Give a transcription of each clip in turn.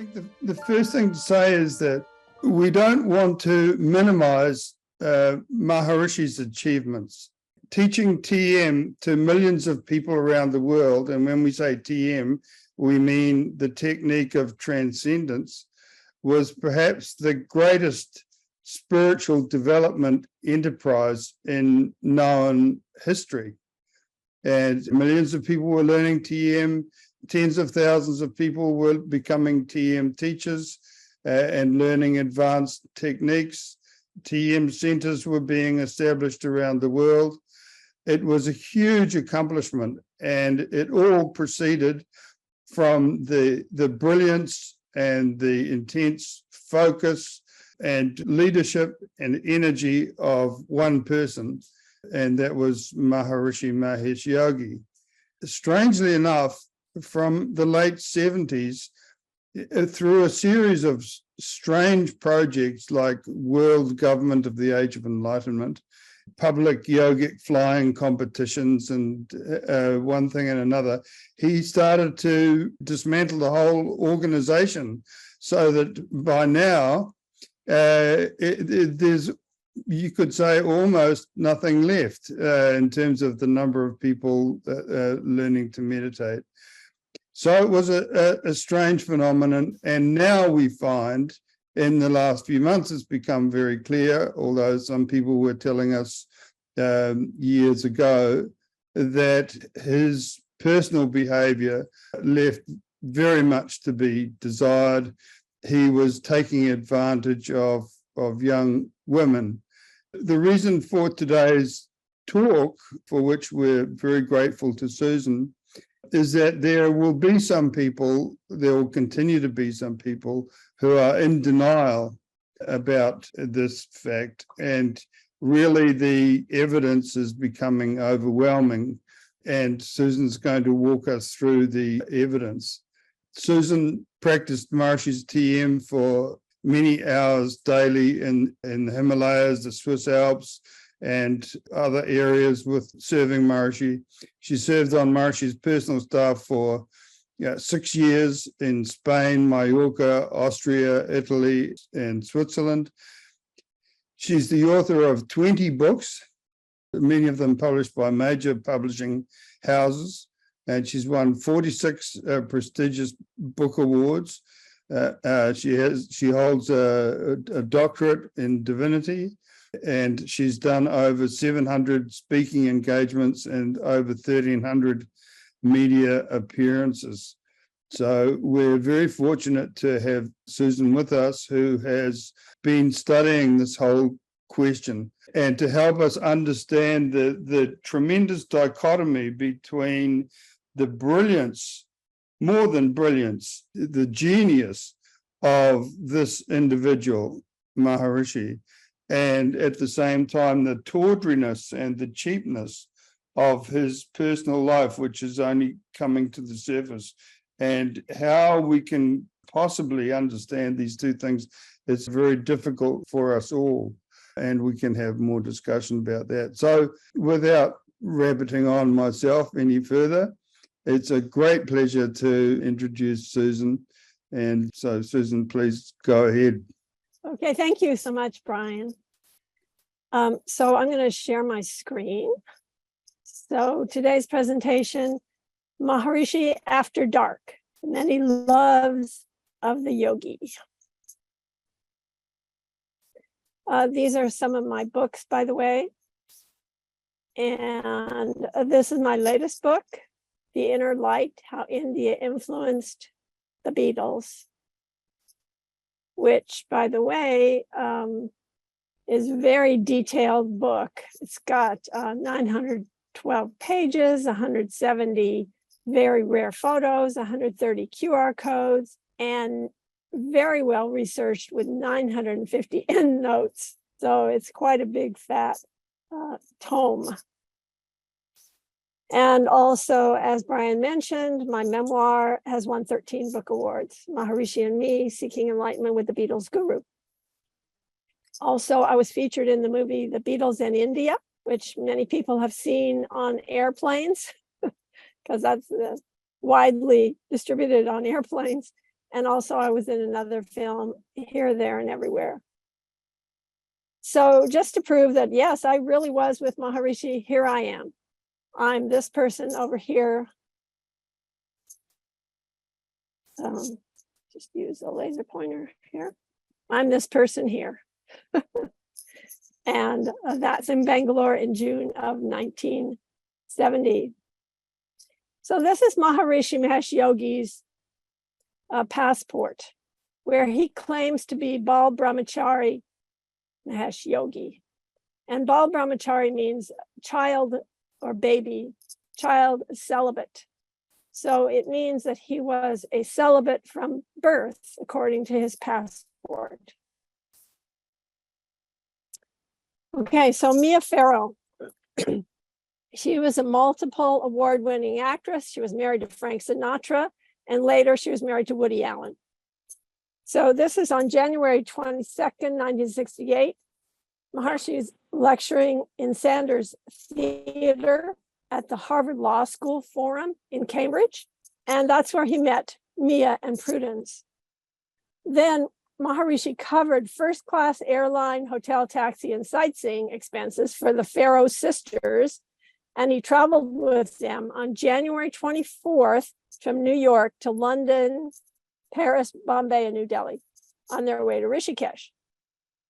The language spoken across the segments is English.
think the first thing to say is that we don't want to minimize Maharishi's achievements. Teaching TM to millions of people around the world, and when we say TM, we mean the technique of transcendence, was perhaps the greatest spiritual development enterprise in known history. And millions of people were learning TM, tens of thousands of people were becoming TM teachers and learning advanced techniques. TM centers were being established around the world. It was a huge accomplishment, and it all proceeded from the brilliance and the intense focus and leadership and energy of one person, and that was Maharishi Mahesh Yogi. Strangely enough, from the late 70s, through a series of strange projects like World Government of the Age of Enlightenment, public yogic flying competitions, and one thing and another, he started to dismantle the whole organization so that by now there's, you could say, almost nothing left in terms of the number of people learning to meditate. So it was a strange phenomenon, and now we find in the last few months it's become very clear, although some people were telling us years ago that his personal behavior left very much to be desired. He was taking advantage of young women. The reason for today's talk, for which we're very grateful to Susan, is that there will be some people, there will continue to be some people who are in denial about this fact, and really the evidence is becoming overwhelming, and Susan's going to walk us through the evidence. Susan practiced Maharishi's TM for many hours daily in the Himalayas, the Swiss Alps, and other areas with serving Maharishi. She served on Maharishi's personal staff for 6 years in Spain, Mallorca, Austria, Italy, and Switzerland. She's the author of 20 books, many of them published by major publishing houses, and she's won 46 prestigious book awards. She holds a doctorate in divinity, and she's done over 700 speaking engagements and over 1,300 media appearances. So we're very fortunate to have Susan with us, who has been studying this whole question, and to help us understand the tremendous dichotomy between the brilliance, more than brilliance, the genius of this individual, Maharishi, and at the same time the tawdriness and the cheapness of his personal life, which is only coming to the surface, and how we can possibly understand these two things. It's very difficult for us all, and we can have more discussion about that. So without rabbiting on myself any further, it's a great pleasure to introduce Susan. And so, Susan, please go ahead. Okay, thank you so much, Brian. So I'm going to share my screen. So today's presentation, Maharishi After Dark, Many Loves of the Yogi. These are some of my books, by the way. And this is my latest book, The Inner Light, How India Influenced the Beatles, which, by the way, is a very detailed book. It's got 912 pages, 170 very rare photos, 130 QR codes, and very well researched with 950 endnotes. So it's quite a big fat tome. And also, as Brian mentioned, my memoir has won 13 book awards, Maharishi and Me, Seeking Enlightenment with the Beatles Guru. Also, I was featured in the movie The Beatles in India, which many people have seen on airplanes, because that's widely distributed on airplanes. And also I was in another film, Here, There, and Everywhere. So just to prove that, yes, I really was with Maharishi, here I am. I'm this person over here. Just use a laser pointer here. I'm this person here. And that's in Bangalore in June of 1970. So this is Maharishi Mahesh Yogi's passport, where he claims to be Bal Brahmachari Mahesh Yogi. And Bal Brahmachari means child or baby, child celibate. So it means that he was a celibate from birth, according to his passport. Okay, so Mia Farrow. She was a multiple award-winning actress. She was married to Frank Sinatra, and later she was married to Woody Allen. So this is on January 22nd, 1968. Maharishi is lecturing in Sanders Theater at the Harvard Law School Forum in Cambridge, and that's where he met Mia and Prudence. Then Maharishi covered first-class airline, hotel, taxi, and sightseeing expenses for the Farrow sisters, and he traveled with them on January 24th from New York to London, Paris, Bombay, and New Delhi on their way to Rishikesh.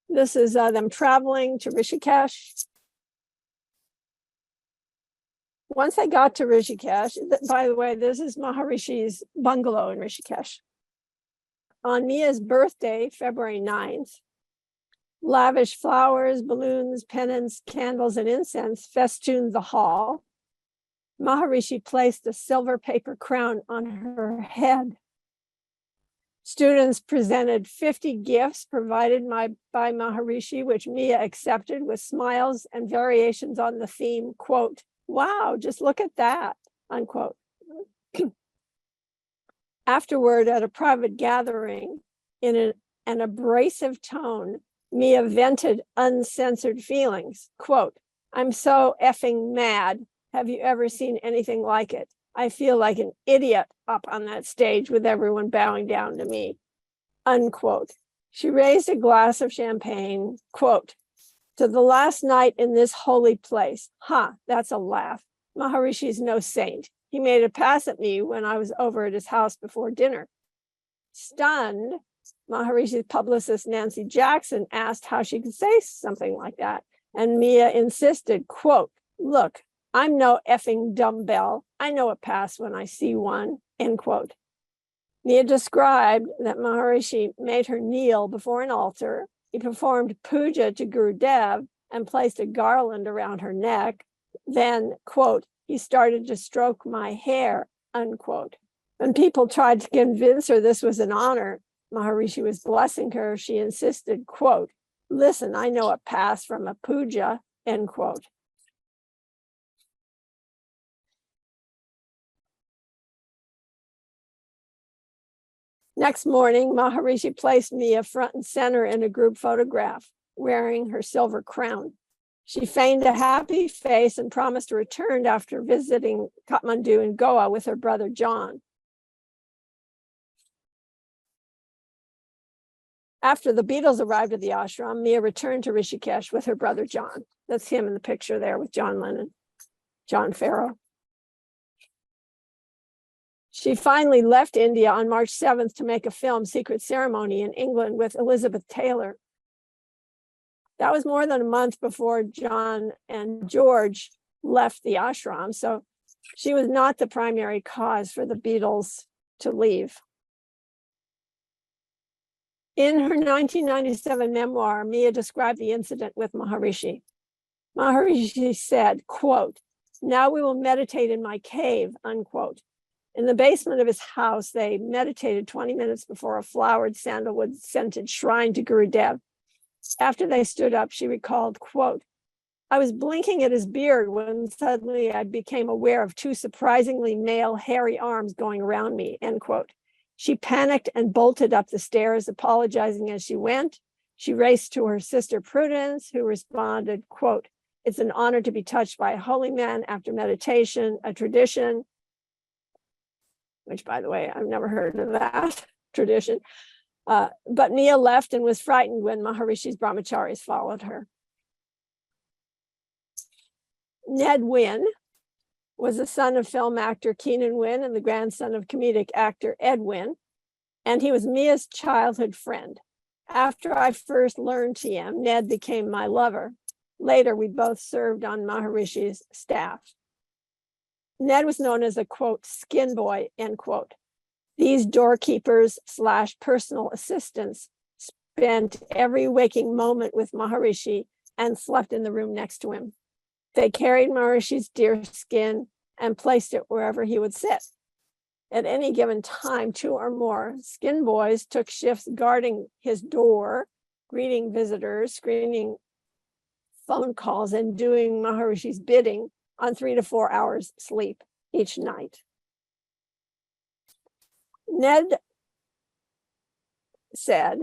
This is them traveling to Rishikesh. Once they got to Rishikesh, by the way, this is Maharishi's bungalow in Rishikesh. On Mia's birthday, February 9th, lavish flowers, balloons, pennants, candles, and incense festooned the hall. Maharishi placed a silver paper crown on her head. Students presented 50 gifts provided by Maharishi, which Mia accepted with smiles and variations on the theme, quote, "Wow, just look at that," unquote. Afterward, at a private gathering, in an abrasive tone, Mia vented uncensored feelings, quote, "I'm so effing mad. Have you ever seen anything like it? I feel like an idiot up on that stage with everyone bowing down to me," unquote. She raised a glass of champagne, quote, "To the last night in this holy place. Ha, that's a laugh. Maharishi's no saint. He made a pass at me when I was over at his house before dinner." Stunned, Maharishi's publicist, Nancy Jackson, asked how she could say something like that. And Mia insisted, quote, "Look, I'm no effing dumbbell. I know a pass when I see one," end quote. Mia described that Maharishi made her kneel before an altar. He performed puja to Gurudev and placed a garland around her neck. Then, quote, "He started to stroke my hair," unquote. When people tried to convince her this was an honor, Maharishi was blessing her, she insisted, quote, "Listen, I know a pass from a puja," end quote. Next morning, Maharishi placed Mia front and center in a group photograph, wearing her silver crown. She feigned a happy face and promised to return after visiting Kathmandu and Goa with her brother John. After the Beatles arrived at the ashram, Mia returned to Rishikesh with her brother John. That's him in the picture there with John Lennon, John Farrow. She finally left India on March 7th to make a film, Secret Ceremony, in England with Elizabeth Taylor. That was more than a month before John and George left the ashram, so she was not the primary cause for the Beatles to leave. In her 1997 memoir, Mia described the incident with Maharishi. Maharishi said, quote, "Now we will meditate in my cave," unquote. In the basement of his house, they meditated 20 minutes before a flowered sandalwood-scented shrine to Gurudev. After they stood up, she recalled, quote, "I was blinking at his beard when suddenly I became aware of two surprisingly male hairy arms going around me," end quote. She panicked and bolted up the stairs, apologizing as she went. She raced to her sister Prudence, who responded, quote, "It's an honor to be touched by a holy man after meditation, a tradition," which, by the way, I've never heard of that tradition. But Mia left and was frightened when Maharishi's brahmacharis followed her. Ned Wynn was the son of film actor Keenan Wynn and the grandson of comedic actor Ed Wynn, and he was Mia's childhood friend. After I first learned TM, Ned became my lover. Later, we both served on Maharishi's staff. Ned was known as a, quote, skin boy, end quote. These doorkeepers / personal assistants spent every waking moment with Maharishi and slept in the room next to him. They carried Maharishi's deer skin and placed it wherever he would sit. At any given time, 2 or more skin boys took shifts guarding his door, greeting visitors, screening phone calls, and doing Maharishi's bidding on 3 to 4 hours sleep each night. Ned said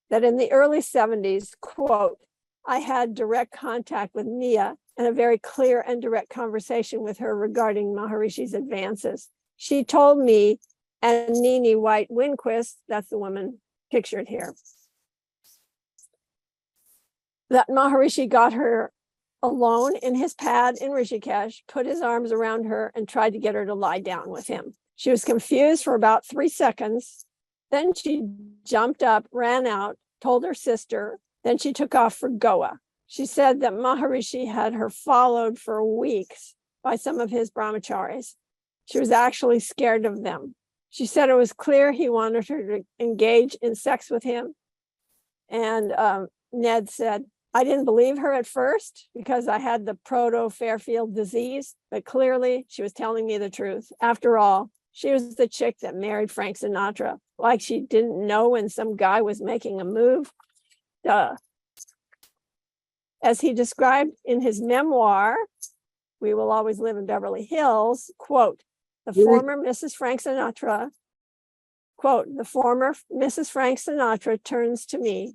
that in the early 70s, quote, I had direct contact with Mia and a very clear and direct conversation with her regarding Maharishi's advances. She told me and Nini White Winquist, that's the woman pictured here, that Maharishi got her alone in his pad in Rishikesh, put his arms around her and tried to get her to lie down with him. She was confused for about 3 seconds. Then she jumped up, ran out, told her sister, then she took off for Goa. She said that Maharishi had her followed for weeks by some of his brahmacharis. She was actually scared of them. She said it was clear he wanted her to engage in sex with him. And Ned said, I didn't believe her at first because I had the proto-Fairfield disease, but clearly she was telling me the truth. After all, she was the chick that married Frank Sinatra. Like she didn't know when some guy was making a move. Duh. As he described in his memoir, We Will Always Live in Beverly Hills, quote, the former Mrs. Frank Sinatra, quote, the former Mrs. Frank Sinatra turns to me.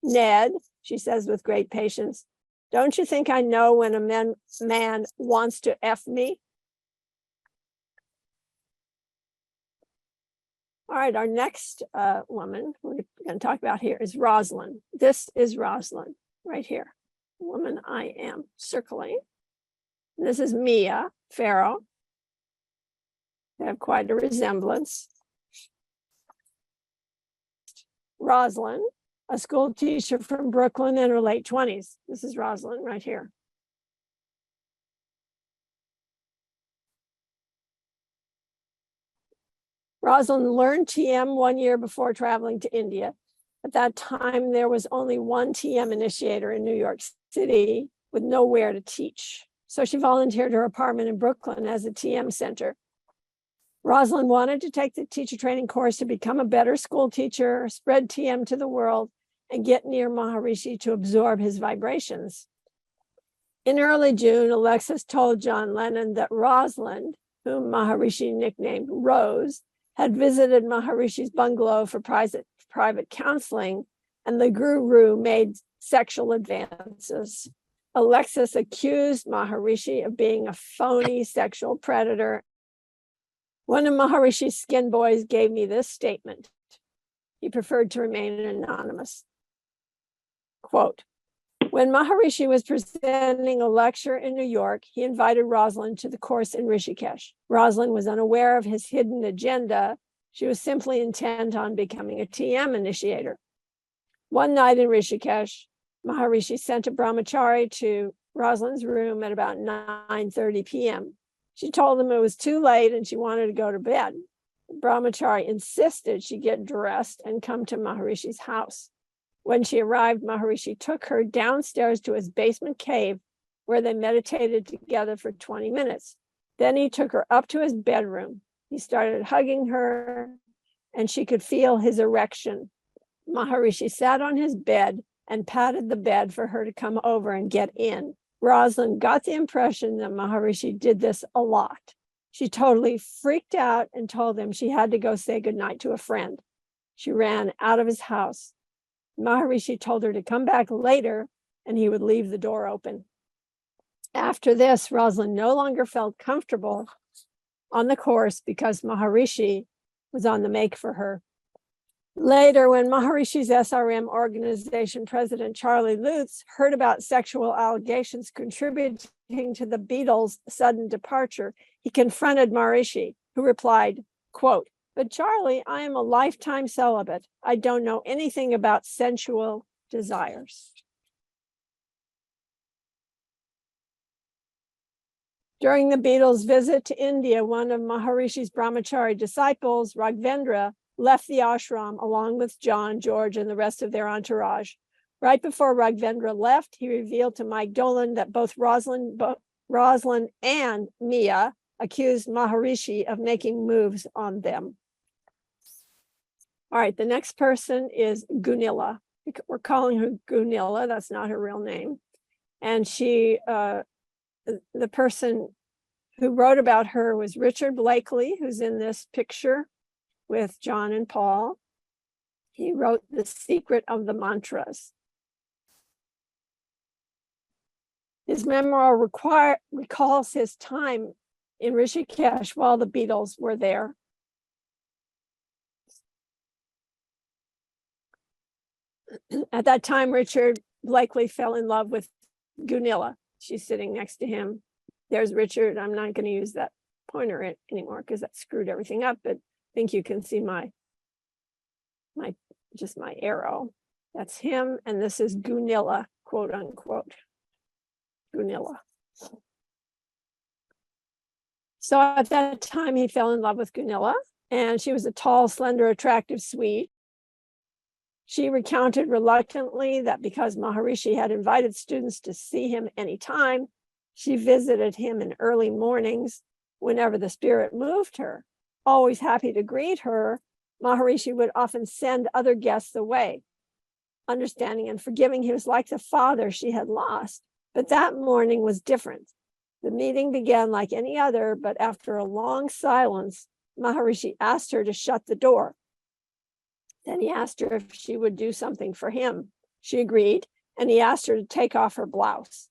Ned, she says with great patience, don't you think I know when a man wants to F me? All right, our next woman we're going to talk about here is Rosalind. This is Rosalind right here, the woman I am circling. This is Mia Farrow. They have quite a resemblance. Rosalind, a school teacher from Brooklyn in her late 20s. This is Rosalind right here. Rosalind learned TM 1 year before traveling to India. At that time, there was only one TM initiator in New York City with nowhere to teach. So she volunteered her apartment in Brooklyn as a TM center. Rosalind wanted to take the teacher training course to become a better school teacher, spread TM to the world, and get near Maharishi to absorb his vibrations. In early June, Alexis told John Lennon that Rosalind, whom Maharishi nicknamed Rose, had visited Maharishi's bungalow for private counseling, and the guru made sexual advances. Alexis accused Maharishi of being a phony sexual predator. One of Maharishi's skin boys gave me this statement. He preferred to remain anonymous. Quote, when Maharishi was presenting a lecture in New York, he invited Rosalind to the course in Rishikesh. Rosalind was unaware of his hidden agenda. She was simply intent on becoming a TM initiator. One night in Rishikesh, Maharishi sent a brahmachari to Rosalind's room at about 9:30 p.m. She told him it was too late and she wanted to go to bed. The brahmachari insisted she get dressed and come to Maharishi's house. When she arrived, Maharishi took her downstairs to his basement cave where they meditated together for 20 minutes. Then he took her up to his bedroom. He started hugging her and she could feel his erection. Maharishi sat on his bed and patted the bed for her to come over and get in. Rosalind got the impression that Maharishi did this a lot. She totally freaked out and told him she had to go say goodnight to a friend. She ran out of his house. Maharishi told her to come back later and he would leave the door open. After this, Rosalind no longer felt comfortable on the course because Maharishi was on the make for her. Later, when Maharishi's SRM organization president Charlie Lutz heard about sexual allegations contributing to the Beatles' sudden departure, he confronted Maharishi, who replied, quote, "But Charlie, I am a lifetime celibate. I don't know anything about sensual desires." During the Beatles' visit to India, one of Maharishi's brahmachari disciples, Raghavendra, left the ashram along with John, George, and the rest of their entourage. Right before Raghavendra left, he revealed to Mike Dolan that both Rosalind and Mia accused Maharishi of making moves on them. All right, the next person is Gunilla. We're calling her Gunilla. That's not her real name. And she, the person who wrote about her was Richard Blakely, who's in this picture with John and Paul. He wrote The Secret of the Mantras. His memoir recalls his time in Rishikesh while the Beatles were there. At that time, Richard Blakely fell in love with Gunilla. She's sitting next to him. There's Richard. I'm not going to use that pointer anymore because that screwed everything up, but I think you can see my arrow. That's him, and this is Gunilla, quote unquote. Gunilla. So at that time, he fell in love with Gunilla, and she was a tall, slender, attractive Swede. She recounted reluctantly that because Maharishi had invited students to see him anytime, she visited him in early mornings whenever the spirit moved her. Always happy to greet her, Maharishi would often send other guests away. Understanding and forgiving, he was like the father she had lost. But that morning was different. The meeting began like any other, but after a long silence, Maharishi asked her to shut the door. Then he asked her if she would do something for him. She agreed, and he asked her to take off her blouse.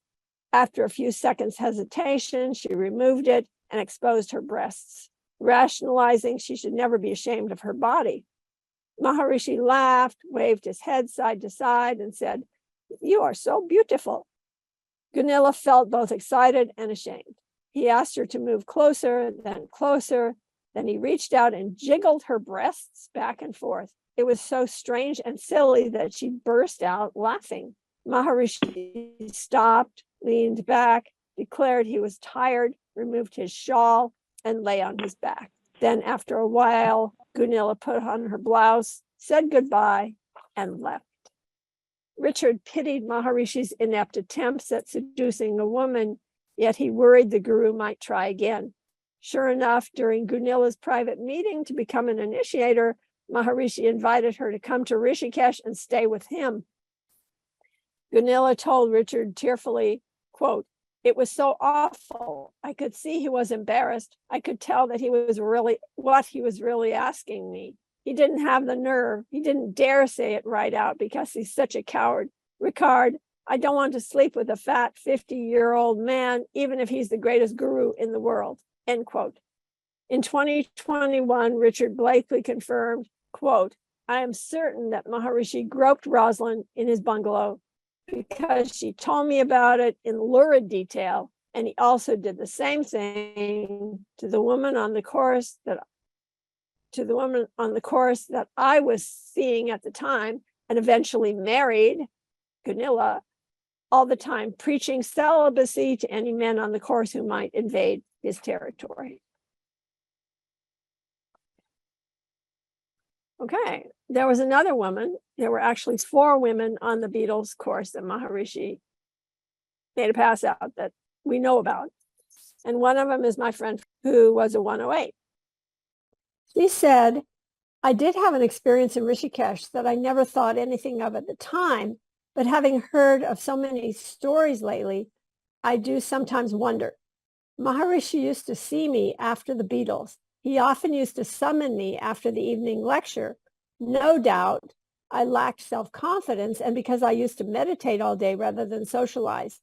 After a few seconds hesitation, she removed it and exposed her breasts, rationalizing she should never be ashamed of her body. Maharishi laughed, waved his head side to side, and said, "You are so beautiful." Gunilla felt both excited and ashamed. He asked her to move closer. Then he reached out and jiggled her breasts back and forth. It was so strange and silly that she burst out laughing. Maharishi stopped, leaned back, declared he was tired, removed his shawl, and lay on his back. Then, after a while, Gunilla put on her blouse, said goodbye, and left. Richard pitied Maharishi's inept attempts at seducing a woman, yet he worried the guru might try again. Sure enough, during Gunilla's private meeting to become an initiator, Maharishi invited her to come to Rishikesh and stay with him. Gunilla told Richard tearfully, quote, "It was so awful. I could see he was embarrassed. I could tell that he was really asking me. He didn't have the nerve. He didn't dare say it right out because he's such a coward. Ricard, I don't want to sleep with a fat 50-year-old man, even if he's the greatest guru in the world," end quote. In 2021, Richard Blakely confirmed, quote, "I am certain that Maharishi groped Rosalind in his bungalow because she told me about it in lurid detail, and he also did the same thing to the woman on the course that I was seeing at the time and eventually married, Gunilla, all the time preaching celibacy to any men on the course who might invade his territory." Okay, there was another woman. There were actually 4 women on the Beatles course that Maharishi made a pass out that we know about. And one of them is my friend who was a 108. She said, "I did have an experience in Rishikesh that I never thought anything of at the time, but having heard of so many stories lately, I do sometimes wonder. Maharishi used to see me after the Beatles. He often used to summon me after the evening lecture. No doubt I lacked self-confidence, and because I used to meditate all day rather than socialize.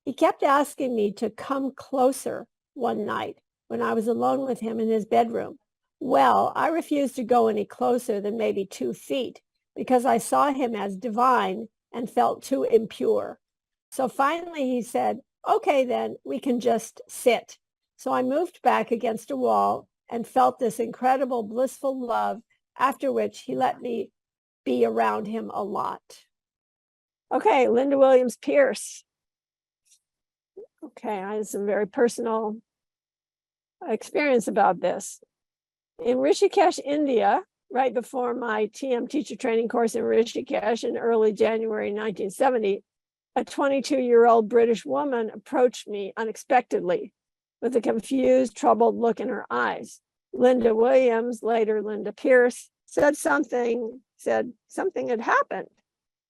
He kept asking me to come closer one night when I was alone with him in his bedroom. Well, I refused to go any closer than maybe 2 feet because I saw him as divine and felt too impure. So finally he said, okay, then we can just sit. So I moved back against a wall and felt this incredible blissful love, after which he let me be around him a lot. Okay, Linda Williams Pierce. Okay, I have some very personal experience about this. In Rishikesh, India, right before my TM teacher training course in Rishikesh in early January 1970, a 22-year-old British woman approached me unexpectedly with a confused, troubled look in her eyes. Linda Williams, later Linda Pierce, said something had happened.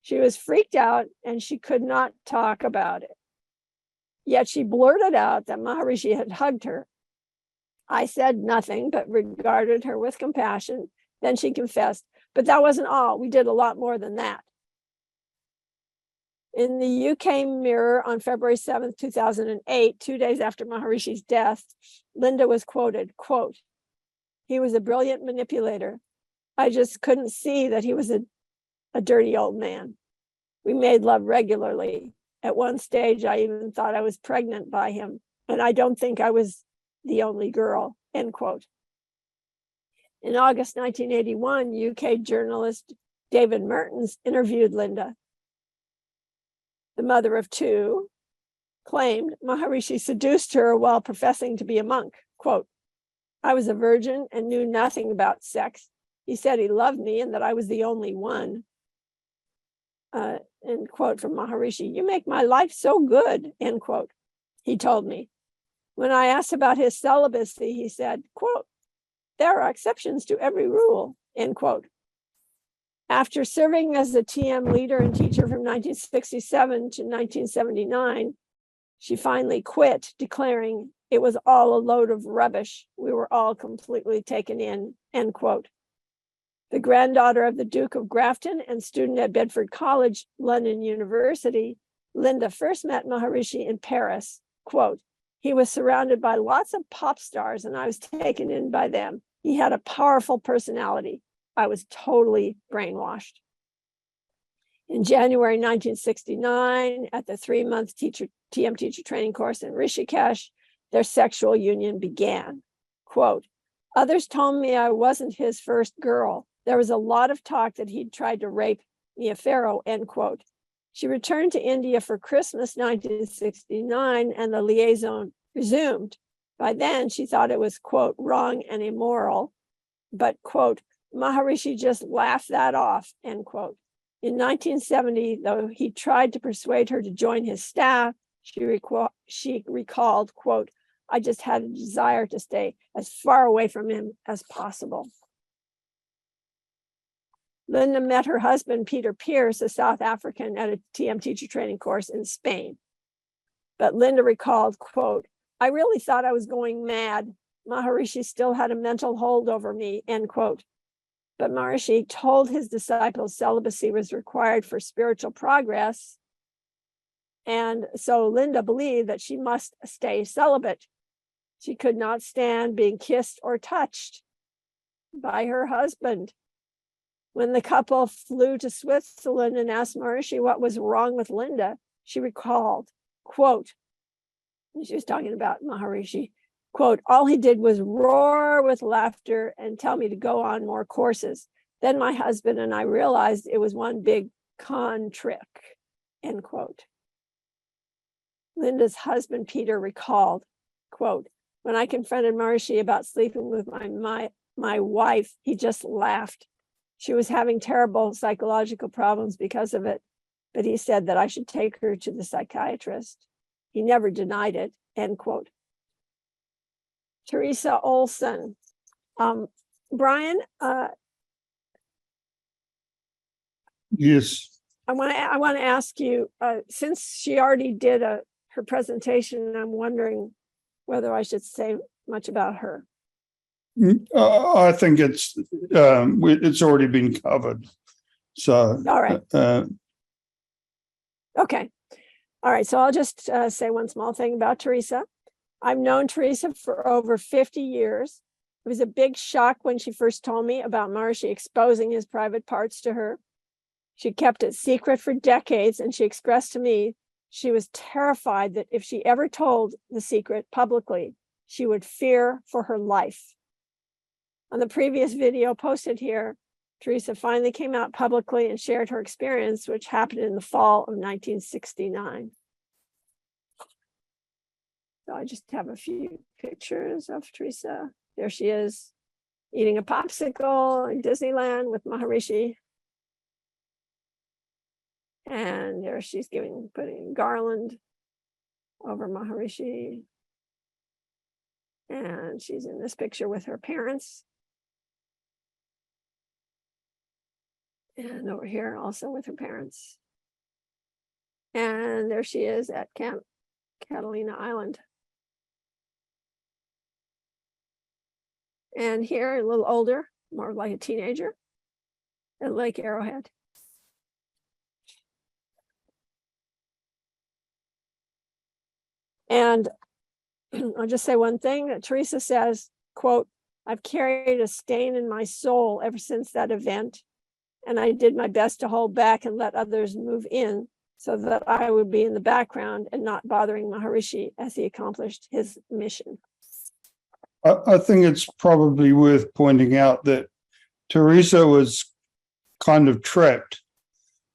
She was freaked out and she could not talk about it. Yet she blurted out that Maharishi had hugged her. I said nothing, but regarded her with compassion. Then she confessed, but that wasn't all. We did a lot more than that. In the UK Mirror on February 7th, 2008, 2 days after Maharishi's death, Linda was quoted, quote, "He was a brilliant manipulator. I just couldn't see that he was a dirty old man. We made love regularly. At one stage, I even thought I was pregnant by him, and I don't think I was the only girl," end quote. In August 1981, UK journalist David Mertens interviewed Linda. The mother of two claimed Maharishi seduced her while professing to be a monk. Quote, "I was a virgin and knew nothing about sex. He said he loved me and that I was the only one." End quote from Maharishi. "You make my life so good," end quote. He told me. When I asked about his celibacy, he said, quote, "There are exceptions to every rule," end quote. After serving as the TM leader and teacher from 1967 to 1979, she finally quit, declaring it was all a load of rubbish. We were all completely taken in, end quote. The granddaughter of the Duke of Grafton and student at Bedford College, London University, Linda first met Maharishi in Paris. Quote, "He was surrounded by lots of pop stars and I was taken in by them. He had a powerful personality. I was totally brainwashed." In January 1969, at the 3-month TM teacher training course in Rishikesh, their sexual union began. Quote, "Others told me I wasn't his first girl. There was a lot of talk that he'd tried to rape Mia Farrow," end quote. She returned to India for Christmas 1969 and the liaison resumed. By then, she thought it was, quote, "wrong and immoral," but, quote, "Maharishi just laughed that off," end quote. In 1970, though he tried to persuade her to join his staff, she recalled, quote, "I just had a desire to stay as far away from him as possible." Linda met her husband, Peter Pierce, a South African, at a TM teacher training course in Spain. But Linda recalled, quote, "I really thought I was going mad. Maharishi still had a mental hold over me," end quote. But Maharishi told his disciples celibacy was required for spiritual progress. And so Linda believed that she must stay celibate. She could not stand being kissed or touched by her husband. When the couple flew to Switzerland and asked Maharishi what was wrong with Linda, she recalled, quote, she was talking about Maharishi, quote, "All he did was roar with laughter and tell me to go on more courses. Then my husband and I realized it was one big con trick," end quote. Linda's husband, Peter, recalled, quote, "When I confronted Maharishi about sleeping with my wife, he just laughed. She was having terrible psychological problems because of it, but he said that I should take her to the psychiatrist. He never denied it," end quote. Teresa Olson. Brian, Yes. I want to ask you, since she already did her presentation, I'm wondering whether I should say much about her. I think it's already been covered. So, all right. Okay. All right. So I'll just say one small thing about Teresa. I've known Teresa for over 50 years. It was a big shock when she first told me about Maharishi exposing his private parts to her. She kept it secret for decades, and she expressed to me she was terrified that if she ever told the secret publicly, she would fear for her life. On the previous video posted here, Teresa finally came out publicly and shared her experience, which happened in the fall of 1969. So I just have a few pictures of Teresa. There she is, eating a popsicle in Disneyland with Maharishi. And there she's putting garland over Maharishi. And she's in this picture with her parents. And over here also with her parents. And there she is at Camp Catalina Island. And here, a little older, more like a teenager, at Lake Arrowhead. And I'll just say one thing that Teresa says, quote, "I've carried a stain in my soul ever since that event, and I did my best to hold back and let others move in so that I would be in the background and not bothering Maharishi as he accomplished his mission." I think it's probably worth pointing out that Teresa was kind of trapped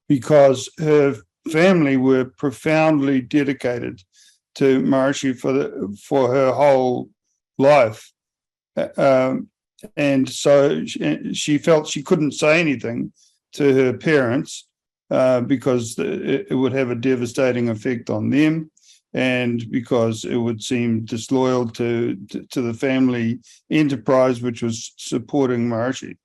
because her family were profoundly dedicated to Maharishi for her whole life. And so she felt she couldn't say anything to her parents because it would have a devastating effect on them, and because it would seem disloyal to the family enterprise, which was supporting Maharishi.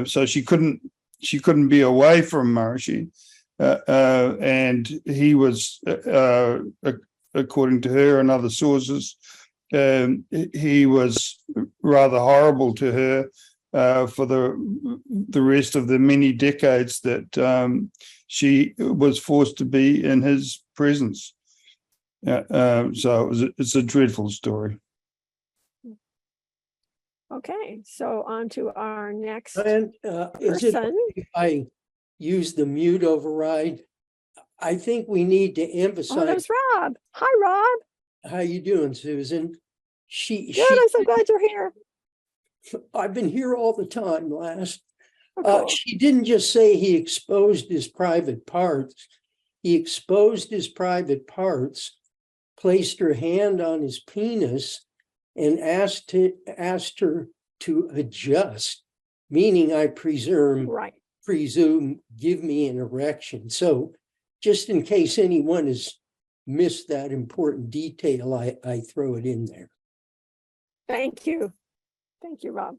So she couldn't be away from Maharishi, and he was, according to her and other sources, he was rather horrible to her for the rest of the many decades that she was forced to be in his presence. So it's a dreadful story. Okay, so on to our next And is it person. if I use the mute override? I think we need to Oh, emphasize. there's Rob. Hi, Rob. How you doing, Susan? Good, I'm so glad you're here. I've been here all the time, last. Oh, cool. She didn't just say he exposed his private parts. He exposed his private parts, placed her hand on his penis, and asked her to adjust, meaning I presume, Right. give me an erection. So just in case anyone has missed that important detail, I throw it in there. Thank you. Thank you, Rob.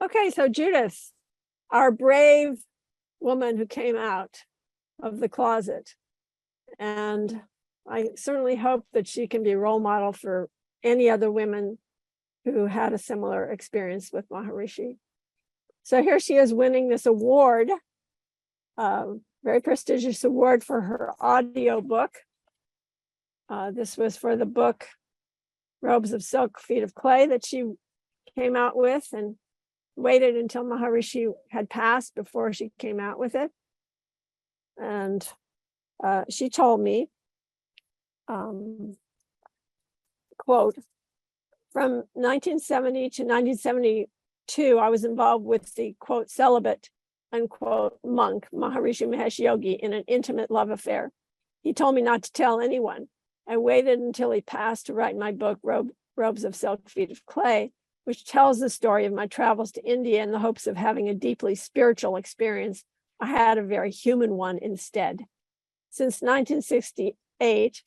Okay, so Judith, our brave woman who came out of the closet. And I certainly hope that she can be a role model for any other women who had a similar experience with Maharishi. So here she is winning this award, very prestigious award for her audio book. This was for the book Robes of Silk, Feet of Clay that she came out with, and waited until Maharishi had passed before she came out with it. And she told me, quote, "From 1970 to 1972, I was involved with the, quote, celibate, unquote, monk, Maharishi Mahesh Yogi, in an intimate love affair. He told me not to tell anyone. I waited until he passed to write my book, Robes of Silk, Feet of Clay, which tells the story of my travels to India in the hopes of having a deeply spiritual experience. I had a very human one instead. Since 1968,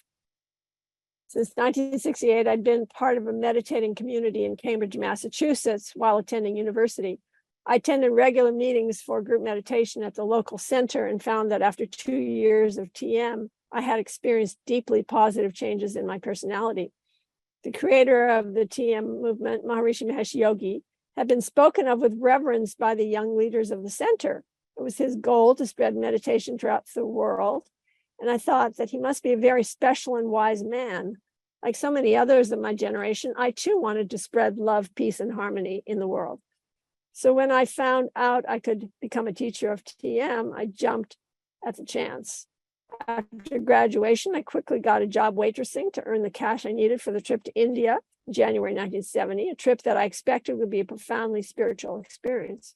I'd been part of a meditating community in Cambridge, Massachusetts, while attending university. I attended regular meetings for group meditation at the local center and found that after 2 years of TM, I had experienced deeply positive changes in my personality. The creator of the TM movement, Maharishi Mahesh Yogi, had been spoken of with reverence by the young leaders of the center. It was his goal to spread meditation throughout the world. And I thought that he must be a very special and wise man. Like so many others of my generation, I too wanted to spread love, peace, and harmony in the world. So when I found out I could become a teacher of TM, I jumped at the chance. After graduation, I quickly got a job waitressing to earn the cash I needed for the trip to India in January 1970, a trip that I expected would be a profoundly spiritual experience.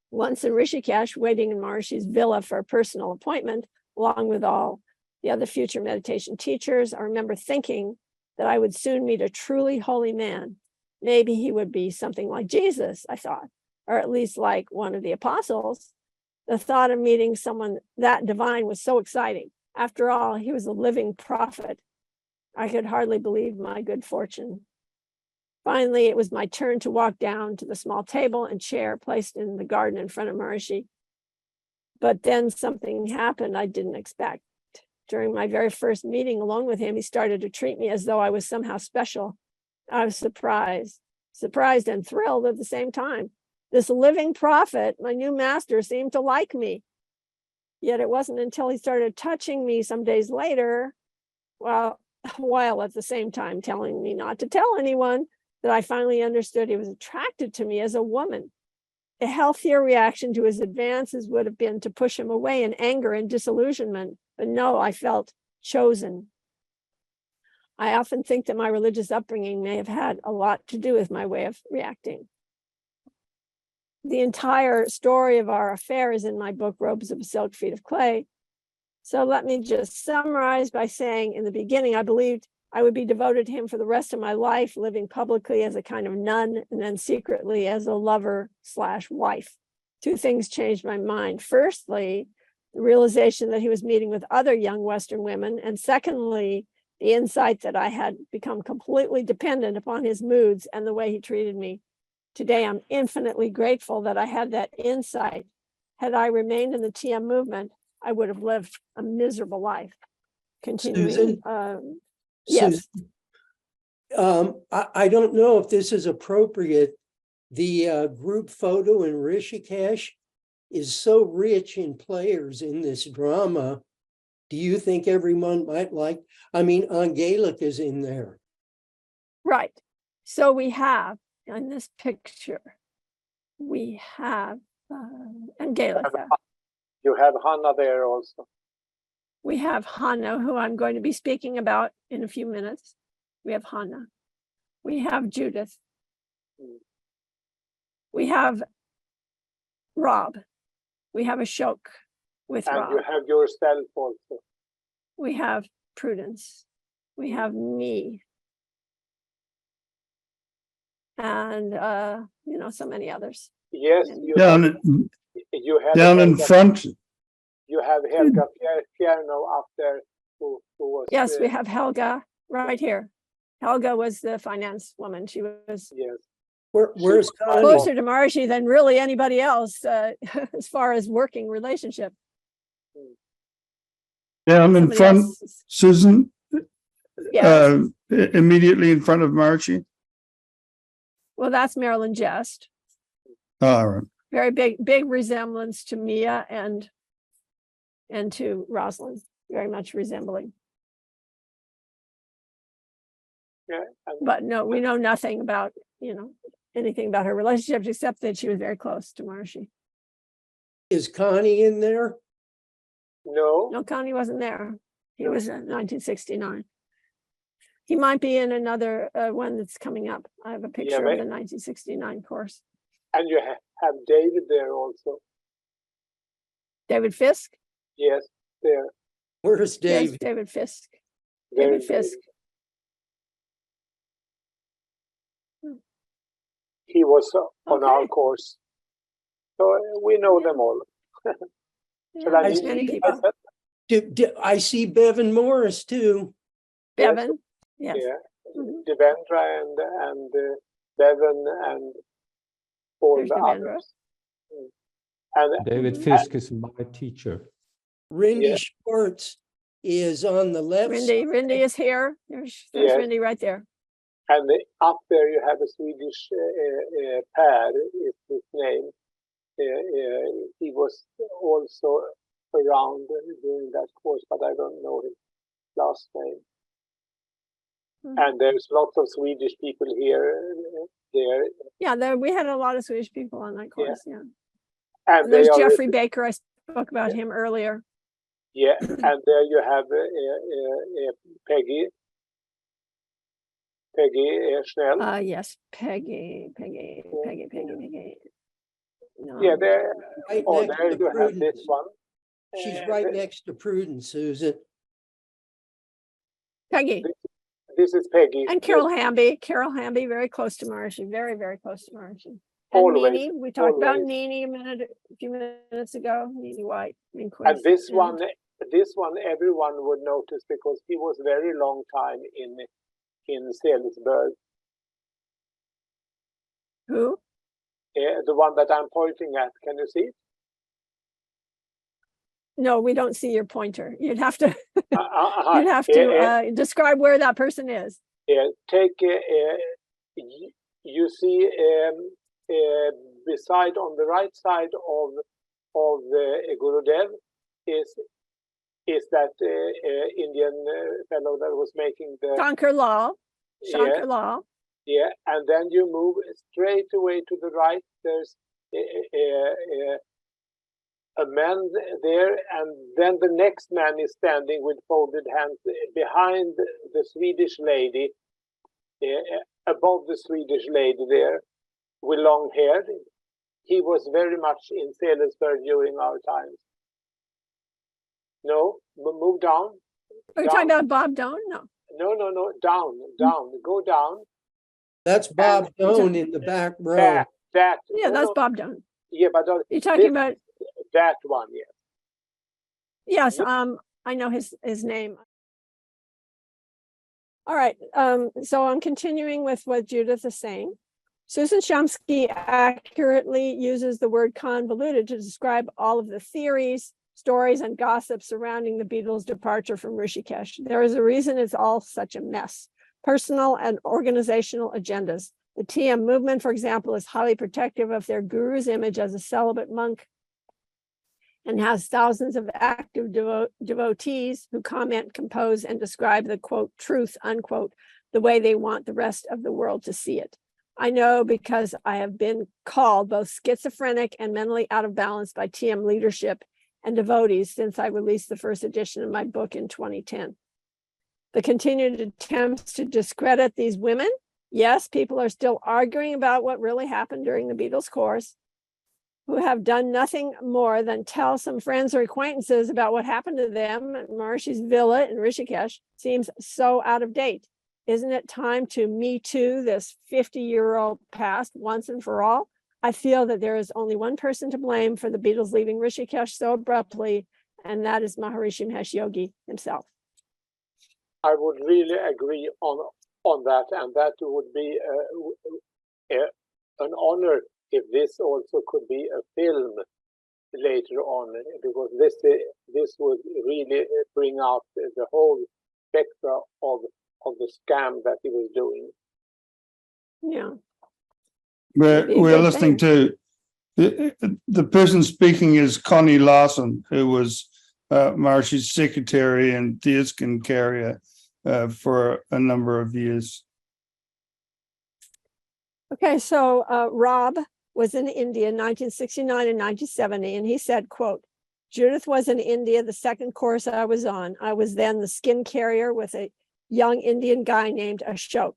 Once in Rishikesh, waiting in Maharishi's villa for a personal appointment, along with all the other future meditation teachers, I remember thinking that I would soon meet a truly holy man. Maybe he would be something like Jesus, I thought, or at least like one of the apostles. The thought of meeting someone that divine was so exciting. After all, he was a living prophet. I could hardly believe my good fortune. Finally, it was my turn to walk down to the small table and chair placed in the garden in front of Maharishi. But then something happened I didn't expect. During my very first meeting alone with him, he started to treat me as though I was somehow special. I was surprised and thrilled at the same time. This living prophet, my new master, seemed to like me. Yet it wasn't until he started touching me some days later, while at the same time telling me not to tell anyone, that I finally understood he was attracted to me as a woman. A healthier reaction to his advances would have been to push him away in anger and disillusionment. But no, I felt chosen. I often think that my religious upbringing may have had a lot to do with my way of reacting. The entire story of our affair is in my book, Robes of Silk, Feet of Clay. So let me just summarize by saying in the beginning, I believed I would be devoted to him for the rest of my life, living publicly as a kind of nun and then secretly as a lover/wife. Two things changed my mind. Firstly, the realization that he was meeting with other young Western women. And secondly, the insight that I had become completely dependent upon his moods and the way he treated me. Today, I'm infinitely grateful that I had that insight. Had I remained in the TM movement, I would have lived a miserable life. Continuing. Susan? Yes. I don't know if this is appropriate. The group photo in Rishikesh is so rich in players in this drama. Do you think everyone might like? I mean, Angelica's in there. Right. So we have in this picture, we have Angelica. You have Hannah there also. We have Hannah, who I'm going to be speaking about in a few minutes. We have Hannah. We have Judith. We have Rob. We have Ashok with And Rob. you have yourself also. We have Prudence. We have me. And, so many others. Yes, And you have down in Helga, front. You have Helga Fierno up there who was. yes, we have Helga right here. Helga was the finance woman. She was Yes. Where's Connie? closer to Maharishi than really anybody else as far as working relationship. Down in Somebody front, else- Susan, Yes. immediately in front of Maharishi. Well, that's Marilyn Jest. All right. Very big resemblance to Mia and to Rosalind, very much resembling. Yeah. But no, we know nothing about, anything about her relationships except that she was very close to Maharishi. Is Connie in there? No. No, Connie wasn't there. He was in 1969. He might be in another one that's coming up. I have a picture of the 1969 course. And you have David there also. David Fisk? Yes, there. Where's Dave? Yes, David Fisk. There David Fisk. He was on our Okay. course. So we know them all. Yeah, Shall I there's leave many it? people. I see Bevan Morris too. Bevan, yes. Yeah. Mhm. Devendra and Bevan and all There's the Devendra. others. And David Mhm. Fisk is my teacher. Rindy Yeah. Schwartz is on the left side. Rindy is here. There's Yes. Rindy right there. And up there you have a Swedish Per, is his name. He was also around during that course, but I don't know his last name. And there's lots of Swedish people here, there, Yeah, we had a lot of Swedish people on that course, yeah. and And they there's are, Jeffrey Baker, I spoke about him earlier. yeah, and there you have Peggy Schnell. Yes, Peggy. No. Yeah, there. Right Oh, next there to you have this Prudence. one. She's right next to Prudence, Susan. Peggy This is Peggy. and Carol Hamby. Carol Hamby, very close to Maharishi, very, very close to Maharishi. And Always, Nini, we talked about always. Nini a few minutes ago. Nini White. And this one, everyone would notice because he was very long time in Salisbury. Who? The one that I'm pointing at. Can you see it? No, we don't see your pointer. You'd have to You'd you'd have to describe where that person is. Take you see beside on the right side of Gurudev is that Indian fellow that was making the Shankar Lal. Shankar Yeah. Lal. Yeah, and then you move straight away to the right. There's a man there, and then the next man is standing with folded hands behind the Swedish lady, above the Swedish lady there, with long hair. He was very much in Salisbury during our times. No, move down. Are you talking about Bob Doan? No. No, down, go down. That's Bob Doan in the back row. That. Yeah, that's Bob Doan. Yeah, but You're talking about, that one, yes. yes, I know his name. All right, so I'm continuing with what Judith is saying. Susan Shumsky accurately uses the word convoluted to describe all of the theories, stories, and gossip surrounding the Beatles' departure from Rishikesh. There is a reason it's all such a mess. Personal and organizational agendas. The TM movement, for example, is highly protective of their guru's image as a celibate monk and has thousands of active devotees who comment, compose, and describe the quote, truth, unquote, the way they want the rest of the world to see it. I know because I have been called both schizophrenic and mentally out of balance by TM leadership and devotees since I released the first edition of my book in 2010. The continued attempts to discredit these women. Yes, people are still arguing about what really happened during the Beatles' course, who have done nothing more than tell some friends or acquaintances about what happened to them at Maharishi's villa in Rishikesh. Seems so out of date. Isn't it time to Me Too this 50-year-old past once and for all? I feel that there is only one person to blame for the Beatles leaving Rishikesh so abruptly, and that is Maharishi Mahesh Yogi himself. I would really agree on that, and that would be an honor if this also could be a film later on, because this would really bring out the whole spectrum of the scam that he was doing. Yeah. We're listening to the person speaking is Connie Larson, who was Maharishi's secretary and deerskin carrier for a number of years. Okay, so Rob was in India in 1969 and 1970, and he said, quote, Judith was in India the second course I was on. I was then the skin carrier with a young Indian guy named Ashok.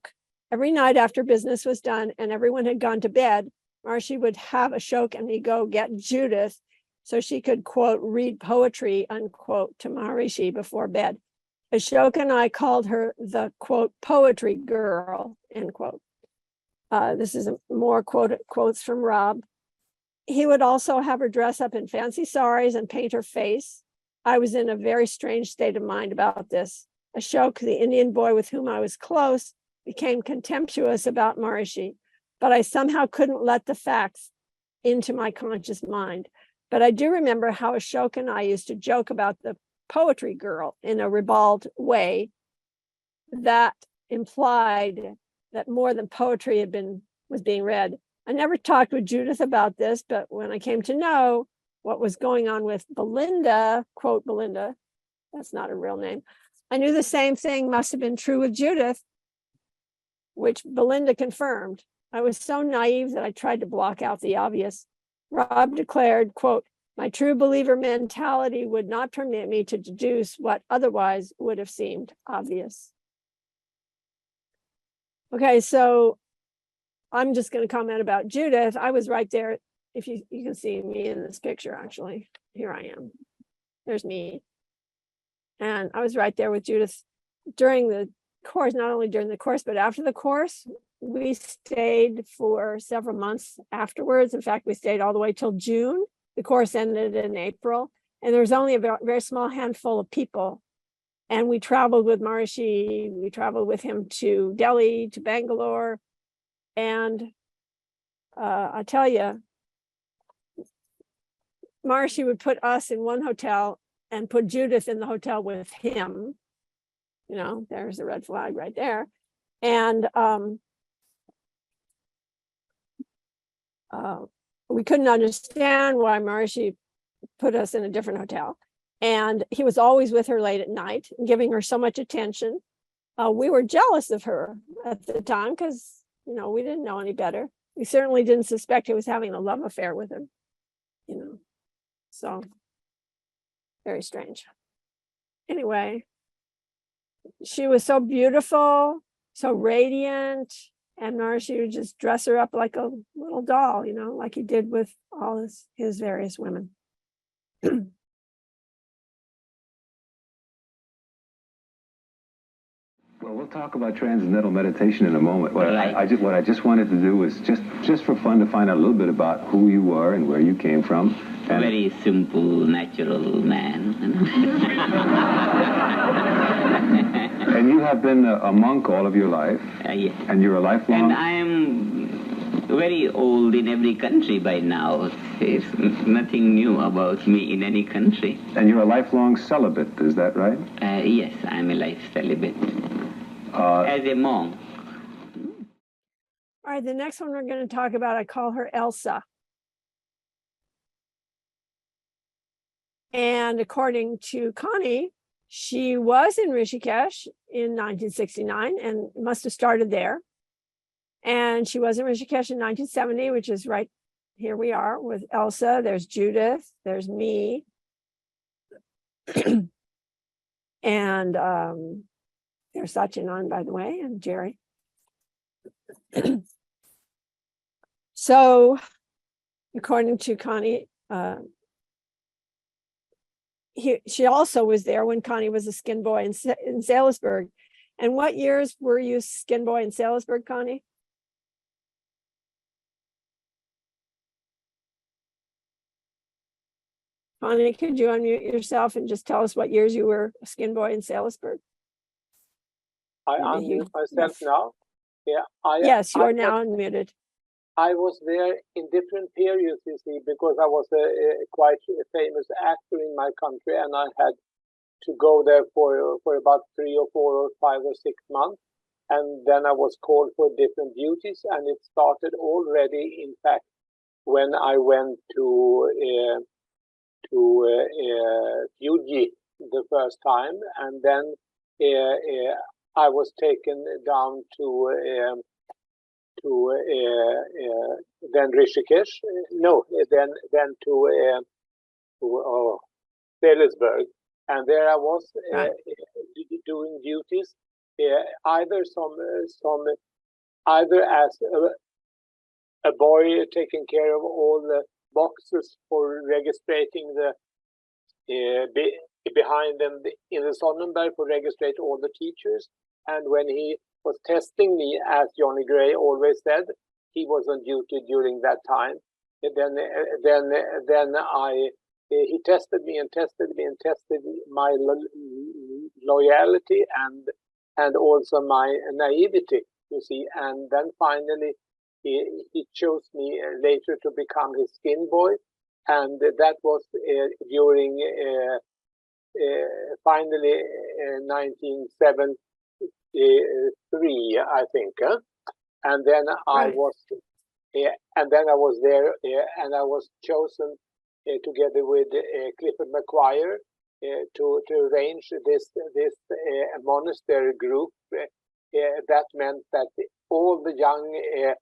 Every night after business was done and everyone had gone to bed, Maharishi would have Ashok and me go get Judith so she could, quote, read poetry, unquote, to Maharishi before bed. Ashok and I called her the, quote, poetry girl, end quote. This is more quotes from Rob. He would also have her dress up in fancy saris and paint her face. I was in a very strange state of mind about this. Ashok, the Indian boy with whom I was close, became contemptuous about Maharishi, but I somehow couldn't let the facts into my conscious mind. But I do remember how Ashok and I used to joke about the poetry girl in a ribald way that implied that more than poetry was being read. I never talked with Judith about this, but when I came to know what was going on with Belinda, quote Belinda, that's not a real name, I knew the same thing must have been true with Judith. which Belinda confirmed. I was so naive that I tried to block out the obvious. Rob declared, quote, my true believer mentality would not permit me to deduce what otherwise would have seemed obvious. Okay, so I'm just going to comment about Judith. I was right there. If you can see me in this picture, actually, here I am. There's me. And I was right there with Judith during the course, not only during the course, but after the course. We stayed for several months afterwards. In fact, we stayed all the way till June. The course ended in April, and there was only a very small handful of people. And we traveled with Maharishi. We traveled with him to Delhi, to Bangalore. And I tell you, Maharishi would put us in one hotel and put Judith in the hotel with him. You know, there's the red flag right there. And we couldn't understand why Maharishi put us in a different hotel. And he was always with her late at night, giving her so much attention. We were jealous of her at the time because, you know, we didn't know any better. We certainly didn't suspect he was having a love affair with him, you know. So, very strange. Anyway, she was so beautiful, so radiant, and Maharishi would just dress her up like a little doll, you know, like he did with all his various women. Well, we'll talk about transcendental meditation in a moment. What Right. I just wanted to do was just for fun to find out a little bit about who you are and where you came from. And Very simple, natural man. And you have been a monk all of your life, Yes. and you're a lifelong. And I am very old in every country by now. There's nothing new about me in any country. And you're a lifelong celibate, is that right? Yes, I'm a life celibate. As a monk. All right, the next one we're going to talk about, I call her Elsa. And according to Connie, she was in Rishikesh in 1969 and must have started there. And she was in Rishikesh in 1970, which is right here we are with Elsa. There's Judith, there's me. And there's Satchinan, by the way, and Jerry. So, according to Connie, she also was there when Connie was a skin boy in Salisbury. And what years were you skin boy in Salisbury, Connie? Connie, could you unmute yourself and just tell us what years you were a skin boy in Salisbury? I unmute myself now. Yeah, yes, you are now unmuted. I was there in different periods, you see, because I was quite a famous actor in my country, and I had to go there for about 3 or 4 or 5 or 6 months, and then I was called for different duties, and it started already, in fact, when I went to Fuji the first time, and then I was taken down to then Rishikesh, then to Salisbury, and there I was doing duties, either as a boy taking care of all the boxes for registering the behind them in the Sonnenberg for registrate all the teachers, and when he was testing me, as Johnny Gray always said, he was on duty during that time. And then he tested me and tested my loyalty and also my naivety, you see. And then finally, he chose me later to become his skin boy, and that was during finally 1973, I think, and then I was there, and I was chosen together with Clifford McQuire to arrange this monastery group that meant that all the young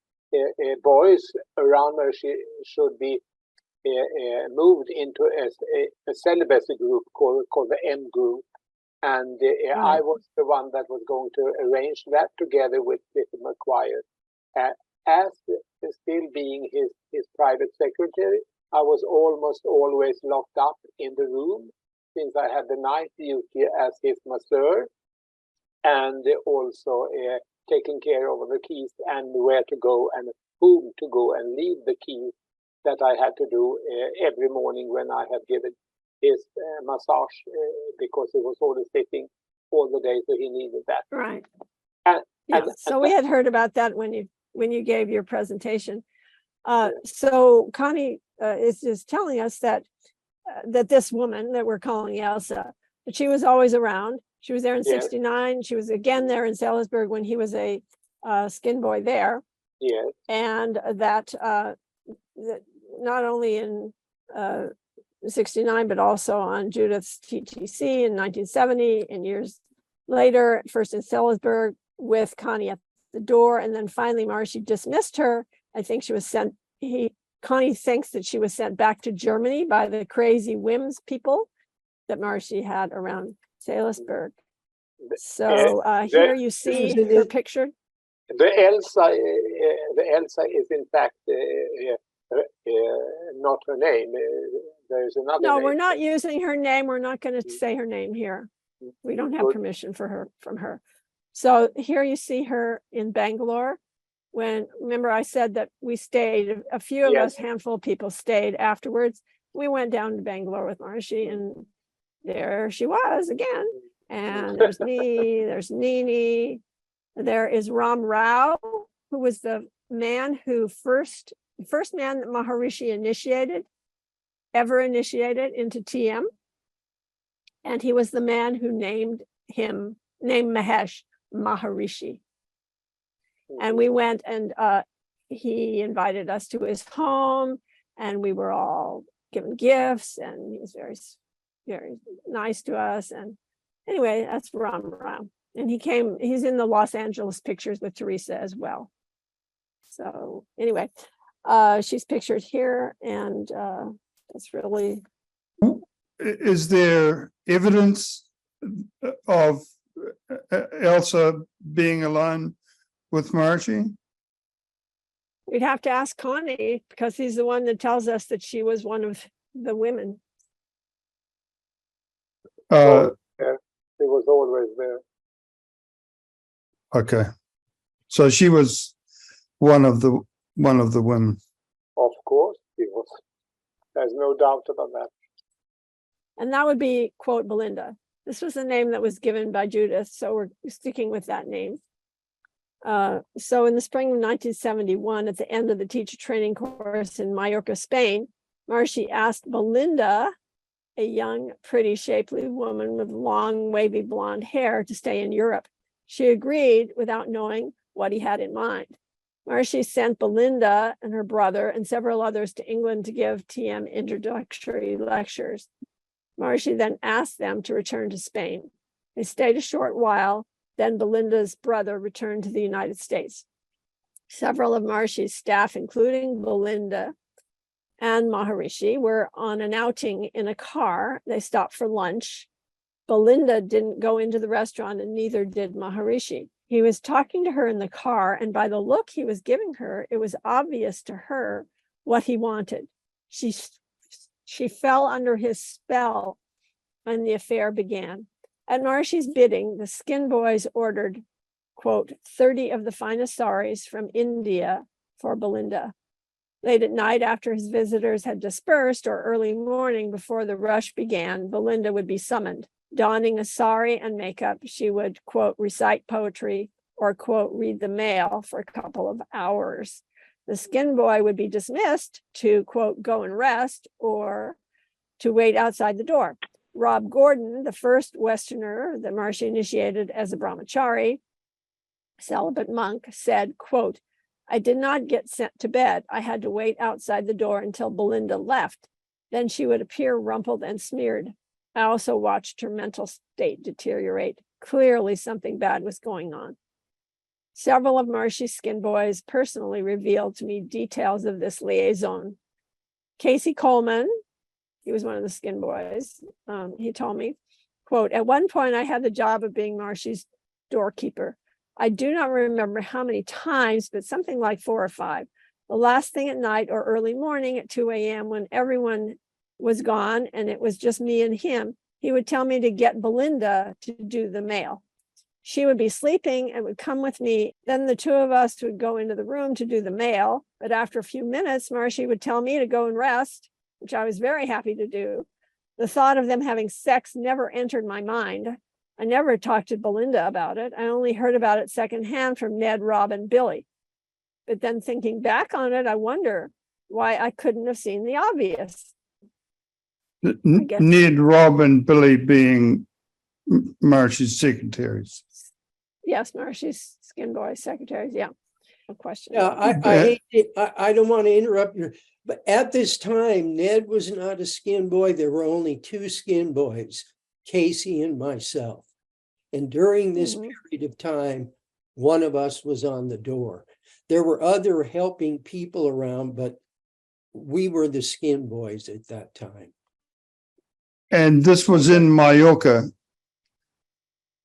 boys around Maharishi should be moved into a celibacy group called the M group. And I was the one that was going to arrange that together with Clifford McQuire. As still being his private secretary, I was almost always locked up in the room, since I had the night duty as his masseur, and also taking care of the keys and where to go and whom to go and leave the keys that I had to do every morning when I had given his massage, because he was always sitting all the day, so he needed that. Right. And So we had heard about that when you gave your presentation. So Connie is just telling us that this woman that we're calling Elsa, that she was always around. She was there in Yes. 69. She was again there in Salisbury when he was a skin boy there. yes, And that not only in 69, but also on Judith's TTC in 1970 and years later, first in Salisbury with Connie at the door. And then finally, Maharishi dismissed her. I think she was sent, Connie thinks that she was sent back to Germany by the crazy whims people that Maharishi had around Salisbury. So here you see her picture. the Elsa is in fact not her name. There's another No, name. we're not using her name. We're not going to say her name here. We don't have Good. permission from her. So here you see her in Bangalore. When, remember I said that we stayed, a few of Yes. us, handful of people stayed afterwards. We went down to Bangalore with Maharishi, and there she was again. And there's me, there's Nini, there is Ram Rao, who was the man who first man that Maharishi ever initiated into TM. And he was the man who named Mahesh Maharishi. And we went, and he invited us to his home, and we were all given gifts, and he was very, very nice to us. And anyway, that's Ram Ram. And he's in the Los Angeles pictures with Teresa as well. So anyway, she's pictured here, and that's really. Is there evidence of Elsa being alone with Maharishi? We'd have to ask Connie, because he's the one that tells us that she was one of the women. He was always there. Okay, so she was one of the women. Of course, he was. There's no doubt about that. And that would be, quote, Belinda. This was the name that was given by Judith, so we're sticking with that name. So in the spring of 1971, at the end of the teacher training course in Mallorca, Spain, Maharishi asked Belinda, a young, pretty, shapely woman with long, wavy blonde hair, to stay in Europe. She agreed without knowing what he had in mind. Maharishi sent Belinda and her brother and several others to England to give TM introductory lectures. Maharishi then asked them to return to Spain. They stayed a short while. Then Belinda's brother returned to the United States. Several of Maharishi's staff, including Belinda and Maharishi, were on an outing in a car. They stopped for lunch. Belinda didn't go into the restaurant, and neither did Maharishi. He was talking to her in the car, and by the look he was giving her, it was obvious to her what he wanted. She fell under his spell, and the affair began. At Maharishi's bidding, the skin boys ordered, quote, 30 of the finest saris from India for Belinda. Late at night, after his visitors had dispersed, or early morning before the rush began, Belinda would be summoned. Donning a sari and makeup, she would, quote, recite poetry or, quote, read the mail for a couple of hours. The skin boy would be dismissed to, quote, go and rest, or to wait outside the door. Rob Gordon, the first Westerner that Maharishi initiated as a brahmachari, celibate monk, said, quote, I did not get sent to bed. I had to wait outside the door until Belinda left. Then she would appear rumpled and smeared. I also watched her mental state deteriorate. Clearly something bad was going on. Several of Maharishi skin boys personally revealed to me details of this liaison. Casey Coleman, he was one of the skin boys, he told me, quote, at one point I had the job of being Maharishi's doorkeeper. I do not remember how many times, but something like 4 or 5. The last thing at night or early morning at 2 a.m. when everyone was gone and it was just me and him, he would tell me to get Belinda to do the mail. She would be sleeping and would come with me. Then the two of us would go into the room to do the mail. But after a few minutes, Maharishi would tell me to go and rest, which I was very happy to do. The thought of them having sex never entered my mind. I never talked to Belinda about it. I only heard about it secondhand from Ned, Rob, and Billy. But then thinking back on it, I wonder why I couldn't have seen the obvious. guess. Ned, Rob, and Billy being Maharishi's secretaries. Yes, Maharishi's skin boy secretaries. Yeah, no question. Yeah, I don't want to interrupt you, but at this time, Ned was not a skin boy. There were only 2 skin boys, Casey and myself. And during this period of time, one of us was on the door. There were other helping people around, but we were the skin boys at that time. And this was in Mallorca.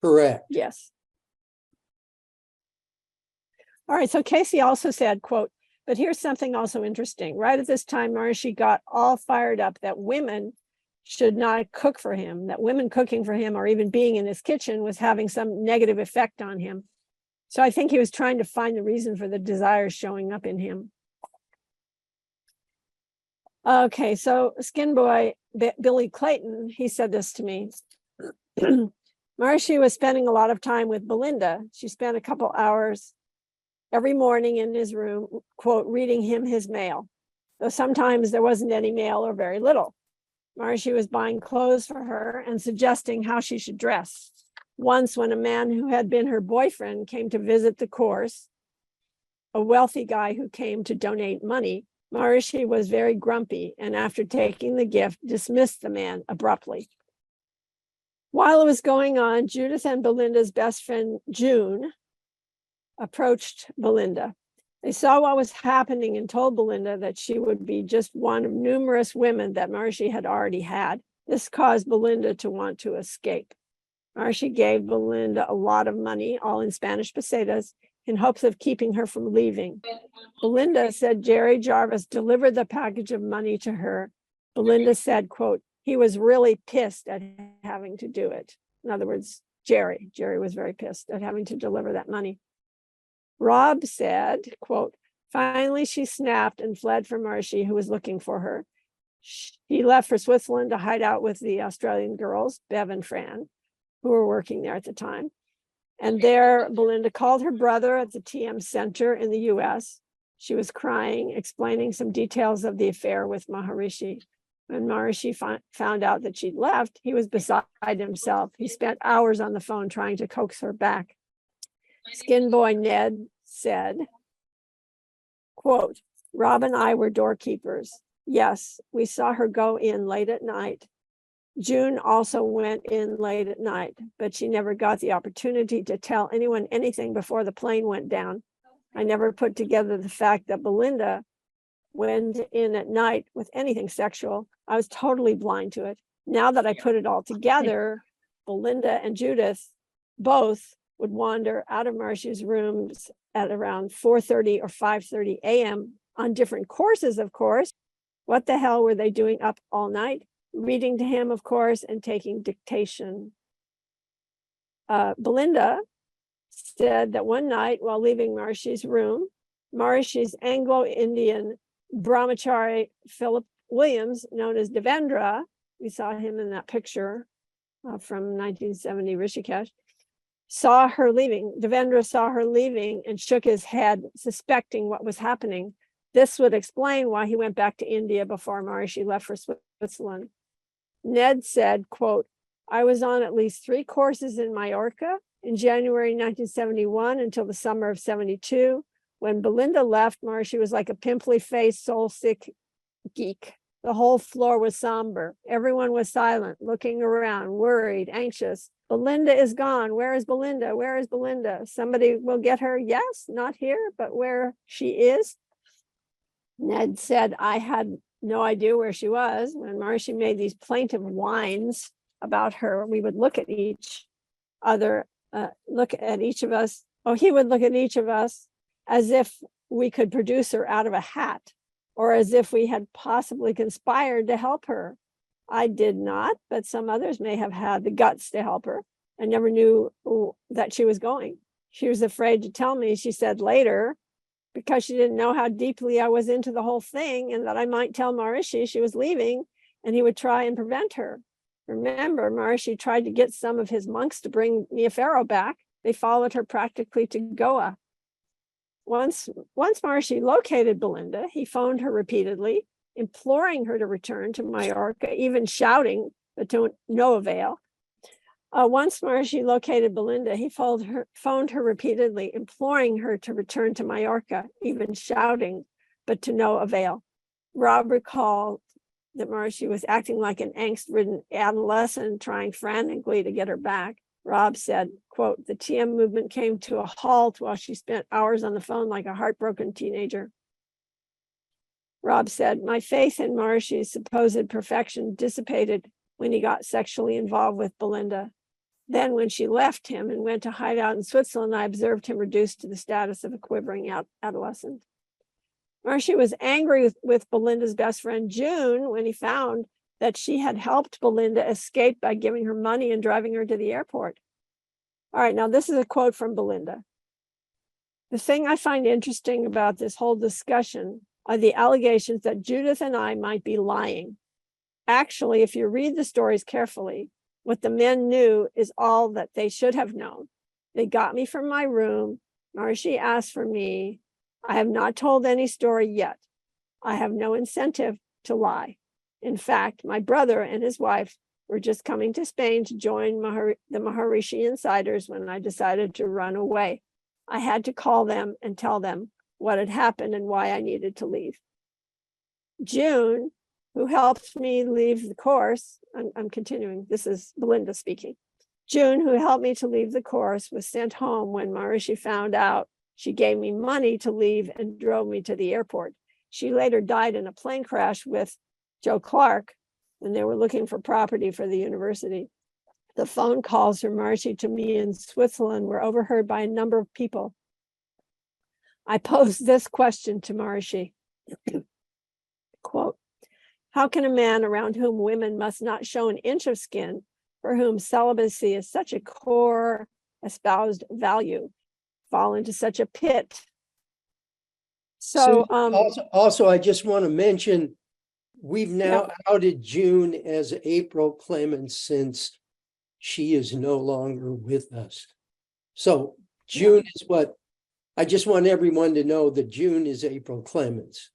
Correct. Yes. All right, so Casey also said, quote, but here's something also interesting. Right at this time, Maharishi got all fired up that women should not cook for him, that women cooking for him or even being in his kitchen was having some negative effect on him. So I think he was trying to find the reason for the desires showing up in him. Okay, so skin boy Billy Clayton, he said this to me. Maharishi was spending a lot of time with Belinda. She spent a couple hours every morning in his room, quote, reading him his mail. Though sometimes there wasn't any mail or very little. Maharishi was buying clothes for her and suggesting how she should dress. Once, when a man who had been her boyfriend came to visit the course, a wealthy guy who came to donate money, Maharishi was very grumpy and after taking the gift, dismissed the man abruptly. While it was going on, Judith and Belinda's best friend, June, approached Belinda. They saw what was happening and told Belinda that she would be just one of numerous women that Maharishi had already had. This caused Belinda to want to escape. Maharishi gave Belinda a lot of money, all in Spanish pesetas, in hopes of keeping her from leaving. Belinda said Jerry Jarvis delivered the package of money to her. Belinda said, quote, he was really pissed at having to do it. In other words, Jerry was very pissed at having to deliver that money. Rob said, quote, finally she snapped and fled from Maharishi, who was looking for her. He left for Switzerland to hide out with the Australian girls, Bev and Fran, who were working there at the time. And there, Belinda called her brother at the TM Center in the US. She was crying, explaining some details of the affair with Maharishi. When Maharishi found out that she'd left, he was beside himself. He spent hours on the phone trying to coax her back. Skin boy Ned said, quote, Rob and I were doorkeepers. Yes, we saw her go in late at night. June also went in late at night, but she never got the opportunity to tell anyone anything before the plane went down. I never put together the fact that Belinda went in at night with anything sexual. I was totally blind to it. Now that I put it all together, Belinda and Judith both would wander out of Maharishi's rooms at around 4:30 or 5:30 a.m. on different courses, of course. What the hell were they doing up all night? Reading to him, of course, and taking dictation. Belinda said that one night while leaving Maharishi's room, Maharishi's Anglo-Indian brahmachari Philip Williams, known as Devendra, we saw him in that picture from 1970 Rishikesh, saw her leaving. Devendra saw her leaving and shook his head, suspecting what was happening. This would explain why he went back to India before Maharishi left for Switzerland. Ned said, quote, I was on at least 3 courses in Mallorca in January 1971 until the summer of 72. When Belinda left, Maharishi was like a pimply-faced, soul-sick geek. The whole floor was somber. Everyone was silent, looking around, worried, anxious. Belinda is gone. Where is Belinda? Where is Belinda? Somebody will get her. Yes, not here, but where she is. Ned said, I had no idea where she was. When Maharishi made these plaintive whines about her, we would look at each other, look at each of us. Oh, he would look at each of us as if we could produce her out of a hat, or as if we had possibly conspired to help her. I did not, but some others may have had the guts to help her. I never knew that she was going. She was afraid to tell me, she said later, because she didn't know how deeply I was into the whole thing, and that I might tell Maharishi she was leaving and he would try and prevent her. Remember, Maharishi tried to get some of his monks to bring Neophero back. They followed her practically to Goa. Once Maharishi located Belinda, he phoned her repeatedly, imploring her to return to Majorca, even shouting, but to no avail. Once Maharishi located Belinda, he phoned her repeatedly, imploring her to return to Majorca, even shouting, but to no avail. Rob recalled that Maharishi was acting like an angst-ridden adolescent, trying frantically to get her back. Rob said, quote, the TM movement came to a halt while she spent hours on the phone like a heartbroken teenager. Rob said, my faith in Maharishi's supposed perfection dissipated when he got sexually involved with Belinda. Then when she left him and went to hide out in Switzerland, I observed him reduced to the status of a quivering adolescent. Maharishi was angry with Belinda's best friend, June, when he found that she had helped Belinda escape by giving her money and driving her to the airport. All right, now this is a quote from Belinda. The thing I find interesting about this whole discussion are the allegations that Judith and I might be lying. Actually, if you read the stories carefully, what the men knew is all that they should have known. They got me from my room. Maharishi asked for me. I have not told any story yet. I have no incentive to lie. In fact, my brother and his wife were just coming to Spain to join the Maharishi insiders when I decided to run away. I had to call them and tell them what had happened and why I needed to leave. June, who helped me leave the course, I'm continuing, this is Belinda speaking. June, who helped me to leave the course, was sent home when Maharishi found out. She gave me money to leave and drove me to the airport. She later died in a plane crash with Joe Clark when they were looking for property for the university. The phone calls from Maharishi to me in Switzerland were overheard by a number of people. I posed this question to Maharishi, quote, how can a man around whom women must not show an inch of skin, for whom celibacy is such a core espoused value, fall into such a pit? So also, I just want to mention, we've now outed June as April Clemens since she is no longer with us. So June is what, I just want everyone to know that June is April Clemens.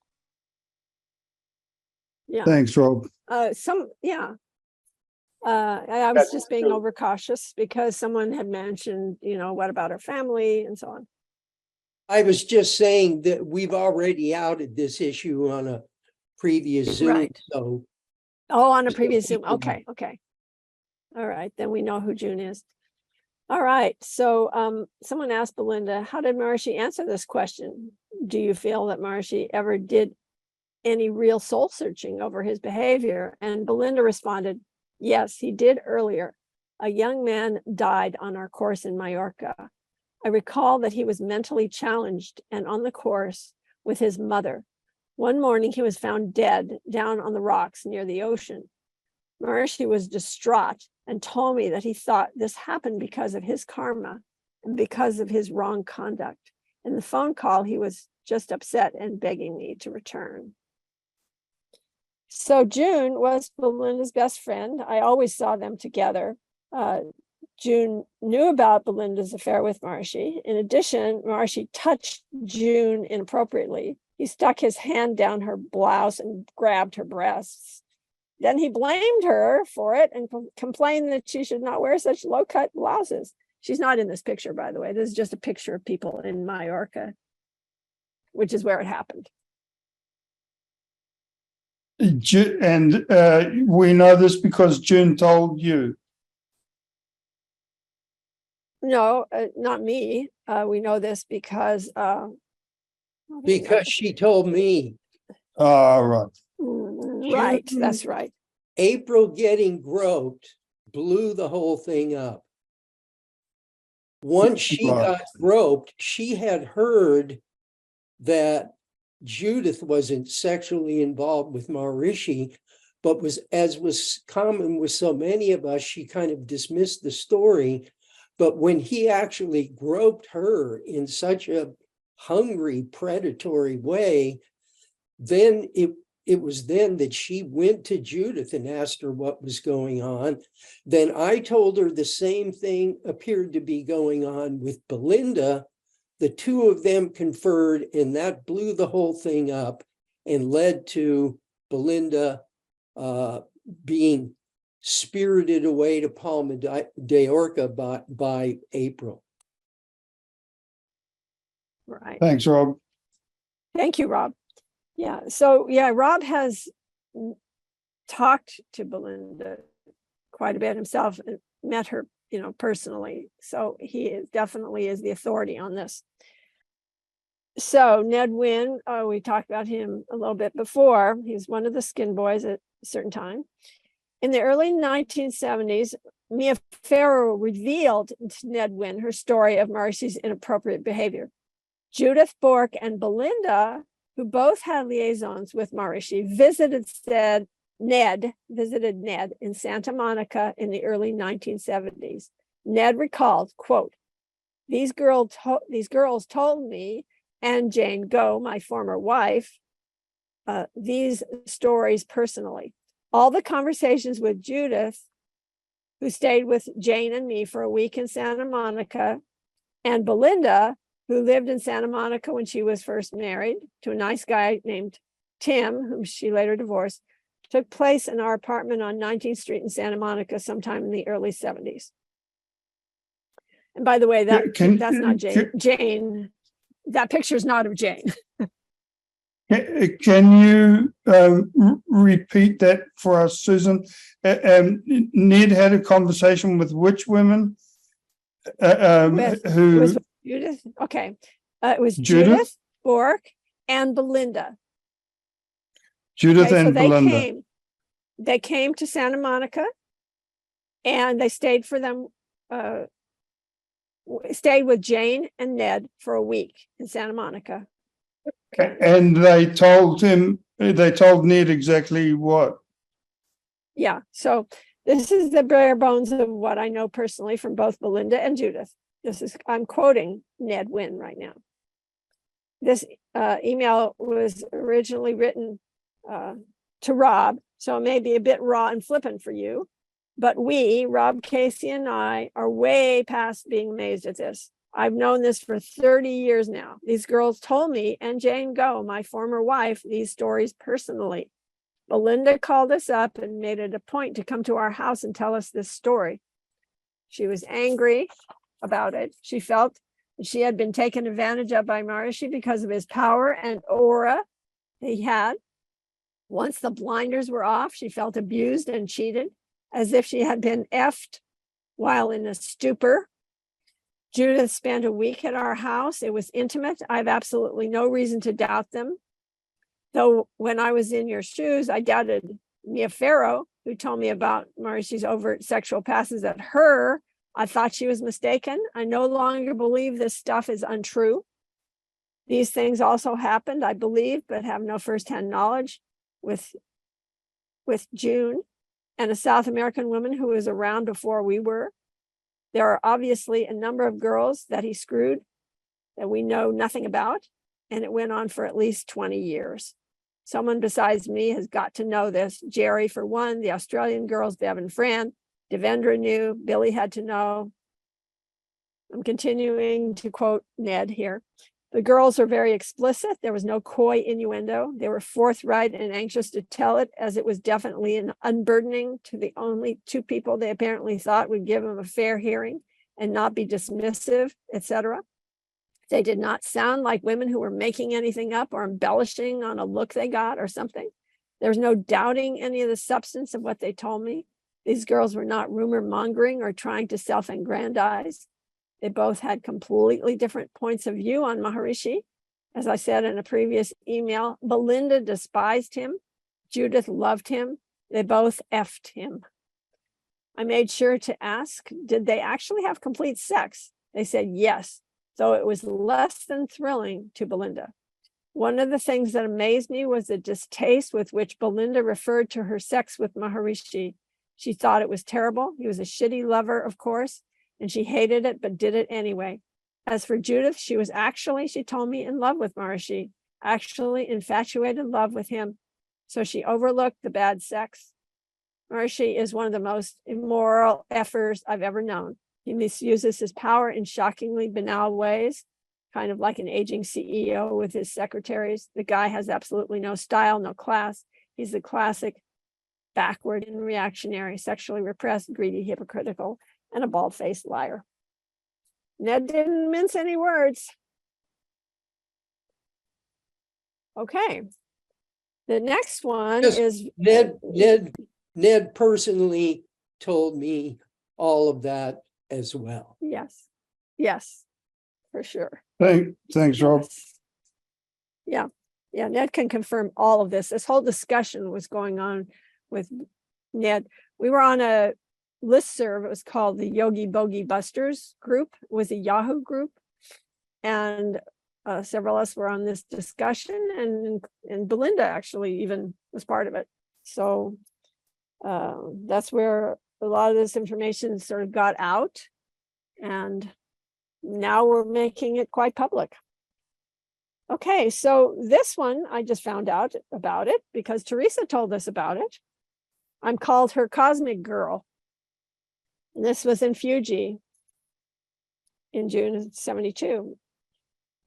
Yeah. Thanks, Rob. I was just being overcautious because someone had mentioned, what about her family and so on. I was just saying that we've already outed this issue on a previous Zoom. Right. So. Oh, on a previous Zoom. Okay. All right, then we know who June is. All right, so someone asked Belinda, how did Maharishi answer this question? Do you feel that Maharishi ever did any real soul searching over his behavior? And Belinda responded, yes, he did earlier. A young man died on our course in Majorca. I recall that he was mentally challenged and on the course with his mother. One morning he was found dead down on the rocks near the ocean. Maharishi was distraught and told me that he thought this happened because of his karma and because of his wrong conduct. In the phone call, he was just upset and begging me to return. So June was Belinda's best friend. I always saw them together. June knew about Belinda's affair with Maharishi. In addition, Maharishi touched June inappropriately. He stuck his hand down her blouse and grabbed her breasts. Then he blamed her for it and complained that she should not wear such low-cut blouses. She's not in this picture, by the way. This is just a picture of people in Majorca, which is where it happened. And we know this because June told you. No, not me. We know this because Because she told me. Oh, right. right, that's right. April getting groped blew the whole thing up. Once she Right. got groped, she had heard that Judith wasn't sexually involved with Maharishi, but as was common with so many of us, she kind of dismissed the story. But when he actually groped her in such a hungry, predatory way, then it was then that she went to Judith and asked her what was going on. Then I told her the same thing appeared to be going on with Belinda. The two of them conferred, and that blew the whole thing up and led to Belinda being spirited away to Palma de Mallorca by April. Right. Thanks, Rob. Thank you, Rob. Yeah. So yeah, Rob has talked to Belinda quite a bit himself and met her, personally. So he definitely is the authority on this. So Ned Wynn, we talked about him a little bit before. He was one of the skin boys at a certain time. In the early 1970s, Mia Farrow revealed to Ned Wynn her story of Maharishi's inappropriate behavior. Judith Bork and Belinda, who both had liaisons with Maharishi, visited Ned in Santa Monica in the early 1970s. Ned recalled, quote, these girls told me and Jane Go, my former wife, these stories personally. All the conversations with Judith, who stayed with Jane and me for a week in Santa Monica, and Belinda, who lived in Santa Monica when she was first married to a nice guy named Tim, whom she later divorced, took place in our apartment on 19th Street in Santa Monica sometime in the early 70s. And by the way, that's not Jane. Jane, that picture is not of Jane. Can you repeat that for us, Susan? Ned had a conversation with which women? Who? Was Judith? Okay. It was Judith, Bork, and Belinda. Judith and Belinda. They came to Santa Monica, and they stayed for them. Stayed with Jane and Ned for a week in Santa Monica. And they told Ned exactly what? Yeah. So this is the bare bones of what I know personally from both Belinda and Judith. I'm quoting Ned Wynn right now. This email was originally written to Rob, so it may be a bit raw and flippant for you, but we, Rob, Casey, and I, are way past being amazed at this. I've known this for 30 years now. These girls told me and Jane Go, my former wife, these stories personally. Belinda called us up and made it a point to come to our house and tell us this story. She was angry about it. She felt that she had been taken advantage of by Maharishi because of his power and aura he had. Once the blinders were off, she felt abused and cheated, as if she had been effed while in a stupor. Judith spent a week at our house. It was intimate. I have absolutely no reason to doubt them. Though when I was in your shoes, I doubted Mia Farrow, who told me about Maharishi's overt sexual passes at her. I thought she was mistaken. I no longer believe this stuff is untrue. These things also happened, I believe, but have no firsthand knowledge with June and a South American woman who was around before we were. There are obviously a number of girls that he screwed that we know nothing about, and it went on for at least 20 years. Someone besides me has got to know this. Jerry, for one, the Australian girls, Bev and Fran, Devendra knew, Billy had to know. I'm continuing to quote Ned here. The girls are very explicit. There was no coy innuendo. They were forthright and anxious to tell it, as it was definitely an unburdening to the only two people they apparently thought would give them a fair hearing and not be dismissive, etc. They did not sound like women who were making anything up or embellishing on a look they got or something. There's no doubting any of the substance of what they told me. These girls were not rumor mongering or trying to self-aggrandize. They both had completely different points of view on Maharishi. As I said in a previous email, Belinda despised him. Judith loved him. They both effed him. I made sure to ask, did they actually have complete sex? They said yes, though it was less than thrilling to Belinda. One of the things that amazed me was the distaste with which Belinda referred to her sex with Maharishi. She thought it was terrible. He was a shitty lover, of course, and she hated it, but did it anyway. As for Judith, she was actually, she told me, in love with Maharishi, actually infatuated in love with him. So she overlooked the bad sex. Maharishi is one of the most immoral effers I've ever known. He misuses his power in shockingly banal ways, kind of like an aging CEO with his secretaries. The guy has absolutely no style, no class. He's the classic backward and reactionary, sexually repressed, greedy, hypocritical, and a bald-faced liar. Ned didn't mince any words. Okay. The next one Yes, is Ned personally told me all of that as well. yes, yes, for sure. Thanks, Rob. Yes. Yeah, Ned can confirm all of this. This whole discussion was going on with Ned. We were on a listserv. It was called the Yogi Bogey Busters group. It was a Yahoo group. And several of us were on this discussion, and Belinda actually even was part of it. So that's where a lot of this information sort of got out. And now we're making it quite public. Okay, so this one, I just found out about it because Teresa told us about it. I'm called her Cosmic Girl. And this was in Fuji in June of 72.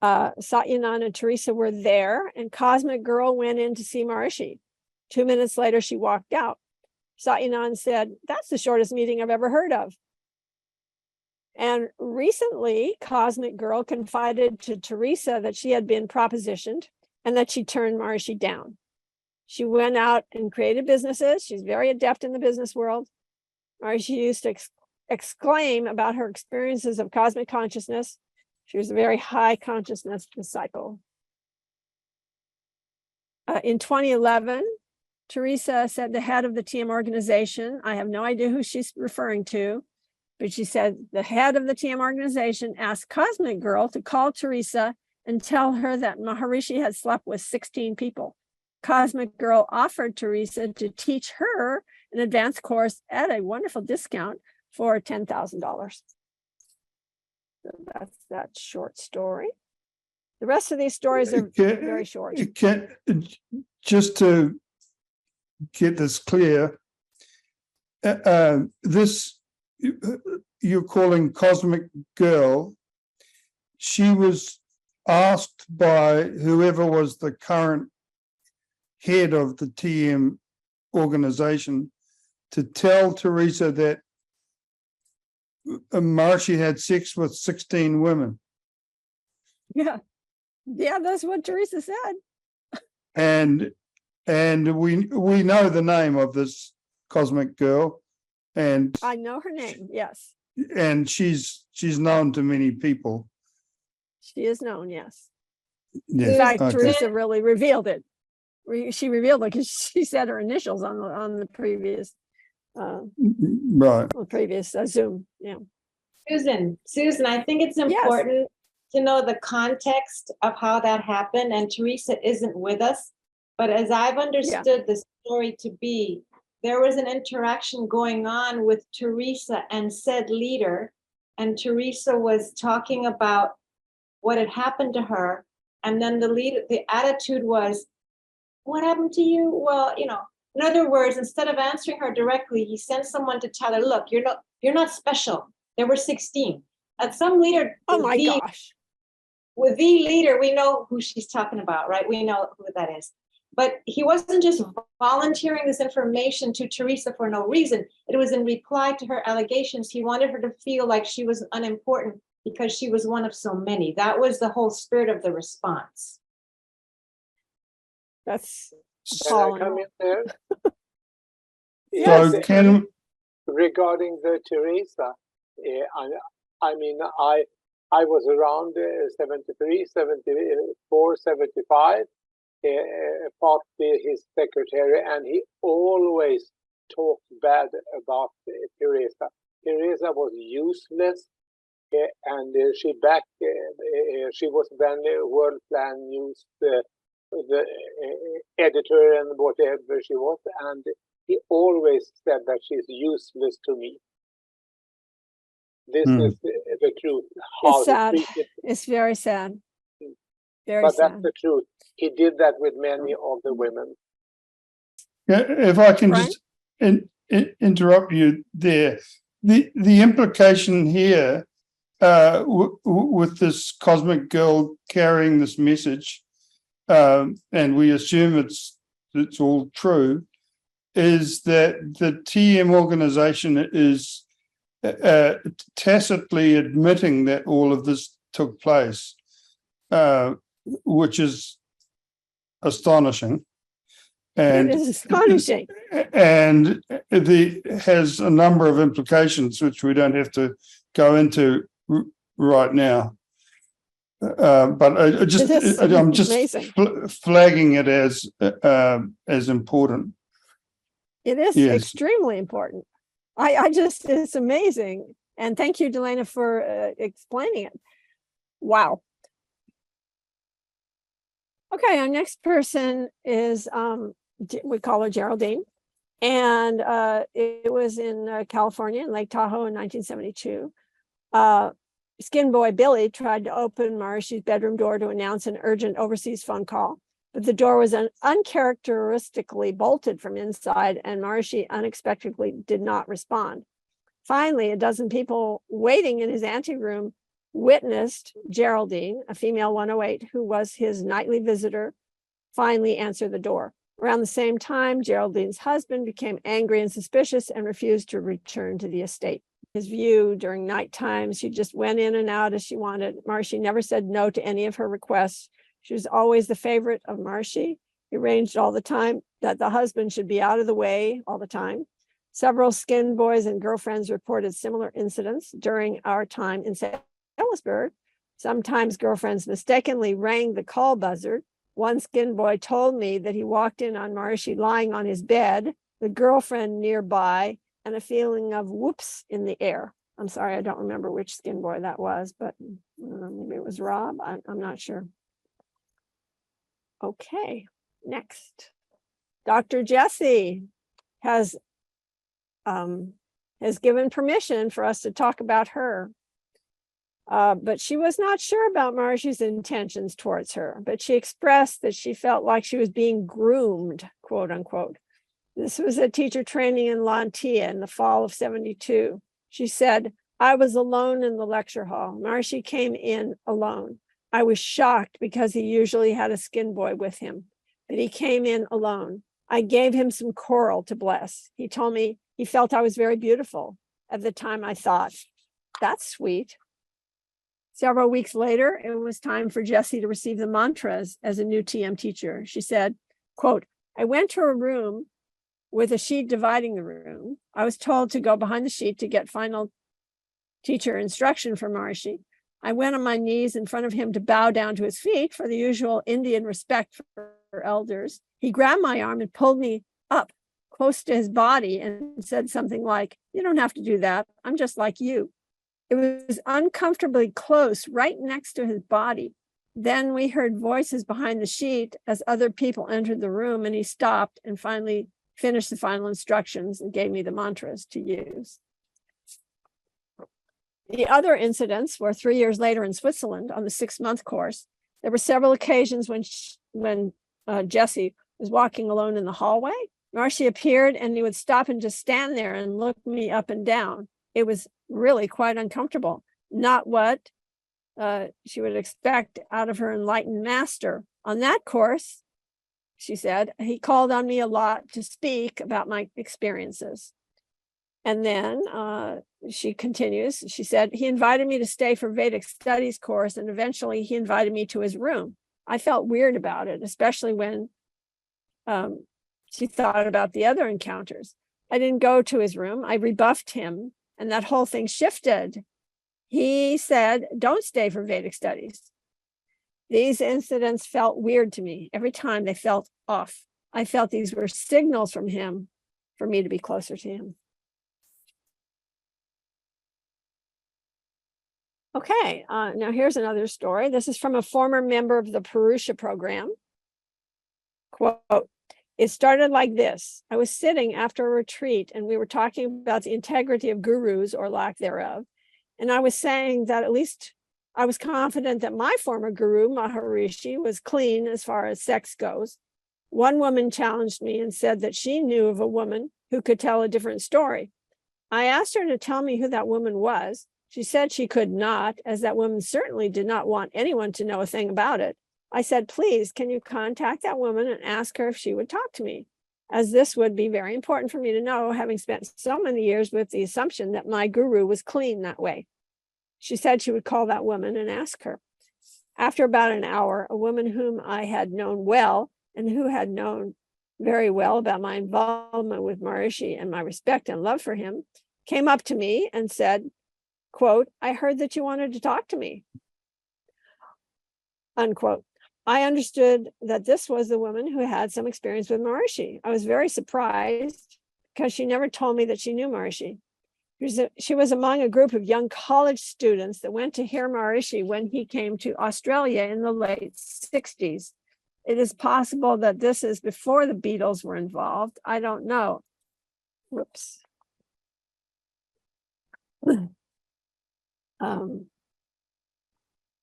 Satyanand and Teresa were there, and Cosmic Girl went in to see Maharishi. 2 minutes later, she walked out. Satyanand said, "That's the shortest meeting I've ever heard of." And recently, Cosmic Girl confided to Teresa that she had been propositioned and that she turned Maharishi down. She went out and created businesses. She's very adept in the business world. Maharishi used to exclaim about her experiences of cosmic consciousness. She was a very high consciousness disciple. In 2011, Teresa said the head of the TM organization, I have no idea who she's referring to, but she said the head of the TM organization asked Cosmic Girl to call Teresa and tell her that Maharishi had slept with 16 people. Cosmic Girl offered Teresa to teach her an advanced course at a wonderful discount for $10,000. So that's that short story. The rest of these stories are very short. Just to get this clear, this you're calling Cosmic Girl, she was asked by whoever was the current head of the TM organization to tell Teresa that Maharishi had sex with 16 women. Yeah, that's what Teresa said. And we know the name of this Cosmic Girl, and I know her name. Yes, and she's known to many people. she is known. Yes. Yeah, In fact, okay. Teresa really revealed it. She revealed it because she said her initials on the previous Right. Zoom. Yeah. Susan, I think it's important to know the context of how that happened. And Teresa isn't with us, but as I've understood the story to be, there was an interaction going on with Teresa and said leader, and Teresa was talking about what had happened to her, and then the attitude was, "What happened to you?" Well, in other words, instead of answering her directly, he sent someone to tell her, "Look, you're not special. There were 16." At some leader, oh my gosh, with the leader, we know who she's talking about, right? We know who that is. But he wasn't just volunteering this information to Teresa for no reason. It was in reply to her allegations. He wanted her to feel like she was unimportant because she was one of so many. That was the whole spirit of the response. that's Can I come in there? So can, Regarding the Teresa, I mean, I was around 73, 74, 75, partly his secretary, and he always talked bad about Teresa. Teresa was useless, and she was then World Plan News, the editor and whatever she was, and he always said that she's useless to me. This is the truth. It's sad. It's very sad. Very sad. That's the truth. He did that with many of the women. if I can Brian? just interrupt you there, the implication here with this cosmic girl carrying this message, and we assume it's all true, is that the TM organization is tacitly admitting that all of this took place, which is astonishing. And it is astonishing. And has a number of implications, which we don't have to go into right now. But I'm just flagging it as important. It is extremely important. It's amazing. And thank you, Delana, for explaining it. Wow. Okay, our next person is, we call her Geraldine. And it was in California, in Lake Tahoe in 1972. Skin boy Billy tried to open Maharishi's bedroom door to announce an urgent overseas phone call, but the door was uncharacteristically bolted from inside, and Maharishi unexpectedly did not respond. Finally, a dozen people waiting in his anteroom witnessed Geraldine, a female 108, who was his nightly visitor, finally answer the door. Around the same time, Geraldine's husband became angry and suspicious and refused to return to the estate. His view during night times, she just went in and out as she wanted. Maharishi never said no to any of her requests. She was always the favorite of Maharishi. He arranged all the time that the husband should be out of the way all the time. Several skin boys and girlfriends reported similar incidents during our time in Salisbury. Sometimes girlfriends mistakenly rang the call buzzer. One skin boy told me that he walked in on Maharishi lying on his bed, the girlfriend nearby, and a feeling of whoops in the air. I'm sorry, I don't remember which skin boy that was, but maybe it was Rob. I'm not sure. Okay, next. Dr. Jesse has given permission for us to talk about her. But she was not sure about Maharishi's intentions towards her, but she expressed that she felt like she was being groomed, quote unquote. This was a teacher training in Lantia in the fall of 72. She said, I was alone in the lecture hall. Maharishi came in alone. I was shocked because he usually had a skin boy with him, but he came in alone. I gave him some coral to bless. He told me he felt I was very beautiful. At the time, I thought, that's sweet. Several weeks later, it was time for Jessie to receive the mantras as a new TM teacher. She said, quote, I went to a room with a sheet dividing the room. I was told to go behind the sheet to get final teacher instruction from Maharishi. I went on my knees in front of him to bow down to his feet for the usual Indian respect for elders. He grabbed my arm and pulled me up close to his body and said something like, you don't have to do that. I'm just like you. It was uncomfortably close, right next to his body. Then we heard voices behind the sheet as other people entered the room, and he stopped and finally finished the final instructions and gave me the mantras to use. The other incidents were 3 years later in Switzerland on the 6-month course. There were several occasions when Jessie was walking alone in the hallway. Maharishi appeared and he would stop and just stand there and look me up and down. It was really quite uncomfortable, not what she would expect out of her enlightened master. On that course, she said, he called on me a lot to speak about my experiences. And then she continues, she said, he invited me to stay for Vedic studies course, and eventually he invited me to his room. I felt weird about it, especially when she thought about the other encounters. I didn't go to his room. I rebuffed him, and that whole thing shifted. He said, don't stay for Vedic studies. These incidents felt weird to me. Every time they felt off. I felt these were signals from him for me to be closer to him. Okay, now here's another story. This is from a former member of the Purusha program. Quote, it started like this. I was sitting after a retreat and we were talking about the integrity of gurus or lack thereof. And I was saying that at least I was confident that my former guru, Maharishi, was clean as far as sex goes. One woman challenged me and said that she knew of a woman who could tell a different story. I asked her to tell me who that woman was. She said she could not, as that woman certainly did not want anyone to know a thing about it. I said, please, can you contact that woman and ask her if she would talk to me? As this would be very important for me to know, having spent so many years with the assumption that my guru was clean that way. She said she would call that woman and ask her. After about an hour, a woman whom I had known well and who had known very well about my involvement with Maharishi and my respect and love for him, came up to me and said, quote, I heard that you wanted to talk to me, unquote. I understood that this was the woman who had some experience with Maharishi. I was very surprised because she never told me that she knew Maharishi. She was among a group of young college students that went to hear Maharishi when he came to Australia in the late 60s. It is possible that this is before the Beatles were involved. I don't know. Whoops.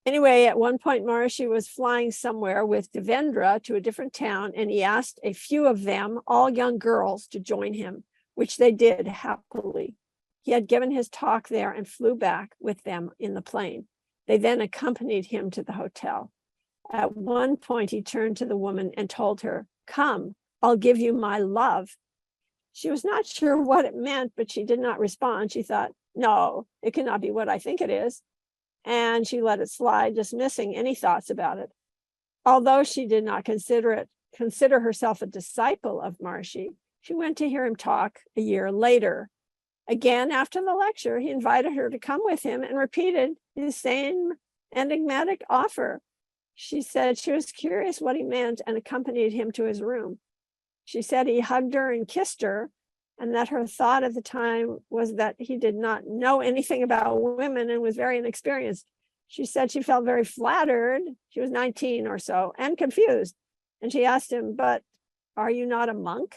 Anyway, at one point, Maharishi was flying somewhere with Devendra to a different town, and he asked a few of them, all young girls, to join him, which they did happily. He had given his talk there and flew back with them in the plane. They then accompanied him to the hotel. At one point, he turned to the woman and told her, come, I'll give you my love. She was not sure what it meant, but she did not respond. She thought, no, it cannot be what I think it is. And she let it slide, dismissing any thoughts about it. Although she did not consider herself a disciple of Maharishi, she went to hear him talk a year later. Again, after the lecture, he invited her to come with him and repeated his same enigmatic offer. She said she was curious what he meant and accompanied him to his room. She said he hugged her and kissed her, and that her thought at the time was that he did not know anything about women and was very inexperienced. She said she felt very flattered. She was 19 or so and confused. And she asked him, but are you not a monk?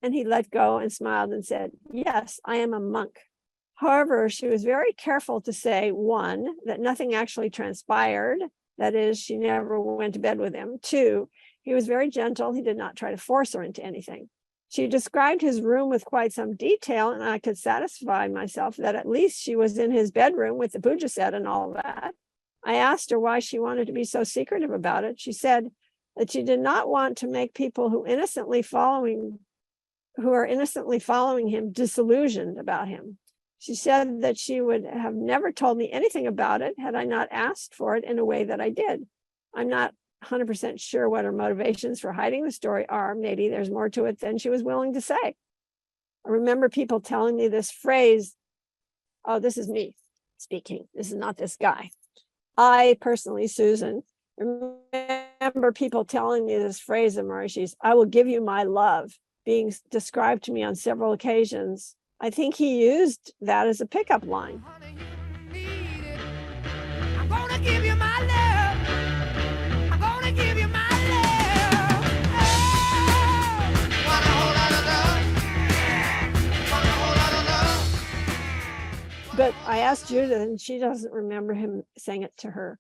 And he let go and smiled and said, yes, I am a monk. However, she was very careful to say, one, that nothing actually transpired. That is, she never went to bed with him. Two, he was very gentle. He did not try to force her into anything. She described his room with quite some detail, and I could satisfy myself that at least she was in his bedroom with the puja set and all that. I asked her why she wanted to be so secretive about it. She said that she did not want to make people who are innocently following him disillusioned about him. She said that she would have never told me anything about it had I not asked for it in a way that I did. I'm not 100% sure what her motivations for hiding the story are. Maybe there's more to it than she was willing to say. I remember people telling me this phrase, oh, this is me speaking. This is not this guy. I personally, Susan, remember people telling me this phrase of Maharishi's, I will give you my love, being described to me on several occasions. I think he used that as a pickup line. I'm gonna give you my love. I'm gonna give you my love. Oh, want a whole lot of love. Want a whole lot of love. But I asked Judith, and she doesn't remember him saying it to her.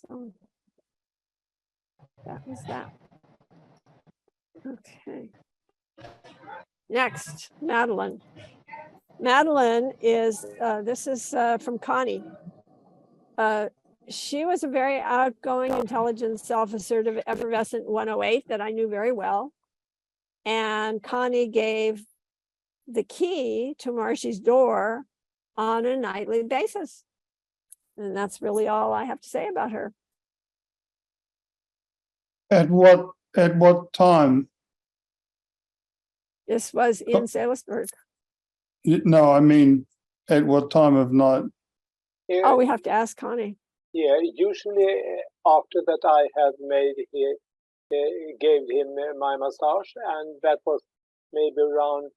So that was that. Okay. Next, Madeline. Madeline is, this is from Connie. She was a very outgoing, intelligent, self-assertive, effervescent 108 that I knew very well. And Connie gave the key to Maharishi's door on a nightly basis. And that's really all I have to say about her. At what At what time? This was in Salisbury. No, I mean, at what time of night? Oh, we have to ask Connie. Yeah, usually after that I had made gave him my massage, and that was maybe around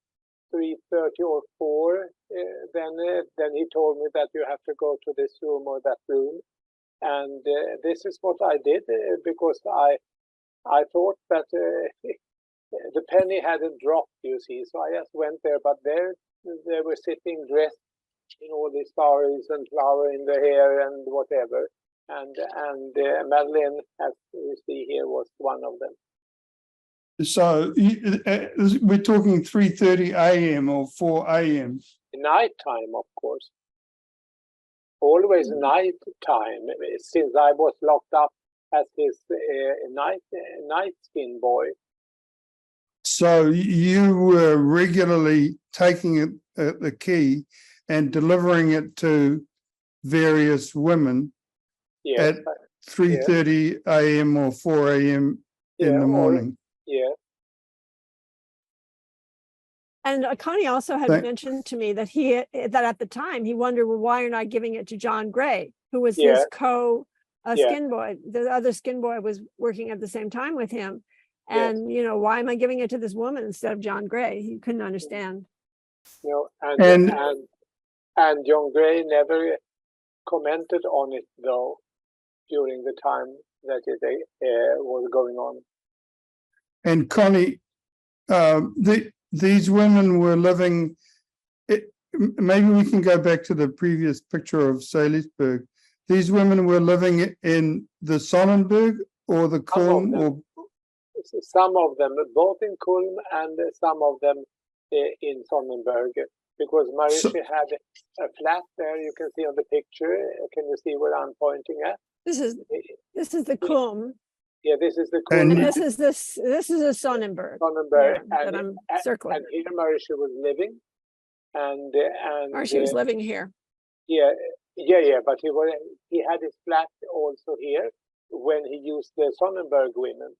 3:30 or 4. Then he told me that you have to go to this room or that room, and this is what I did because I thought that the penny hadn't dropped, you see, so I just went there, but there they were sitting dressed in all these flowers and flower in the hair and whatever. And Madeline, as you see here, was one of them. So we're talking 3:30 a.m. or 4 a.m. Night time, of course. Always night time, since I was locked up as his night skin boy. So you were regularly taking the key and delivering it to various women Yes, at 3:30 a.m. or 4 a.m. in the morning. Yeah. And Connie also had mentioned to me that that at the time he wondered, well, why you're not giving it to John Gray, who was his skin boy. The other skin boy was working at the same time with him. And, you know, why am I giving it to this woman instead of John Gray? He couldn't understand. You know, and John Gray never commented on it, though, during the time that it was going on. And Connie, these women were living, maybe we can go back to the previous picture of Salisbury. These women were living in the Sonnenberg or the Kulm? Some of them, both in Kulm and some of them in Sonnenberg, because Maharishi had a flat there. You can see on the picture. Can you see where I'm pointing at? This is the Kulm. Yeah, this is the Kulm. And this is a Sonnenberg. Sonnenberg, that I'm circling. And here Maharishi was living, and Maharishi was living here. Yeah, but he had his flat also here when he used the Sonnenberg women.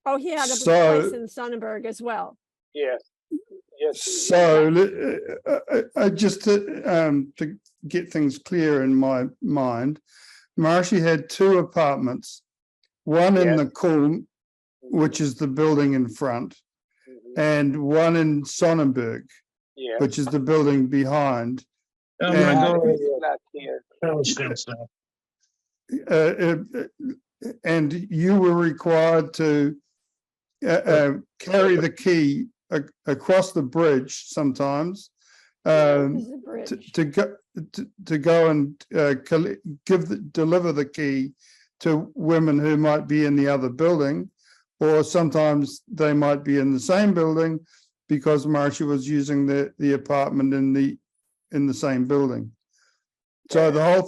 Oh, he had a place in Sonnenberg as well. Yes. So just to get things clear in my mind, Maharishi had 2 apartments, one in the Kulm, which is the building in front, and one in Sonnenberg, which is the building behind. And you were required to carry the key across the bridge sometimes to go and deliver the key to women who might be in the other building, or sometimes they might be in the same building because Maharishi was using the apartment in the same building. So the whole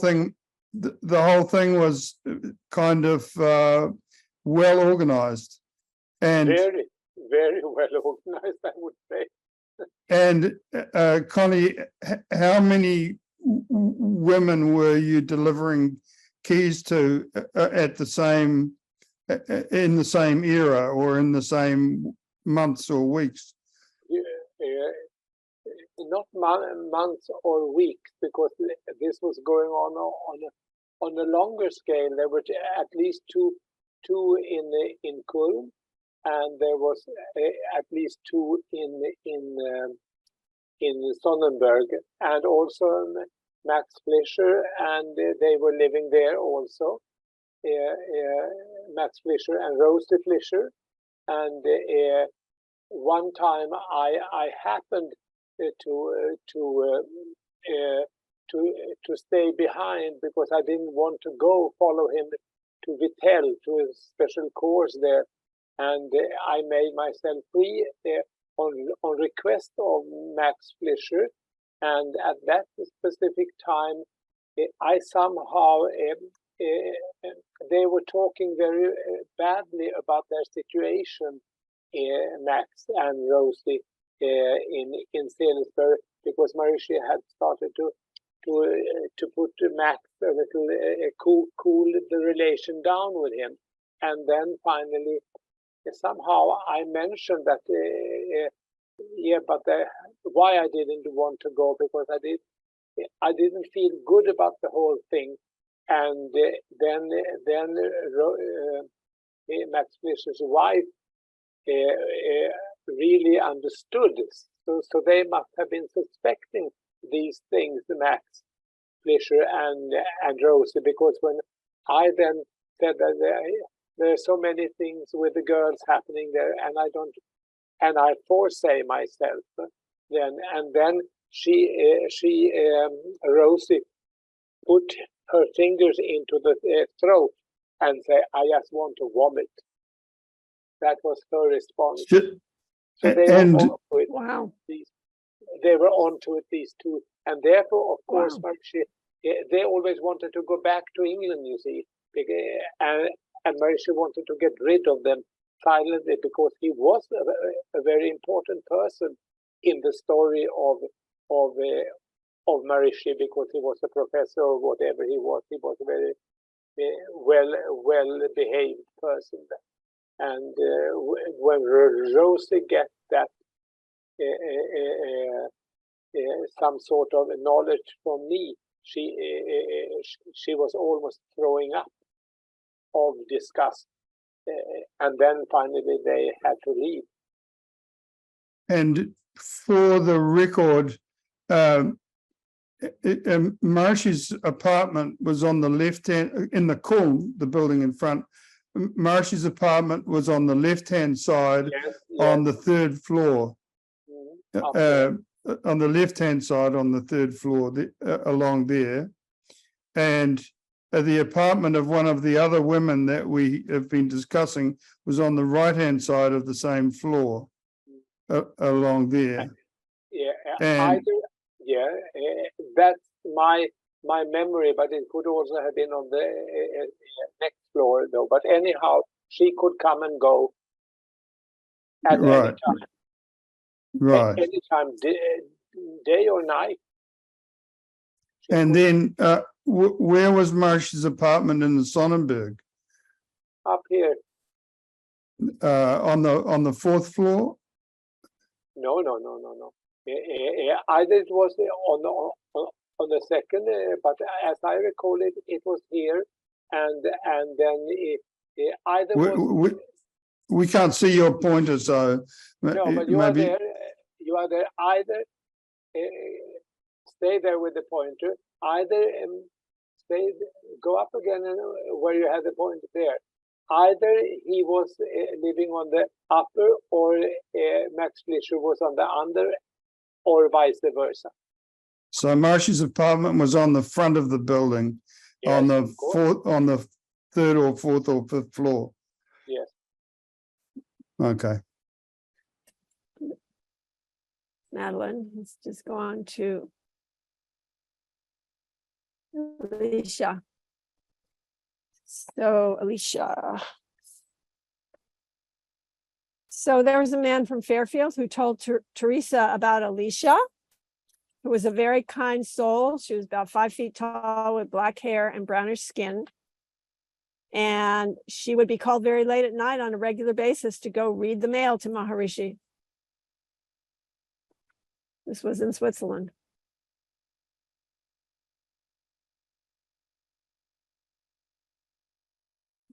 thing was kind of well organized, and very, very well organized, I would say. And Connie, how many women were you delivering keys to in the same era or in the same months or weeks? Not months or weeks, because this was going on a longer scale. There were at least two in Kulm, and there was at least 2 in Sonnenberg, and also Max Fleischer, and they were living there also. Max Fleischer and Rosie Fleischer, and one time I happened to stay behind because I didn't want to go follow him to Vittel to a special course there, and I made myself free on request of Max Fleischer, and at that specific time I somehow they were talking very badly about their situation, Max and Rosie, in Salisbury, because Maharishi had started to put Max a little cool the relation down with him, then finally, somehow I mentioned that, yeah, but why I didn't want to go, because I didn't feel good about the whole thing. And then Max Fleischer's wife really understood. So they must have been suspecting these things, Max Fleischer and Rosie, because when I then said that there are so many things with the girls happening there, and I forsay myself, then Rosie put her fingers into the throat and say, "I just want to vomit." That was her response. So they were onto it. Wow. They were onto it, these two, and therefore, of course, Maharishi, they always wanted to go back to England. You see, and Maharishi wanted to get rid of them silently, because he was a very important person in the story of Maharishi, because he was a professor or whatever he was. He was a very well behaved person. And when Rosie gets that some sort of knowledge from me, she was almost throwing up of disgust, and then finally they had to leave. And for the record, Maharishi's apartment was on the left hand in the Kulm, the building in front. Maharishi's apartment was on the left-hand side, on the third floor. On the left-hand side on the third floor, along there. And the apartment of one of the other women that we have been discussing was on the right-hand side of the same floor, along there. That's my memory, but it could also have been on the next floor, though. But anyhow, she could come and go at any time. Right. Any time, day or night. And then, where was Maharishi's apartment in the Sonnenberg? Up here. On the fourth floor? No. Either it was on the second, but as I recall it, it was here, and then either we can't see your pointer, so no, but you are there. You are there. Either stay there with the pointer. Either go up again and where you have the pointer there. Either he was living on the upper, or Max Fleischer was on the under, or vice versa. So Maharishi's apartment was on the front of the building, on the third or fourth or fifth floor. Yes. Okay. Madeline, let's just go on to Alicia. So Alicia. So there was a man from Fairfield who told Teresa about Alicia, who was a very kind soul. She was about 5 feet tall with black hair and brownish skin. And she would be called very late at night on a regular basis to go read the mail to Maharishi. This was in Switzerland.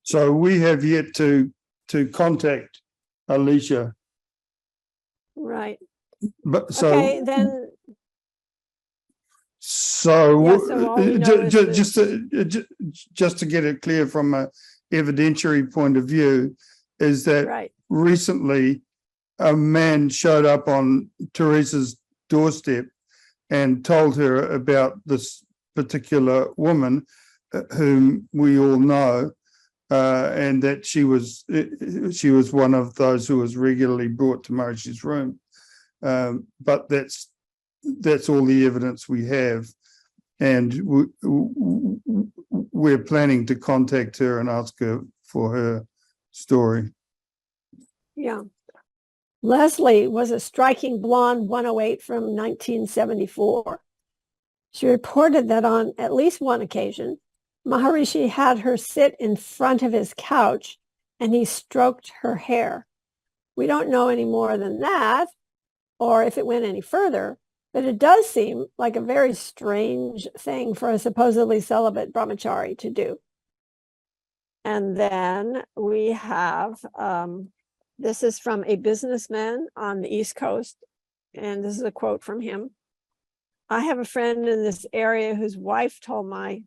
So we have yet to contact Alicia. Right. But so okay, then. So, Yeah, just to get it clear from an evidentiary point of view, is that recently a man showed up on Teresa's doorstep and told her about this particular woman whom we all know, and that she was one of those who was regularly brought to Maharishi's room. But that's all the evidence we have, and we're planning to contact her and ask her for her story. Yeah. Leslie was a striking blonde 108 from 1974. She reported that on at least one occasion, Maharishi had her sit in front of his couch and he stroked her hair. We don't know any more than that, or if it went any further, but it does seem like a very strange thing for a supposedly celibate brahmachari to do. And then we have, this is from a businessman on the East Coast, and this is a quote from him. I have a friend in this area whose wife told my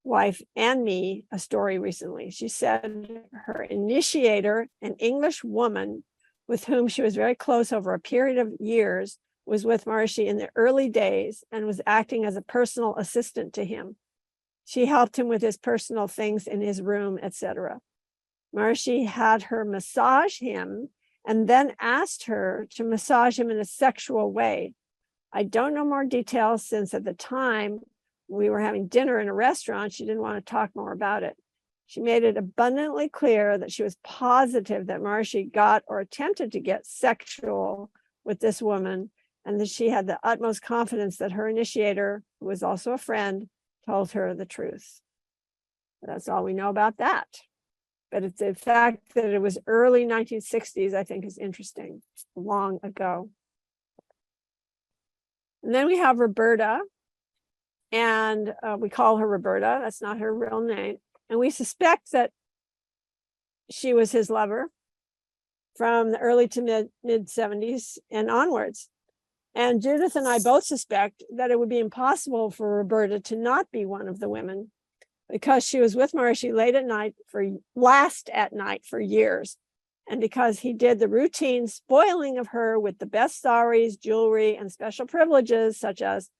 wife and me a story recently. She said her initiator, an English woman with whom she was very close over a period of years, was with Maharishi in the early days and was acting as a personal assistant to him. She helped him with his personal things in his room, etc. Maharishi had her massage him and then asked her to massage him in a sexual way. I don't know more details since at the time we were having dinner in a restaurant. She didn't want to talk more about it. She made it abundantly clear that she was positive that Maharishi got or attempted to get sexual with this woman, and that she had the utmost confidence that her initiator, who was also a friend, told her the truth. That's all we know about that. But it's the fact that it was early 1960s, I think, is interesting, long ago. And then we have Roberta, and we call her Roberta. That's not her real name. And we suspect that she was his lover from the early to mid 70s and onwards. And Judith and I both suspect that it would be impossible for Roberta to not be one of the women, because she was with Maharishi last at night for years. And because he did the routine spoiling of her with the best saris, jewelry, and special privileges, such as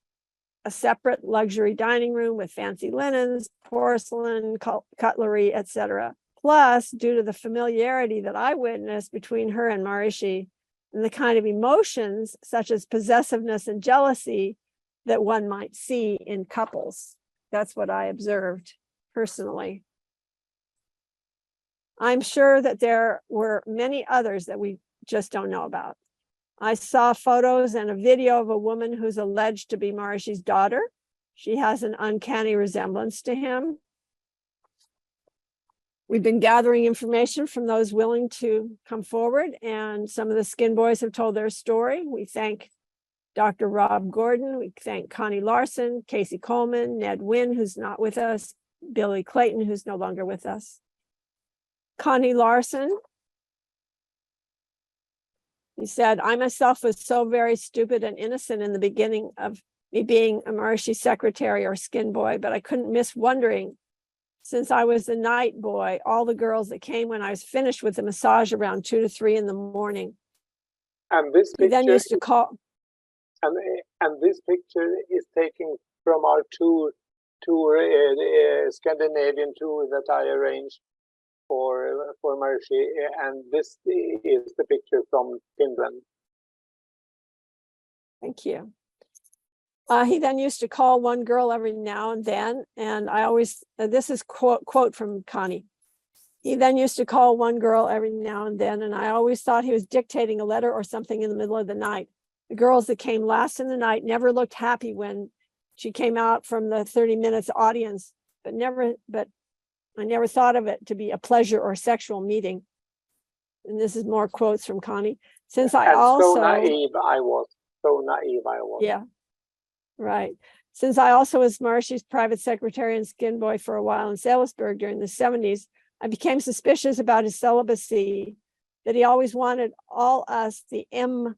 a separate luxury dining room with fancy linens, porcelain, cutlery, etc. Plus, due to the familiarity that I witnessed between her and Maharishi, and the kind of emotions such as possessiveness and jealousy that one might see in couples. That's what I observed personally. I'm sure that there were many others that we just don't know about. I saw photos and a video of a woman who's alleged to be Maharishi's daughter. She has an uncanny resemblance to him. We've been gathering information from those willing to come forward, and some of the skin boys have told their story. We thank Dr. Rob Gordon. We thank Connie Larson, Casey Coleman, Ned Wynn, who's not with us, Billy Clayton, who's no longer with us. Connie Larson, he said, I myself was so very stupid and innocent in the beginning of me being a Maharishi secretary or skin boy, but I couldn't miss wondering, since I was the night boy, all the girls that came when I was finished with the massage around 2 to 3 in the morning. And this picture, he then used to call. And this picture is taken from our Scandinavian tour that I arranged for Maharishi, and this is the picture from Finland. Thank you. He then used to call one girl every now and then, and I always, this is quote from Connie. He then used to call one girl every now and then, and I always thought he was dictating a letter or something in the middle of the night. The girls that came last in the night never looked happy when she came out from the 30 minutes audience, but I never thought of it to be a pleasure or sexual meeting. And this is more quotes from Connie. Since I also so naive I was. Yeah, right. Since I also was Maharishi's private secretary and skin boy for a while in Salisbury during the 70s, I became suspicious about his celibacy, that he always wanted all us, the M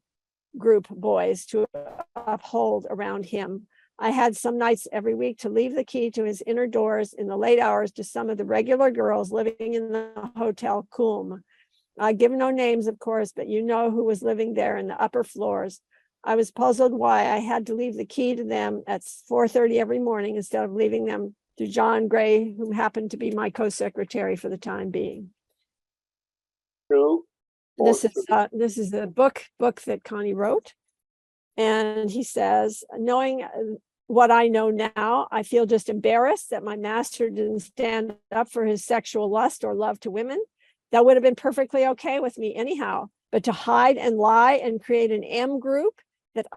group boys, to uphold around him. I had some nights every week to leave the key to his inner doors in the late hours to some of the regular girls living in the Hotel Kulm. I give no names, of course, but you know who was living there in the upper floors. I was puzzled why I had to leave the key to them at 4:30 every morning instead of leaving them to John Gray, who happened to be my co-secretary for the time being. True. This is the book that Connie wrote. And he says, knowing what I know now, I feel just embarrassed that my master didn't stand up for his sexual lust or love to women. That would have been perfectly okay with me anyhow. But to hide and lie and create an M group that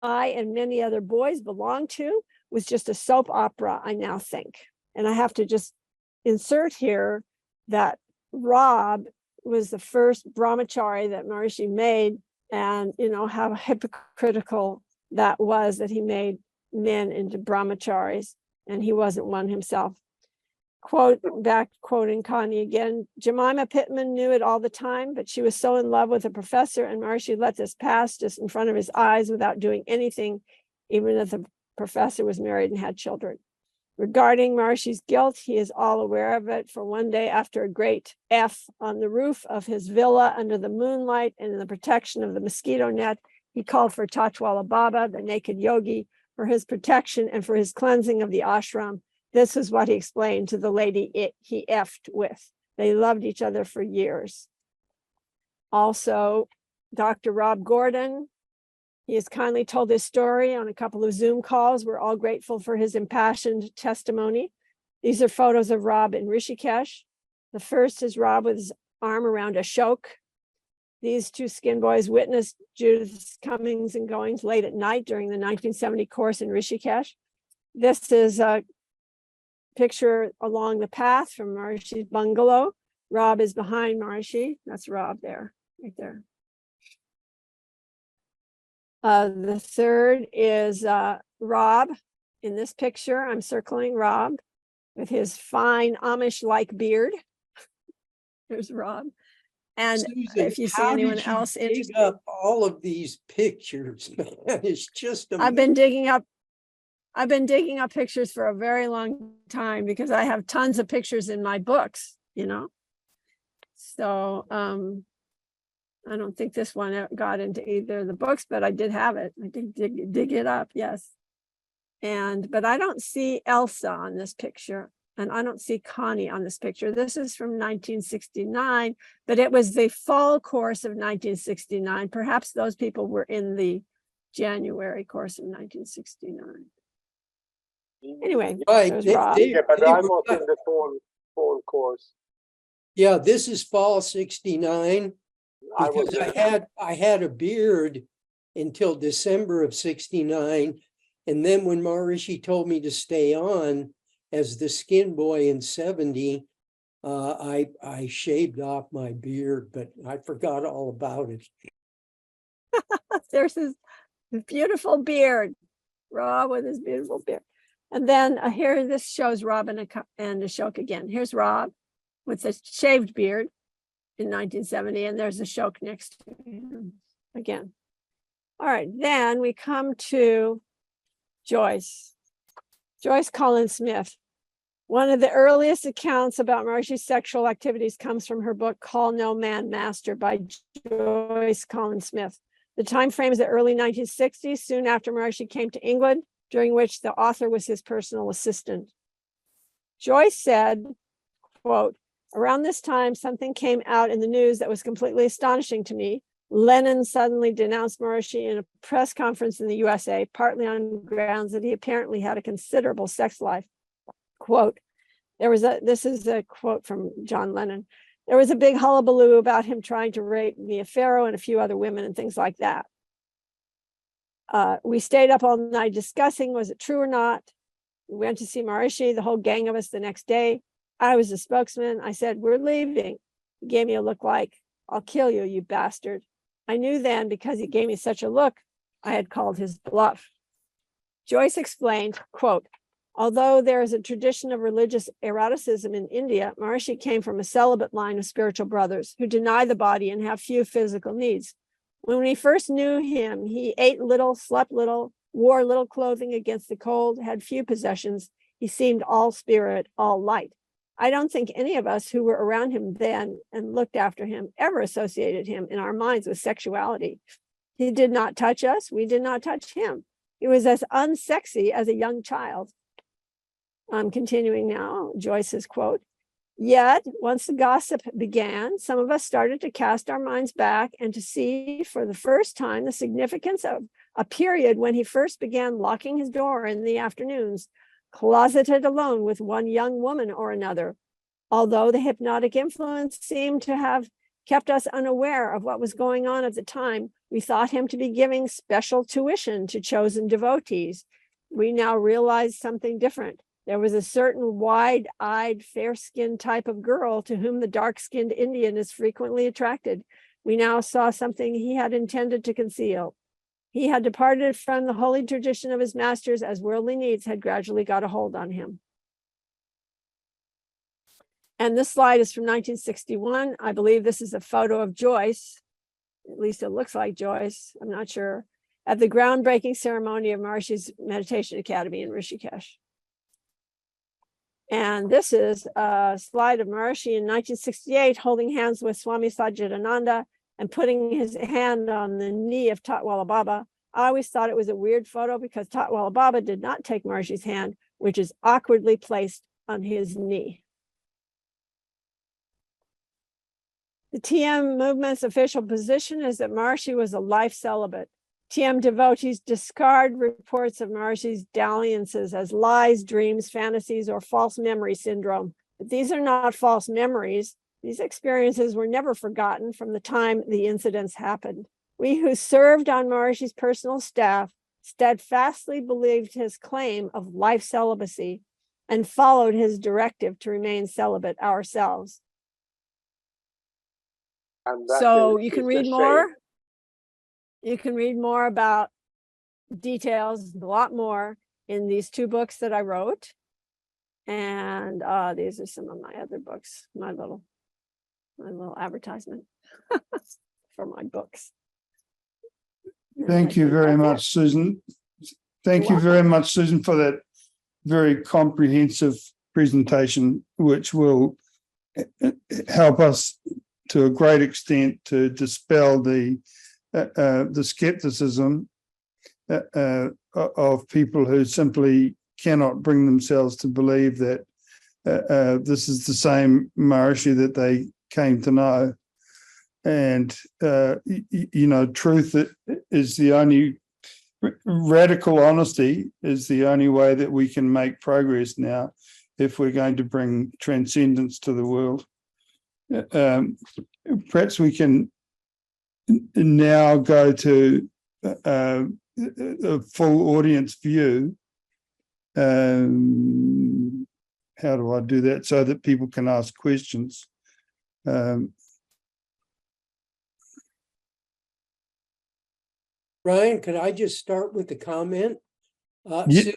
I and many other boys belong to was just a soap opera, I now think. And I have to just insert here that Rob was the first brahmachari that Maharishi made, and how hypocritical that was, that he made men into brahmacharis, and he wasn't one himself. Quoting Connie again, Jemima Pittman knew it all the time, but she was so in love with a professor, and Maharishi let this pass just in front of his eyes without doing anything, even if the professor was married and had children. Regarding Maharishi's guilt, he is all aware of it, for one day after a great F on the roof of his villa under the moonlight and in the protection of the mosquito net, he called for Tatwala Baba, the naked yogi, for his protection and for his cleansing of the ashram. This is what he explained to the lady he effed with. They loved each other for years. Also, Dr. Rob Gordon, he has kindly told his story on a couple of Zoom calls. We're all grateful for his impassioned testimony. These are photos of Rob in Rishikesh. The first is Rob with his arm around Ashok. These two skin boys witnessed Judith's comings and goings late at night during the 1970 course in Rishikesh. This is a picture along the path from Maharishi's bungalow. Rob is behind Maharishi. That's Rob there, right there. The third is Rob in this picture. I'm circling Rob with his fine Amish-like beard. There's Rob. And Susan, if you see anyone else interested, up all of these pictures, man, it's just I've been digging up pictures for a very long time because I have tons of pictures in my books, So I don't think this one got into either of the books, but I did have it. I did dig it up, yes. But I don't see Elsa on this picture, and I don't see Connie on this picture. This is from 1969, but it was the fall course of 1969. Perhaps those people were in the January course of 1969. Anyway, right. But I was in the fall course. Yeah, this is fall 69. Because I had a beard until December of 69. And then when Maharishi told me to stay on as the skin boy in 70, I shaved off my beard, but I forgot all about it. There's his beautiful beard, Rob with his beautiful beard. And then here, this shows Rob and Ashok again. Here's Rob with the shaved beard in 1970, and there's Ashok next to him again. All right, then we come to Joyce Collins Smith. One of the earliest accounts about Maharishi's sexual activities comes from her book, Call No Man Master by Joyce Collins Smith. The time frame is the early 1960s, soon after Maharishi came to England, during which the author was his personal assistant. Joyce said, quote, around this time, something came out in the news that was completely astonishing to me. Lenin suddenly denounced Maharishi in a press conference in the USA, partly on grounds that he apparently had a considerable sex life. Quote, this is a quote from John Lennon. There was a big hullabaloo about him trying to rape Mia Farrow and a few other women and things like that. We stayed up all night discussing, was it true or not? We went to see Maharishi, the whole gang of us, the next day. I was the spokesman. I said, we're leaving. He gave me a look like, I'll kill you, you bastard. I knew then, because he gave me such a look, I had called his bluff. Joyce explained, quote, although there is a tradition of religious eroticism in India, Maharishi came from a celibate line of spiritual brothers who deny the body and have few physical needs. When we first knew him, he ate little, slept little, wore little clothing against the cold, had few possessions. He seemed all spirit, all light. I don't think any of us who were around him then and looked after him ever associated him in our minds with sexuality. He did not touch us. We did not touch him. He was as unsexy as a young child. I'm continuing now, Joyce's quote. Yet, once the gossip began, some of us started to cast our minds back and to see for the first time the significance of a period when he first began locking his door in the afternoons, closeted alone with one young woman or another. Although the hypnotic influence seemed to have kept us unaware of what was going on at the time, we thought him to be giving special tuition to chosen devotees. We now realize something different. There was a certain wide-eyed, fair-skinned type of girl to whom the dark-skinned Indian is frequently attracted. We now saw something he had intended to conceal. He had departed from the holy tradition of his masters as worldly needs had gradually got a hold on him. And this slide is from 1961. I believe this is a photo of Joyce. At least it looks like Joyce. I'm not sure. At the groundbreaking ceremony of Maharishi's Meditation Academy in Rishikesh. And this is a slide of Maharishi in 1968 holding hands with Swami Satchidananda and putting his hand on the knee of Tatwala Baba. I always thought it was a weird photo because Tatwala Baba did not take Maharishi's hand, which is awkwardly placed on his knee. The TM movement's official position is that Maharishi was a life celibate. TM devotees discard reports of Maharishi's dalliances as lies, dreams, fantasies, or false memory syndrome. But these are not false memories. These experiences were never forgotten from the time the incidents happened. We who served on Maharishi's personal staff steadfastly believed his claim of life celibacy and followed his directive to remain celibate ourselves. So you can read more. You can read more about details, a lot more, in these two books that I wrote. And these are some of my other books, my little advertisement for my books. Thank you very much, Susan. Thank you very much, Susan, for that very comprehensive presentation, which will help us to a great extent to dispel the skepticism of people who simply cannot bring themselves to believe that this is the same Maharishi that they came to know. And, truth is the only, radical honesty is the only way that we can make progress now if we're going to bring transcendence to the world. Perhaps we can now go to a full audience view. How do I do that so that people can ask questions? Brian, could I just start with the comment? Absolutely.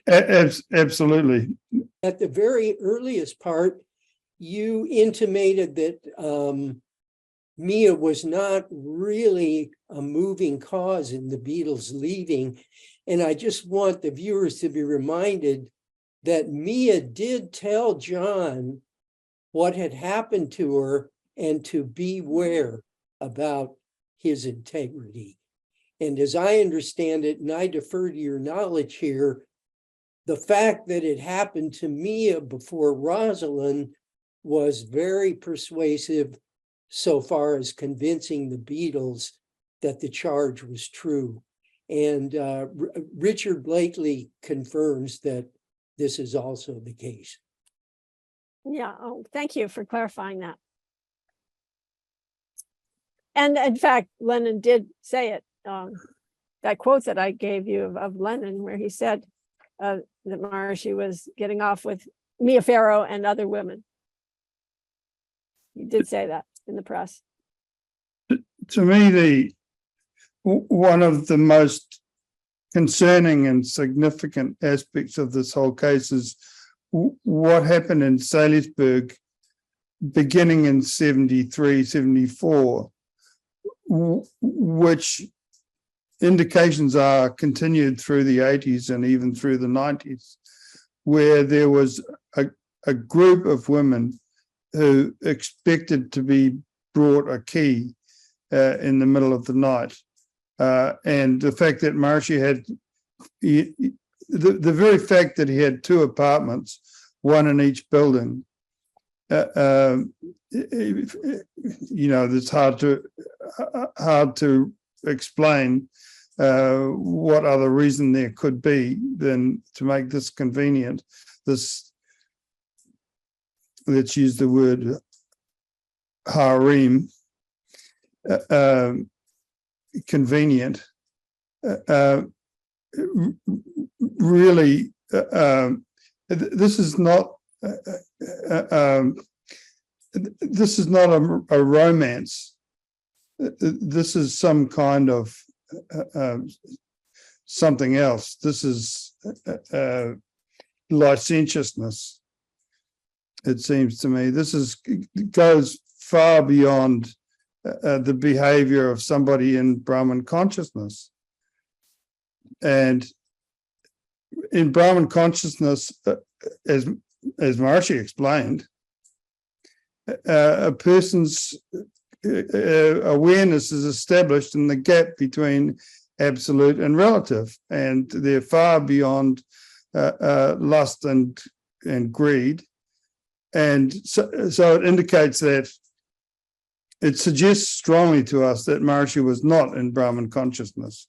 At the very earliest part, you intimated that Mia was not really a moving cause in the Beatles leaving. And I just want the viewers to be reminded that Mia did tell John what had happened to her and to beware about his integrity. And as I understand it, and I defer to your knowledge here, the fact that it happened to Mia before Rosalind was very persuasive so far as convincing the Beatles that the charge was true. And Richard Blakely confirms that this is also the case. Yeah, thank you for clarifying that. And in fact, Lennon did say it. That quote that I gave you of Lennon, where he said that Maharishi was getting off with Mia Farrow and other women. He did say that in the press. To me, one of the most concerning and significant aspects of this whole case is what happened in Salisbury beginning in 73, 74, which indications are continued through the 80s and even through the 90s, where there was a group of women who expected to be brought a key in the middle of the night. And the fact that Maharishi had, the very fact that he had two apartments, one in each building, it's hard to explain what other reason there could be than to make this convenient. This, let's use the word harem, convenient, really This is not this is not a romance. This is some kind of something else. This is licentiousness. It seems to me this goes far beyond the behavior of somebody in Brahman consciousness. And in Brahman consciousness, as Maharishi explained, a person's awareness is established in the gap between absolute and relative, and they're far beyond lust and greed. And so it indicates that it suggests strongly to us that Maharishi was not in Brahman consciousness.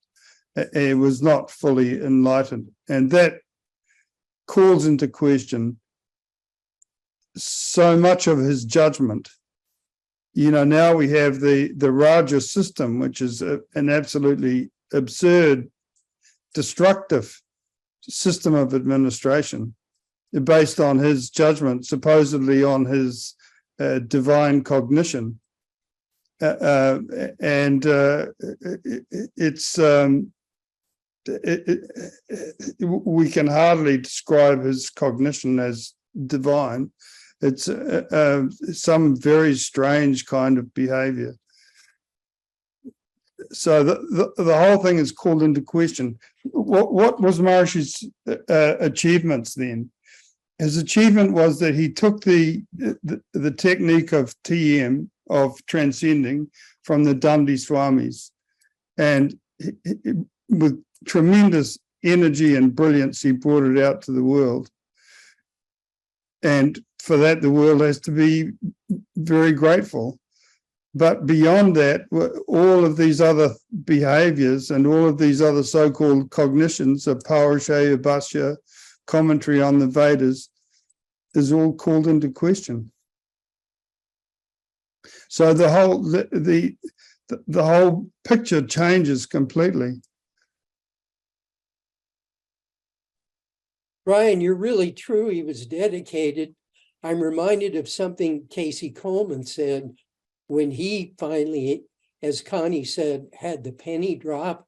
He was not fully enlightened. And that calls into question so much of his judgment. You know, now we have the Raja system, which is an absolutely absurd, destructive system of administration based on his judgment, supposedly on his divine cognition. We can hardly describe his cognition as divine. It's some very strange kind of behavior. So the whole thing is called into question. What was Maharishi's achievements then? His achievement was that he took the technique of TM, of transcending, from the Dandi Swamis, and with tremendous energy and brilliance, he brought it out to the world. And for that, the world has to be very grateful. But beyond that, all of these other behaviors and all of these other so-called cognitions of Paurusheya Bhashya, commentary on the Vedas, is all called into question. So the whole picture changes completely. Brian, you're really true. He was dedicated. I'm reminded of something Casey Coleman said when he finally, as Connie said, had the penny drop.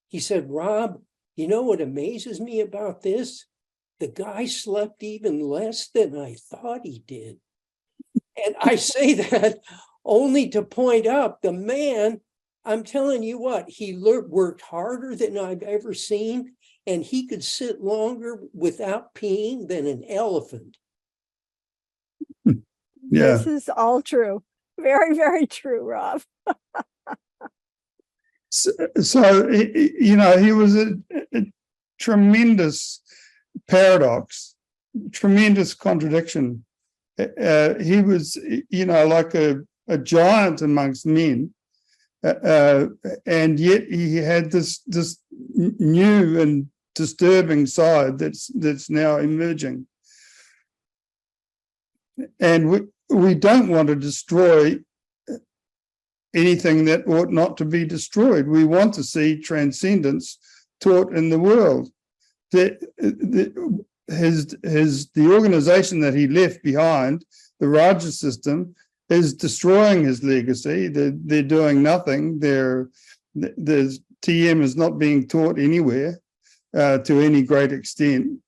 He said, Rob, you know what amazes me about this? The guy slept even less than I thought he did. And I say that only to point out the man, I'm telling you what, he worked harder than I've ever seen, and he could sit longer without peeing than an elephant. Yeah. This is all true. Very, very true, Rob. So you know, he was a tremendous paradox, tremendous contradiction. He was, you know, like a giant amongst men, and yet he had this new and disturbing side that's now emerging. And we don't want to destroy anything that ought not to be destroyed. We want to see transcendence taught in the world. The organization that he left behind, the Raja system, is destroying his legacy. They're doing nothing. The TM is not being taught anywhere to any great extent.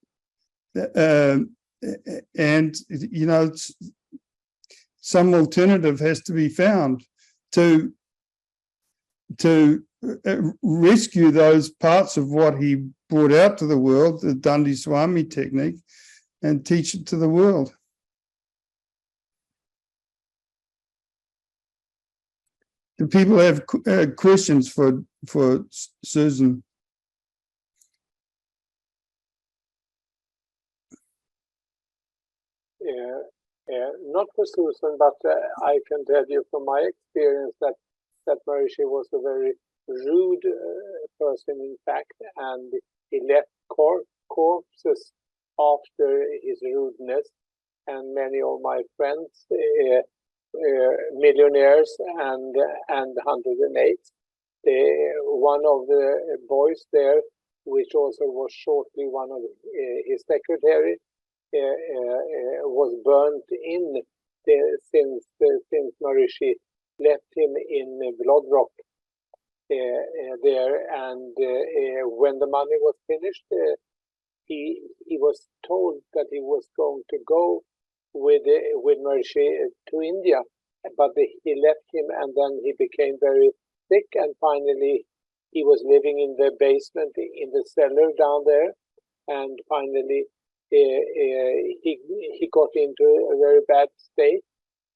And, you know, some alternative has to be found to rescue those parts of what he brought out to the world, the Dandi Swami technique, and teach it to the world. Do people have questions for Susan? Not for Susan, but I can tell you from my experience that Maharishi was a very rude person, in fact, and he left corpses after his rudeness. And many of my friends, millionaires and 108, one of the boys there, which also was shortly one of his secretary, was burnt in since Maharishi left him in Vlodrop there, and when the money was finished, he was told that he was going to go with Maharishi to India, but he left him, and then he became very sick, and finally he was living in the basement in the cellar down there, and finally he got into a very bad state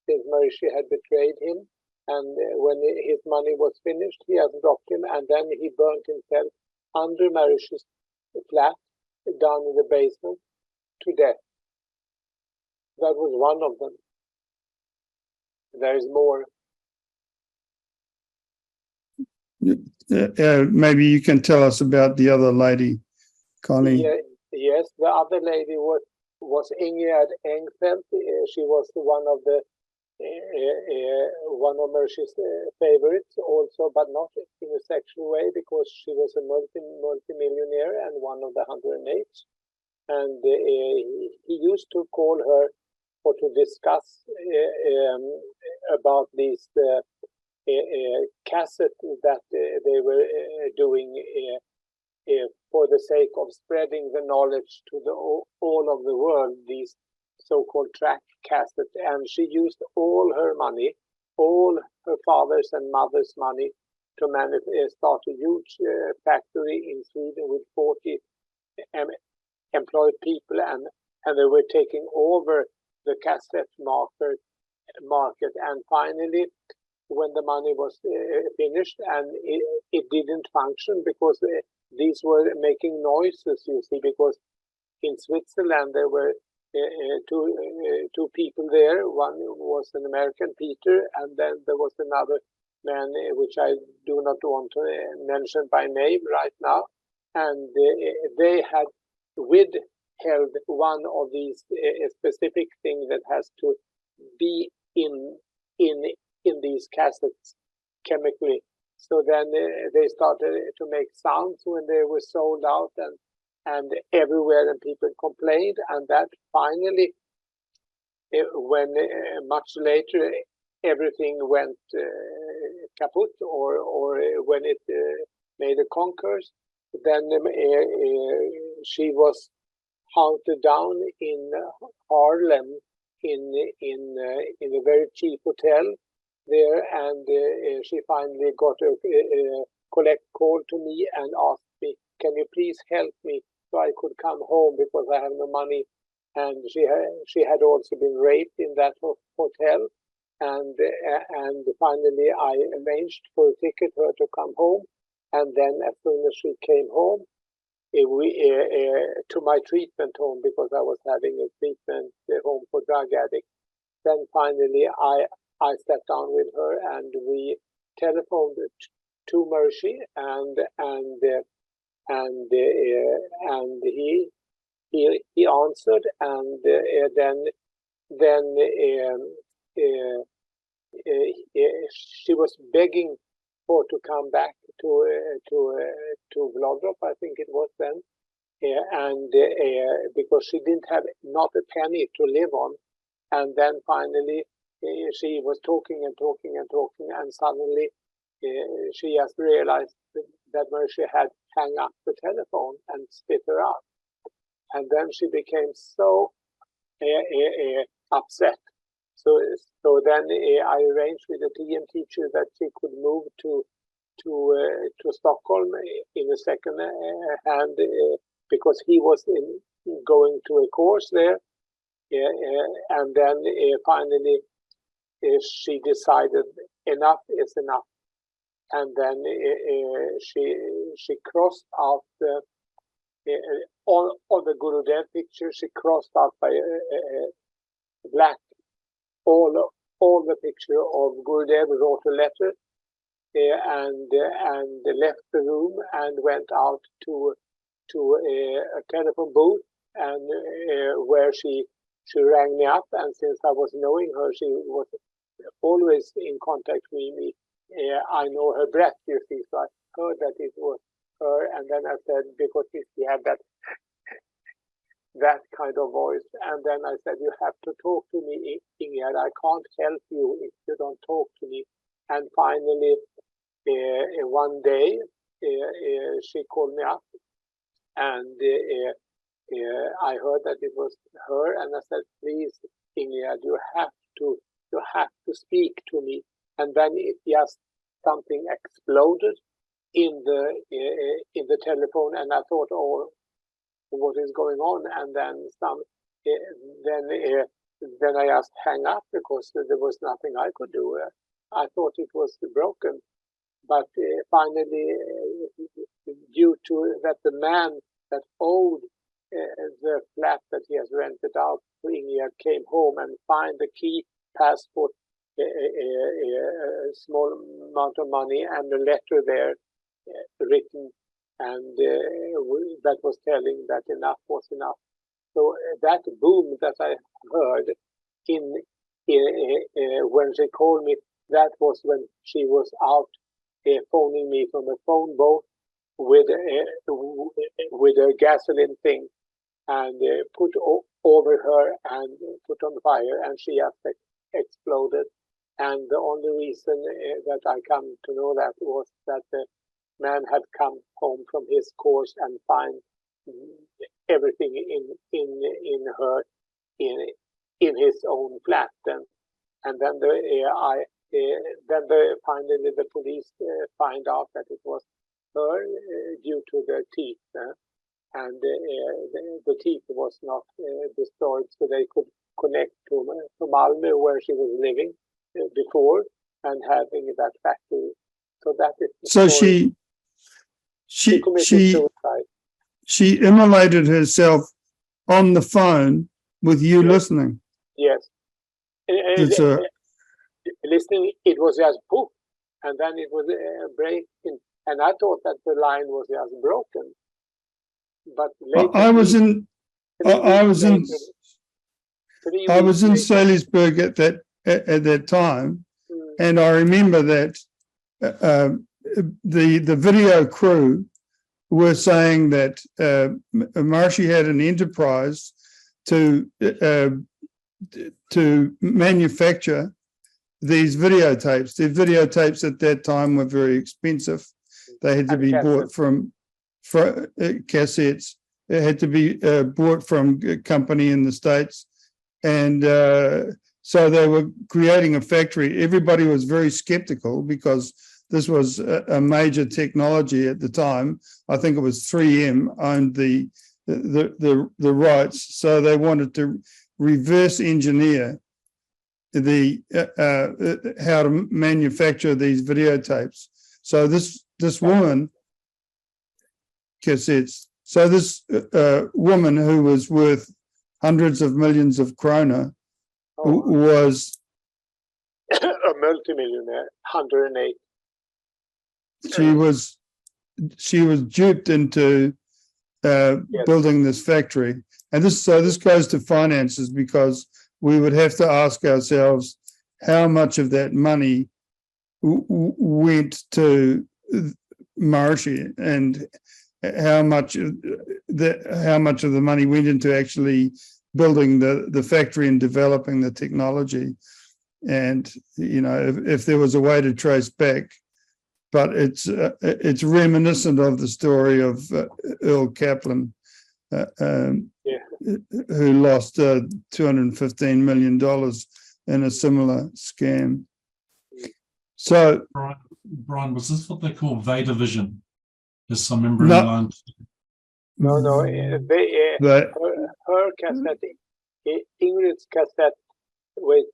since Maharishi had betrayed him. And when his money was finished, he has dropped him, and then he burnt himself under Maharishi's flat down in the basement to death. That was one of them. There is more. Maybe you can tell us about the other lady, Connie. Yes, the other lady was Ingegerd Engfeldt. She was one of Maharishi's favorites also, but not in a sexual way, because she was a multi-millionaire and one of the 108. And he used to call her or to discuss about these cassettes that they were doing for the sake of spreading the knowledge to all of the world, these so-called track cassettes. And she used all her money, all her father's and mother's money, to start a huge factory in Sweden with 40 employed people, and they were taking over the cassette market. And finally, when the money was finished, and it didn't function because these were making noises, you see, because in Switzerland there were two people there. One was an American, Peter, and then there was another man which I do not want to mention by name right now. And they had withheld one of these specific things that has to be in these cassettes chemically. So then they started to make sounds when they were sold out, and everywhere, and people complained, and that finally, when much later everything went kaput, or when it made a concourse, then she was hunted down in Harlem in a very cheap hotel there, and she finally got a collect call to me and asked me, "Can you please help me so I could come home because I have no money?" And she had also been raped in that hotel, and finally I arranged for a ticket for her to come home, and then as soon as she came home, to my treatment home, because I was having a treatment home for drug addicts. Then finally I sat down with her and we telephoned to Maharishi, and he answered, and then she was begging for to come back to Vlodrop, I think it was then, and because she didn't have not a penny to live on. And then finally she was talking and talking and talking, and suddenly she just realized that Maharishi had hung up the telephone and spit her out. And then she became so upset. So then I arranged with the TM teacher that she could move to Stockholm in a second hand, because he was going to a course there. And then finally she decided enough is enough, and then she crossed out on the Gurudev picture. She crossed out by black all the picture of Gurudev, wrote a letter and left the room and went out to a telephone booth, and where she rang me up, and since I was knowing her, she was always in contact with me. I know her breath, you see, so I heard that it was her, and then I said, because she had that kind of voice. And then I said, you have to talk to me, Ingrid. I can't help you if you don't talk to me. And finally, one day, she called me up, and I heard that it was her, and I said, please, Ingrid, you have to speak to me. And then it just something exploded in the telephone, and I thought, oh, what is going on? And then then I just hang up because there was nothing I could do. I thought it was broken, but finally, due to that, the man that owed the flat that he has rented out to Ingrid came home and found the key, passport, a small amount of money, and a letter there written, and that was telling that enough was enough. So that boom that I heard when she called me, that was when she was out phoning me from a phone booth with a gasoline thing, and put over her and put on fire, and she just exploded. And the only reason that I come to know that was that the man had come home from his course and find everything in her in his own flat. And then finally the police find out that it was her due to the teeth, and the teeth was not destroyed, so they could connect to Malmö, where she was living before, and having that factory. So that is the So story. She committed suicide. She immolated herself on the phone with you listening. Yes. Listening, it was just poof, and then it was breaking, and I thought that the line was just broken. But later, I was in Salisbury at that time, and I remember that the video crew were saying that Maharishi had an enterprise to manufacture these videotapes. The videotapes at that time were very expensive. They had to be bought from cassettes. It had to be bought from a company in the States. And so they were creating a factory. Everybody was very skeptical because this was a major technology at the time. I think it was 3M owned the rights. So they wanted to reverse engineer how to manufacture these videotapes. So this woman, cassettes. So this woman who was worth hundreds of millions of krona was a multimillionaire, 108. She was duped into building this factory, and this goes to finances, because we would have to ask ourselves how much of that money went to Maharishi, and how much of the money went into actually building the factory and developing the technology. And if there was a way to trace back, but it's reminiscent of the story of Earl Kaplan, who lost $215 million in a similar scam. So, Brian, was this what they call Veda Vision? There's some member in the line. No. Her cassette, Ingrid's cassette. Wait.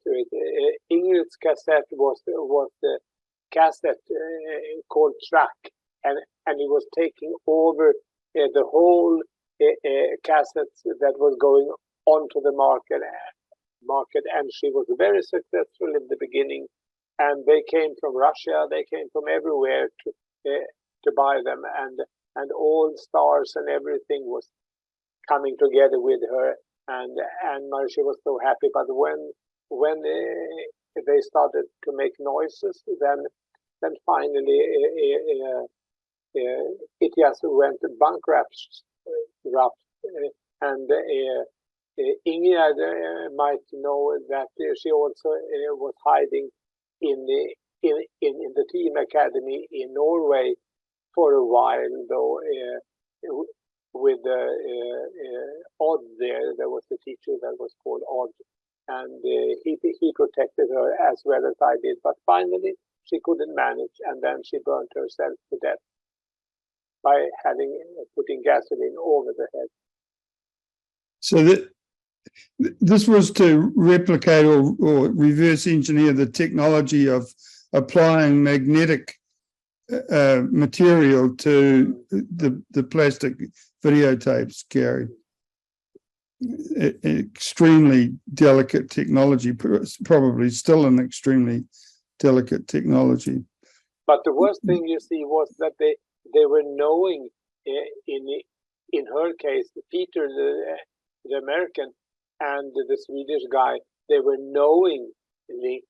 Ingrid's cassette was the cassette called Track, and it was taking over the whole cassettes that was going onto the market, and she was very successful in the beginning. And they came from Russia, they came from everywhere to buy them, and all stars and everything was coming together with her, and Maharishi was so happy. But when they started to make noises, then finally it just went bankrupt. And Ingrid might know that she also was hiding in the team academy in Norway for a while, though. With Odd there was a teacher that was called Odd, and he protected her as well as I did. But finally, she couldn't manage, and then she burnt herself to death by putting gasoline over the head. So this was to replicate or reverse engineer the technology of applying magnetic material to the plastic videotapes, Gary. Extremely delicate technology, probably still an extremely delicate technology. But the worst thing you see was that they were knowing, in her case, Peter, the American, and the Swedish guy, they were knowingly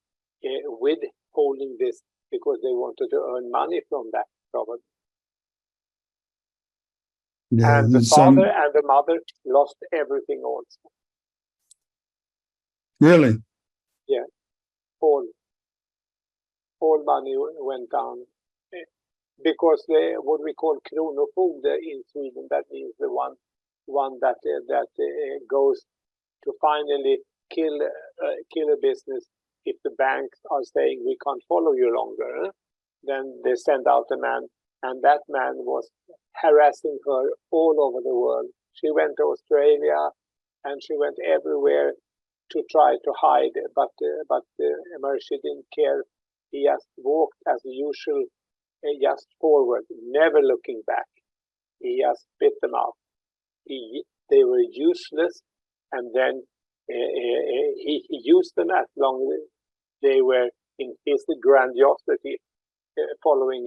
withholding this because they wanted to earn money from that, probably. Yeah, and the father and the mother lost everything also. Really? Yeah, all money went down because what we call kronofogde in Sweden, that means the one that goes to finally kill a business if the banks are saying we can't follow you longer. Then they send out a man, and that man was harassing her all over the world. She went to Australia and she went everywhere to try to hide, but Maharishi didn't care. He just walked as usual, just forward, never looking back. He just spit them out. They were useless, and then he used them as long as they were in his grandiosity, following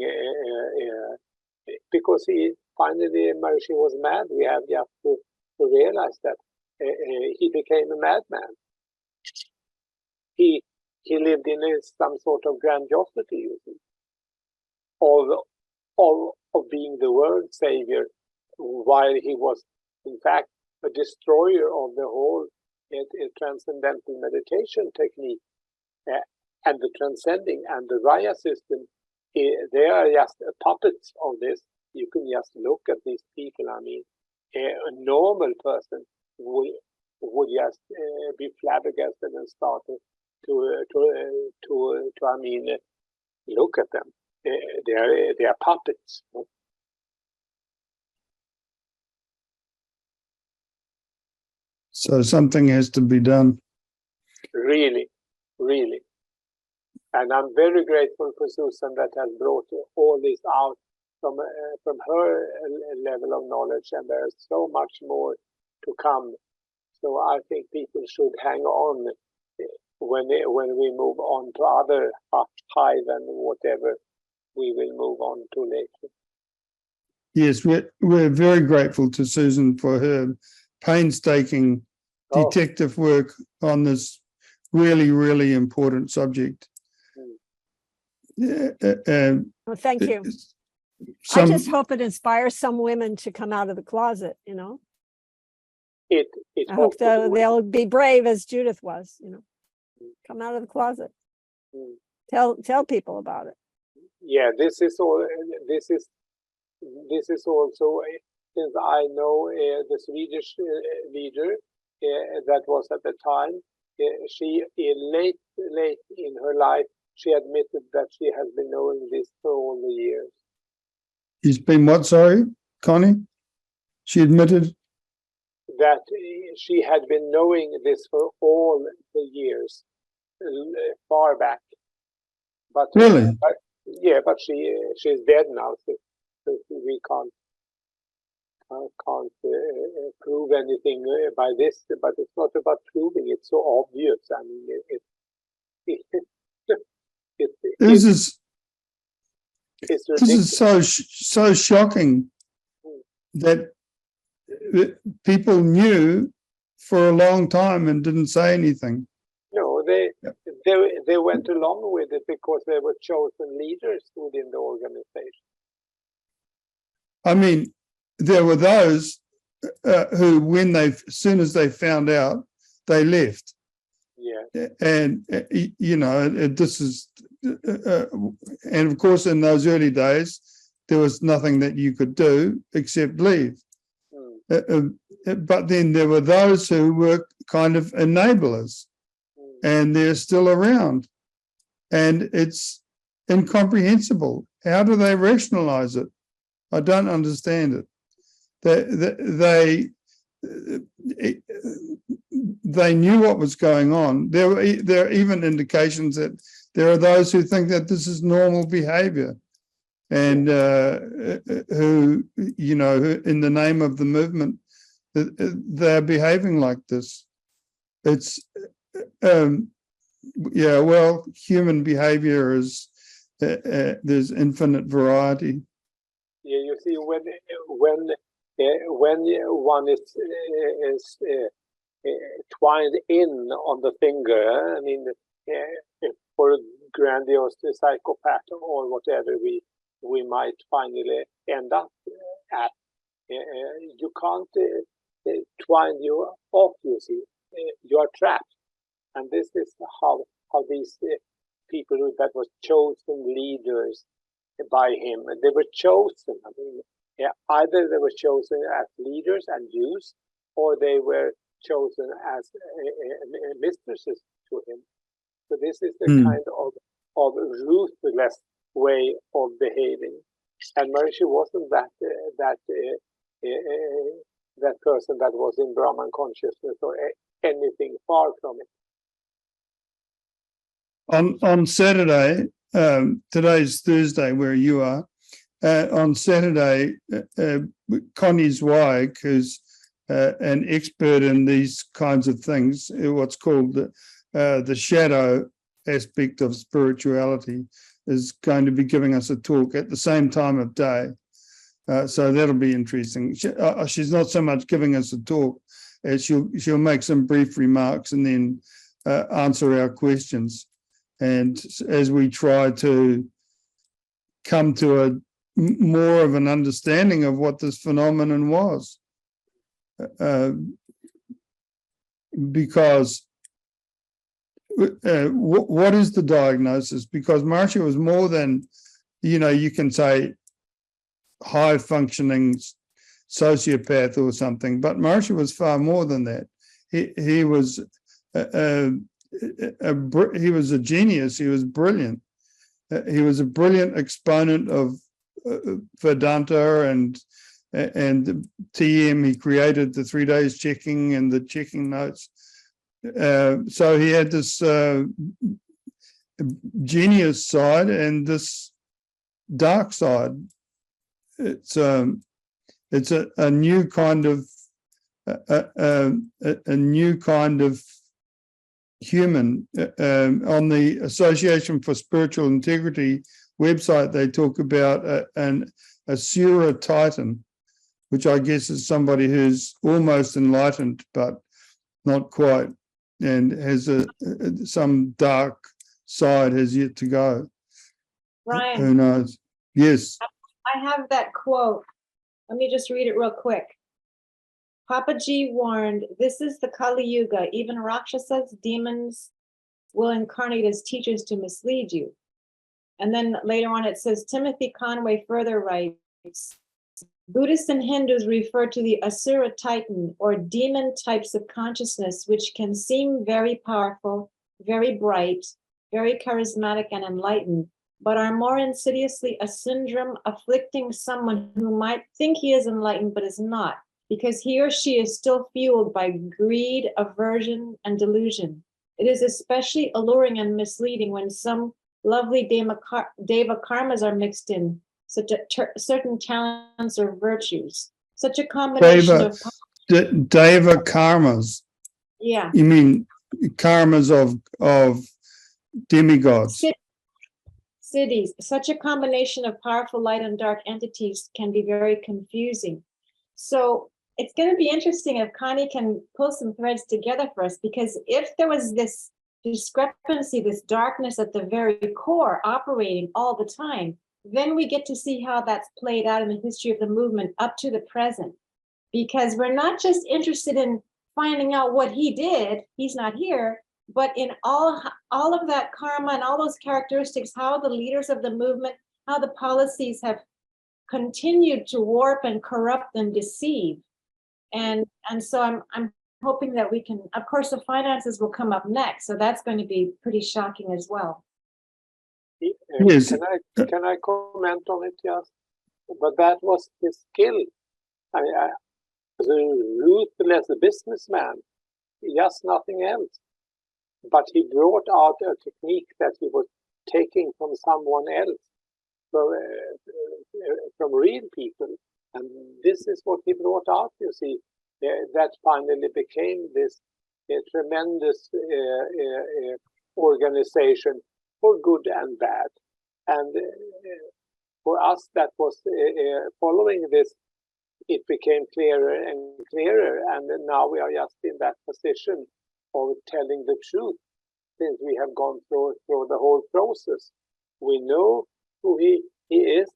because finally Maharishi was mad. We have just to realize that he became a madman. He lived in some sort of grandiosity, you see, of being the world savior, while he was in fact a destroyer of the whole transcendental meditation technique and the transcending and the Raya system. They are just puppets of this. You can just look at these people. I mean, a normal person would just be flabbergasted and start to I mean, look at them. They are puppets. So something has to be done. Really, really. And I'm very grateful for Susan that has brought all this out from her level of knowledge, and there's so much more to come. So I think people should hang on when we move on to other hive and whatever we will move on to later. Yes, we're very grateful to Susan for her painstaking detective work on this really, really important subject. Well, thank you. I just hope it inspires some women to come out of the closet, you know. I hope they'll be brave as Judith was, you know. Come out of the closet. Tell people about it. Yeah, this is also, since I know the Swedish leader that was at the time, she late in her life, she admitted that she has been knowing this for all the years. She's been what, sorry, Connie? She admitted? That she had been knowing this for all the years, far back. But really? But she's dead now, so we can't prove anything by this. But it's not about proving; it's so obvious. I mean, This is so shocking that people knew for a long time and didn't say anything. No, they went along with it because they were chosen leaders within the organization. I mean, there were those who, when as soon as they found out, they left. Yeah. And, you know, this is, and of course, in those early days, there was nothing that you could do except leave. But then there were those who were kind of enablers, and they're still around. And it's incomprehensible. How do they rationalize it? I don't understand it. They knew what was going on. There are even indications that there are those who think that this is normal behavior, and who, you know, who, in the name of the movement, they're behaving like this. It's yeah, well, human behavior is there's infinite variety. Yeah, you see, when one is twined in on the finger, I mean, for a grandiose psychopath or whatever we might finally end up at, you can't twine you off. You see, you are trapped, and this is how these people that was chosen leaders by him, they were chosen. I mean, yeah, either they were chosen as leaders and used, or they were chosen as mistresses to him. So this is the kind of ruthless way of behaving. And Maharishi wasn't that person that was in Brahman consciousness or anything far from it. On Saturday, today's Thursday where you are, on Saturday, Connie Zweig, who's an expert in these kinds of things, what's called the shadow aspect of spirituality, is going to be giving us a talk at the same time of day. So that'll be interesting. She's not so much giving us a talk as she'll make some brief remarks and then answer our questions. And as we try to come to a more of an understanding of what this phenomenon was, because what is the diagnosis? Because Maharishi was more than, you know, you can say high functioning sociopath or something, but Maharishi was far more than that. He was he was a genius. He was brilliant. He was a brilliant exponent of Vedanta and TM. He created the 3 days checking and the checking notes. So he had this genius side and this dark side. It's a new kind of a new kind of human. On the Association for Spiritual Integrity website, they talk about an Asura Titan, which I guess is somebody who's almost enlightened but not quite, and has some dark side has yet to go. Brian, who knows? Yes. I have that quote. Let me just read it real quick. Papaji warned, this is the Kali Yuga. Even Rakshasas, demons will incarnate as teachers to mislead you. And then later on it says, Timothy Conway further writes, Buddhists and Hindus refer to the Asura Titan or demon types of consciousness, which can seem very powerful, very bright, very charismatic and enlightened, but are more insidiously a syndrome afflicting someone who might think he is enlightened but is not, because he or she is still fueled by greed, aversion, and delusion. It is especially alluring and misleading when some lovely deva karmas are mixed in, such certain talents or virtues. Such a combination of deva karmas. Yeah. You mean karmas of demigods? Cities. Such a combination of powerful light and dark entities can be very confusing. So it's going to be interesting if Connie can pull some threads together for us, because if there was this discrepancy, this darkness at the very core operating all the time, then we get to see how that's played out in the history of the movement up to the present. because we're not just interested in finding out what he did, he's not here, but in all of that karma and all those characteristics, how the leaders of the movement, how the policies have continued to warp and corrupt and deceive. And so I'm hoping that we can, of course, the finances will come up next. So that's going to be pretty shocking as well. Yes. Can I comment on it, just? But that was his skill. I mean, as a ruthless businessman, just nothing else. But he brought out a technique that he was taking from someone else, from real people. And this is what he brought out, you see, that finally became this tremendous organization for good and bad. And for us that was following this, it became clearer and clearer. And now we are just in that position of telling the truth, since we have gone through the whole process. We know who he is,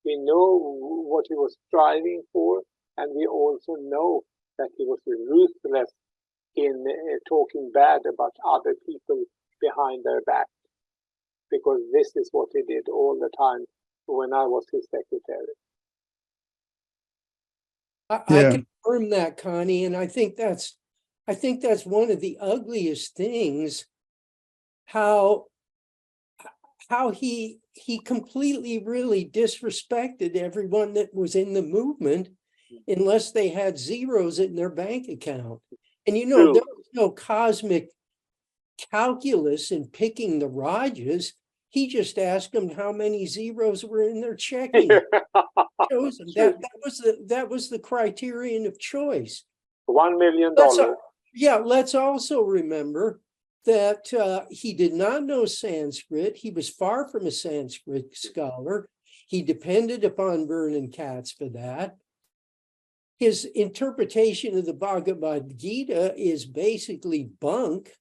we know what he was striving for, and we also know that he was ruthless in talking bad about other people behind their back, because this is what he did all the time when I was his secretary. I confirm that, Connie, and I think that's one of the ugliest things, how he completely really disrespected everyone that was in the movement unless they had zeros in their bank account. And you know, there was no cosmic calculus in picking the Rajas. He just asked them how many zeros were in their checking. That was the criterion of choice. $1 million. Let's also remember that he did not know Sanskrit. He was far from a Sanskrit scholar. He depended upon Vernon Katz for that. His interpretation of the Bhagavad Gita is basically bunk.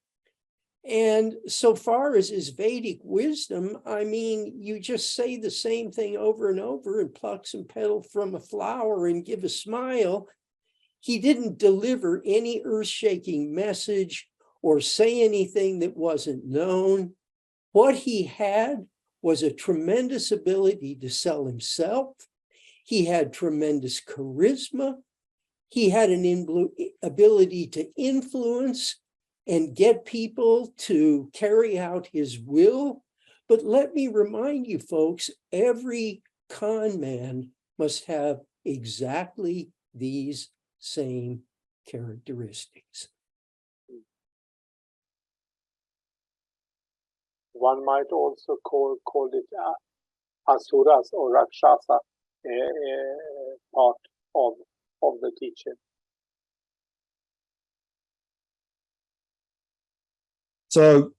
And so far as his Vedic wisdom, I mean, you just say the same thing over and over and pluck some petals from a flower and give a smile. He didn't deliver any earth-shaking message or say anything that wasn't known. What he had was a tremendous ability to sell himself. He had tremendous charisma. He had an ability to influence and get people to carry out his will. But let me remind you folks, every con man must have exactly these same characteristics. One might also call it asuras or rakshasa part of the teaching. So,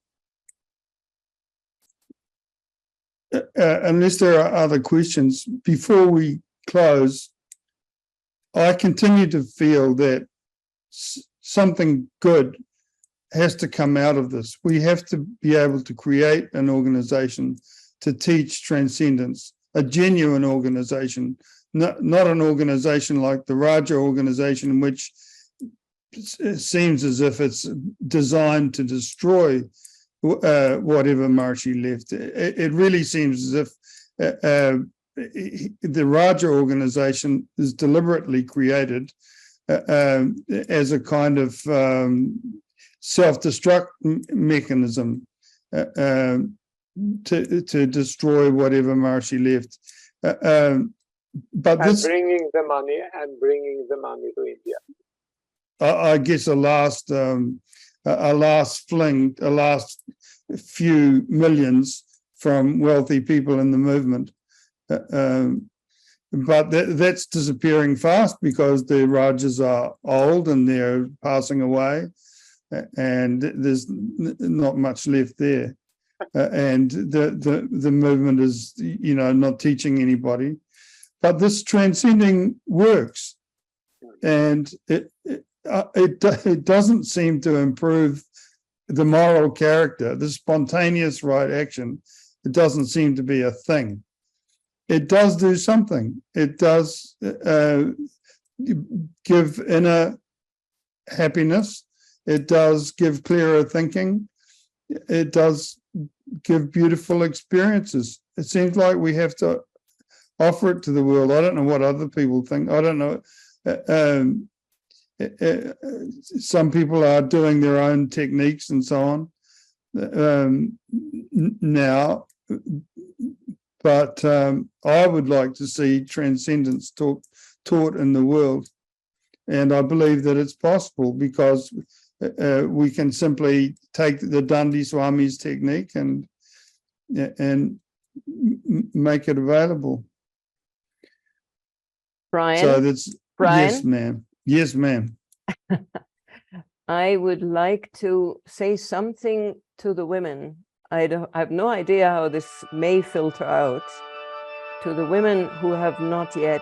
unless there are other questions, before we close, I continue to feel that something good has to come out of this. We have to be able to create an organization to teach transcendence, a genuine organization, not an organization like the Raja organization, in which it seems as if it's designed to destroy whatever Maharishi left. It really seems as if the Raja organization is deliberately created as a kind of self-destruct mechanism to destroy whatever Maharishi left. But bringing the money to India. I guess a last few millions from wealthy people in the movement. But that's disappearing fast because the Rajas are old and they're passing away, and there's not much left there. And the movement is, not teaching anybody. But this transcending works, and it doesn't seem to improve the moral character, the spontaneous right action. It doesn't seem to be a thing. It does do something. It does give inner happiness. It does give clearer thinking. It does give beautiful experiences. It seems like we have to offer it to the world. I don't know what other people think. I don't know. Some people are doing their own techniques and so on now, but I would like to see transcendence taught in the world, and I believe that it's possible because we can simply take the Dundee Swami's technique and make it available. Brian, So that's Brian? Yes, ma'am. Yes, ma'am. I would like to say something to the women. I have no idea how this may filter out to the women who have not yet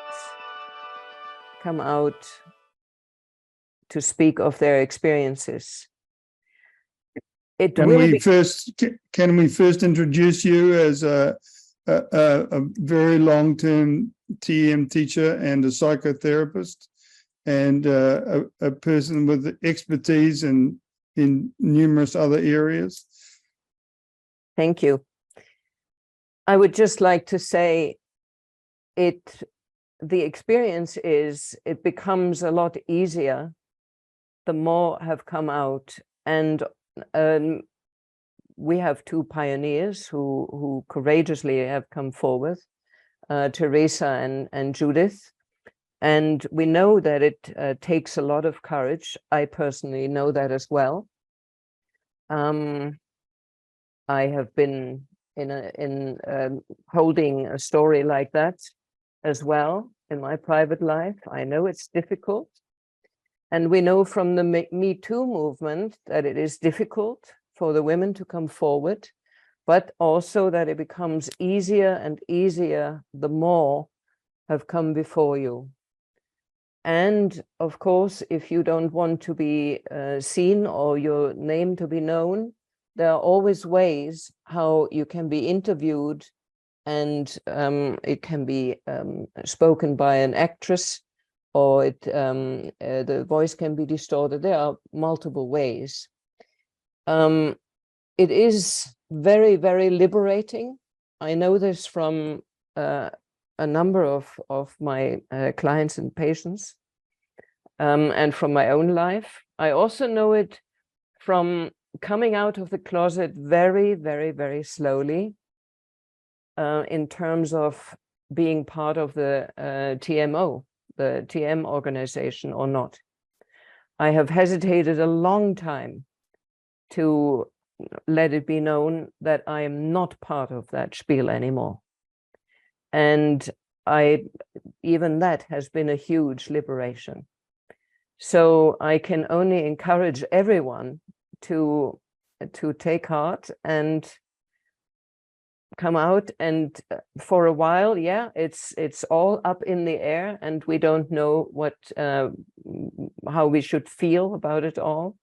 come out to speak of their experiences. Can we first introduce you as a very long-term TM teacher and a psychotherapist, and a person with expertise in numerous other areas? Thank you. I would just like to say the experience is it becomes a lot easier the more have come out, and we have two pioneers who courageously have come forward, Teresa and Judith. And we know that it takes a lot of courage. I personally know that as well. I have been holding a story like that as well in my private life. I know it's difficult. And we know from the Me Too movement that it is difficult for the women to come forward, but also that it becomes easier and easier the more have come before you. And of course, if you don't want to be seen or your name to be known, there are always ways how you can be interviewed, and it can be spoken by an actress, or the voice can be distorted. There are multiple ways. It is very, very liberating. I know this from a number of my clients and patients, and from my own life. I also know it from coming out of the closet very, very, very slowly, in terms of being part of the TMO, the TM organization or not. I have hesitated a long time to let it be known that I am not part of that spiel anymore. And even that has been a huge liberation. So I can only encourage everyone to take heart and come out. And for a while, yeah, it's all up in the air, and we don't know how we should feel about it all.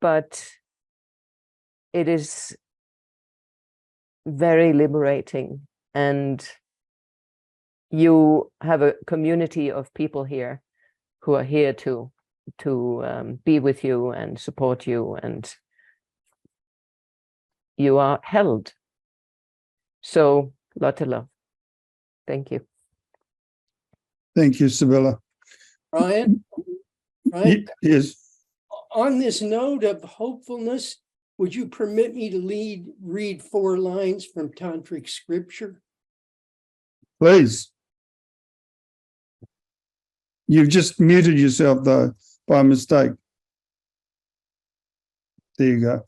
But it is very liberating, and you have a community of people here who are here to be with you and support you, and you are held. So, lot of love. Thank you. Thank you, Sibylla. Brian? Yes. On this note of hopefulness, would you permit me to read 4 lines from Tantric scripture? Please. You've just muted yourself, though, by mistake. There you go.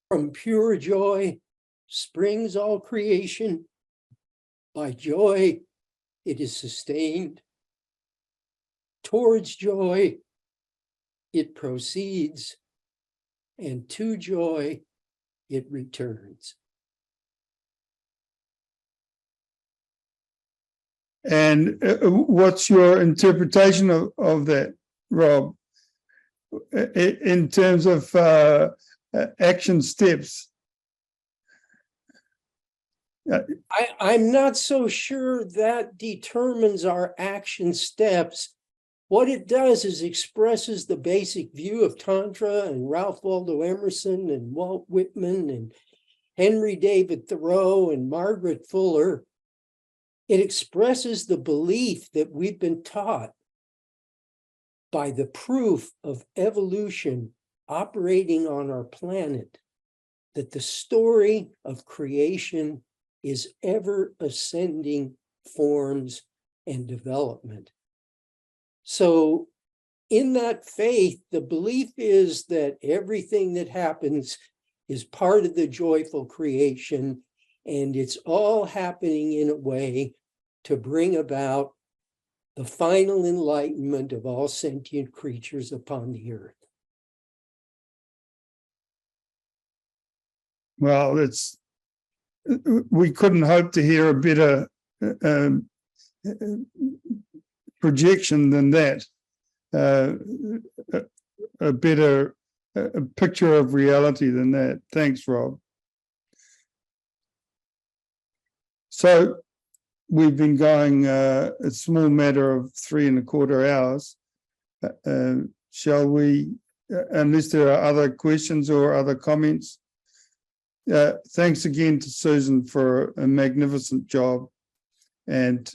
From pure joy springs all creation. By joy it is sustained. Towards joy it proceeds, and to joy it returns. And what's your interpretation of that, Rob, in terms of action steps? I'm not so sure that determines our action steps. What it does is expresses the basic view of Tantra and Ralph Waldo Emerson and Walt Whitman and Henry David Thoreau and Margaret Fuller. It expresses the belief that we've been taught by the proof of evolution operating on our planet, that the story of creation is ever ascending forms and development. So in that faith, the belief is that everything that happens is part of the joyful creation, and it's all happening in a way to bring about the final enlightenment of all sentient creatures upon the earth. Well, we couldn't hope to hear a better projection than that, a better picture of reality than that. Thanks, Rob. So we've been going a small matter of 3¼ hours. Shall we, unless there are other questions or other comments? Thanks again to Susan for a magnificent job. And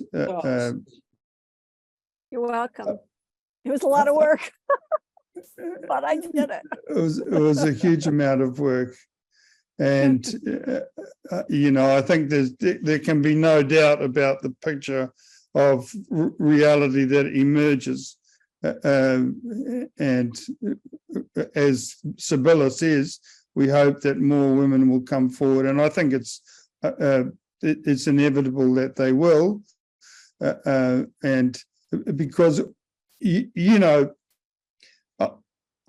You're welcome. It was a lot of work, but I did it. It was a huge amount of work. And, I think there can be no doubt about the picture of reality that emerges. And as Sibylla says, we hope that more women will come forward. And I think it's inevitable that they will. And because,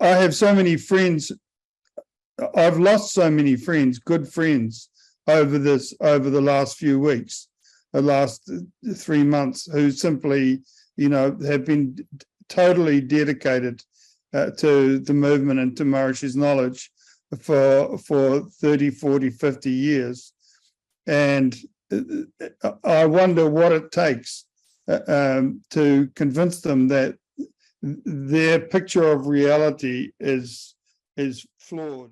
I have so many friends. I've lost so many friends, good friends, over the last few weeks, the last 3 months, who simply, have been totally dedicated to the movement and to Maharishi's knowledge for 30, 40, 50 years. And I wonder what it takes to convince them that their picture of reality is flawed.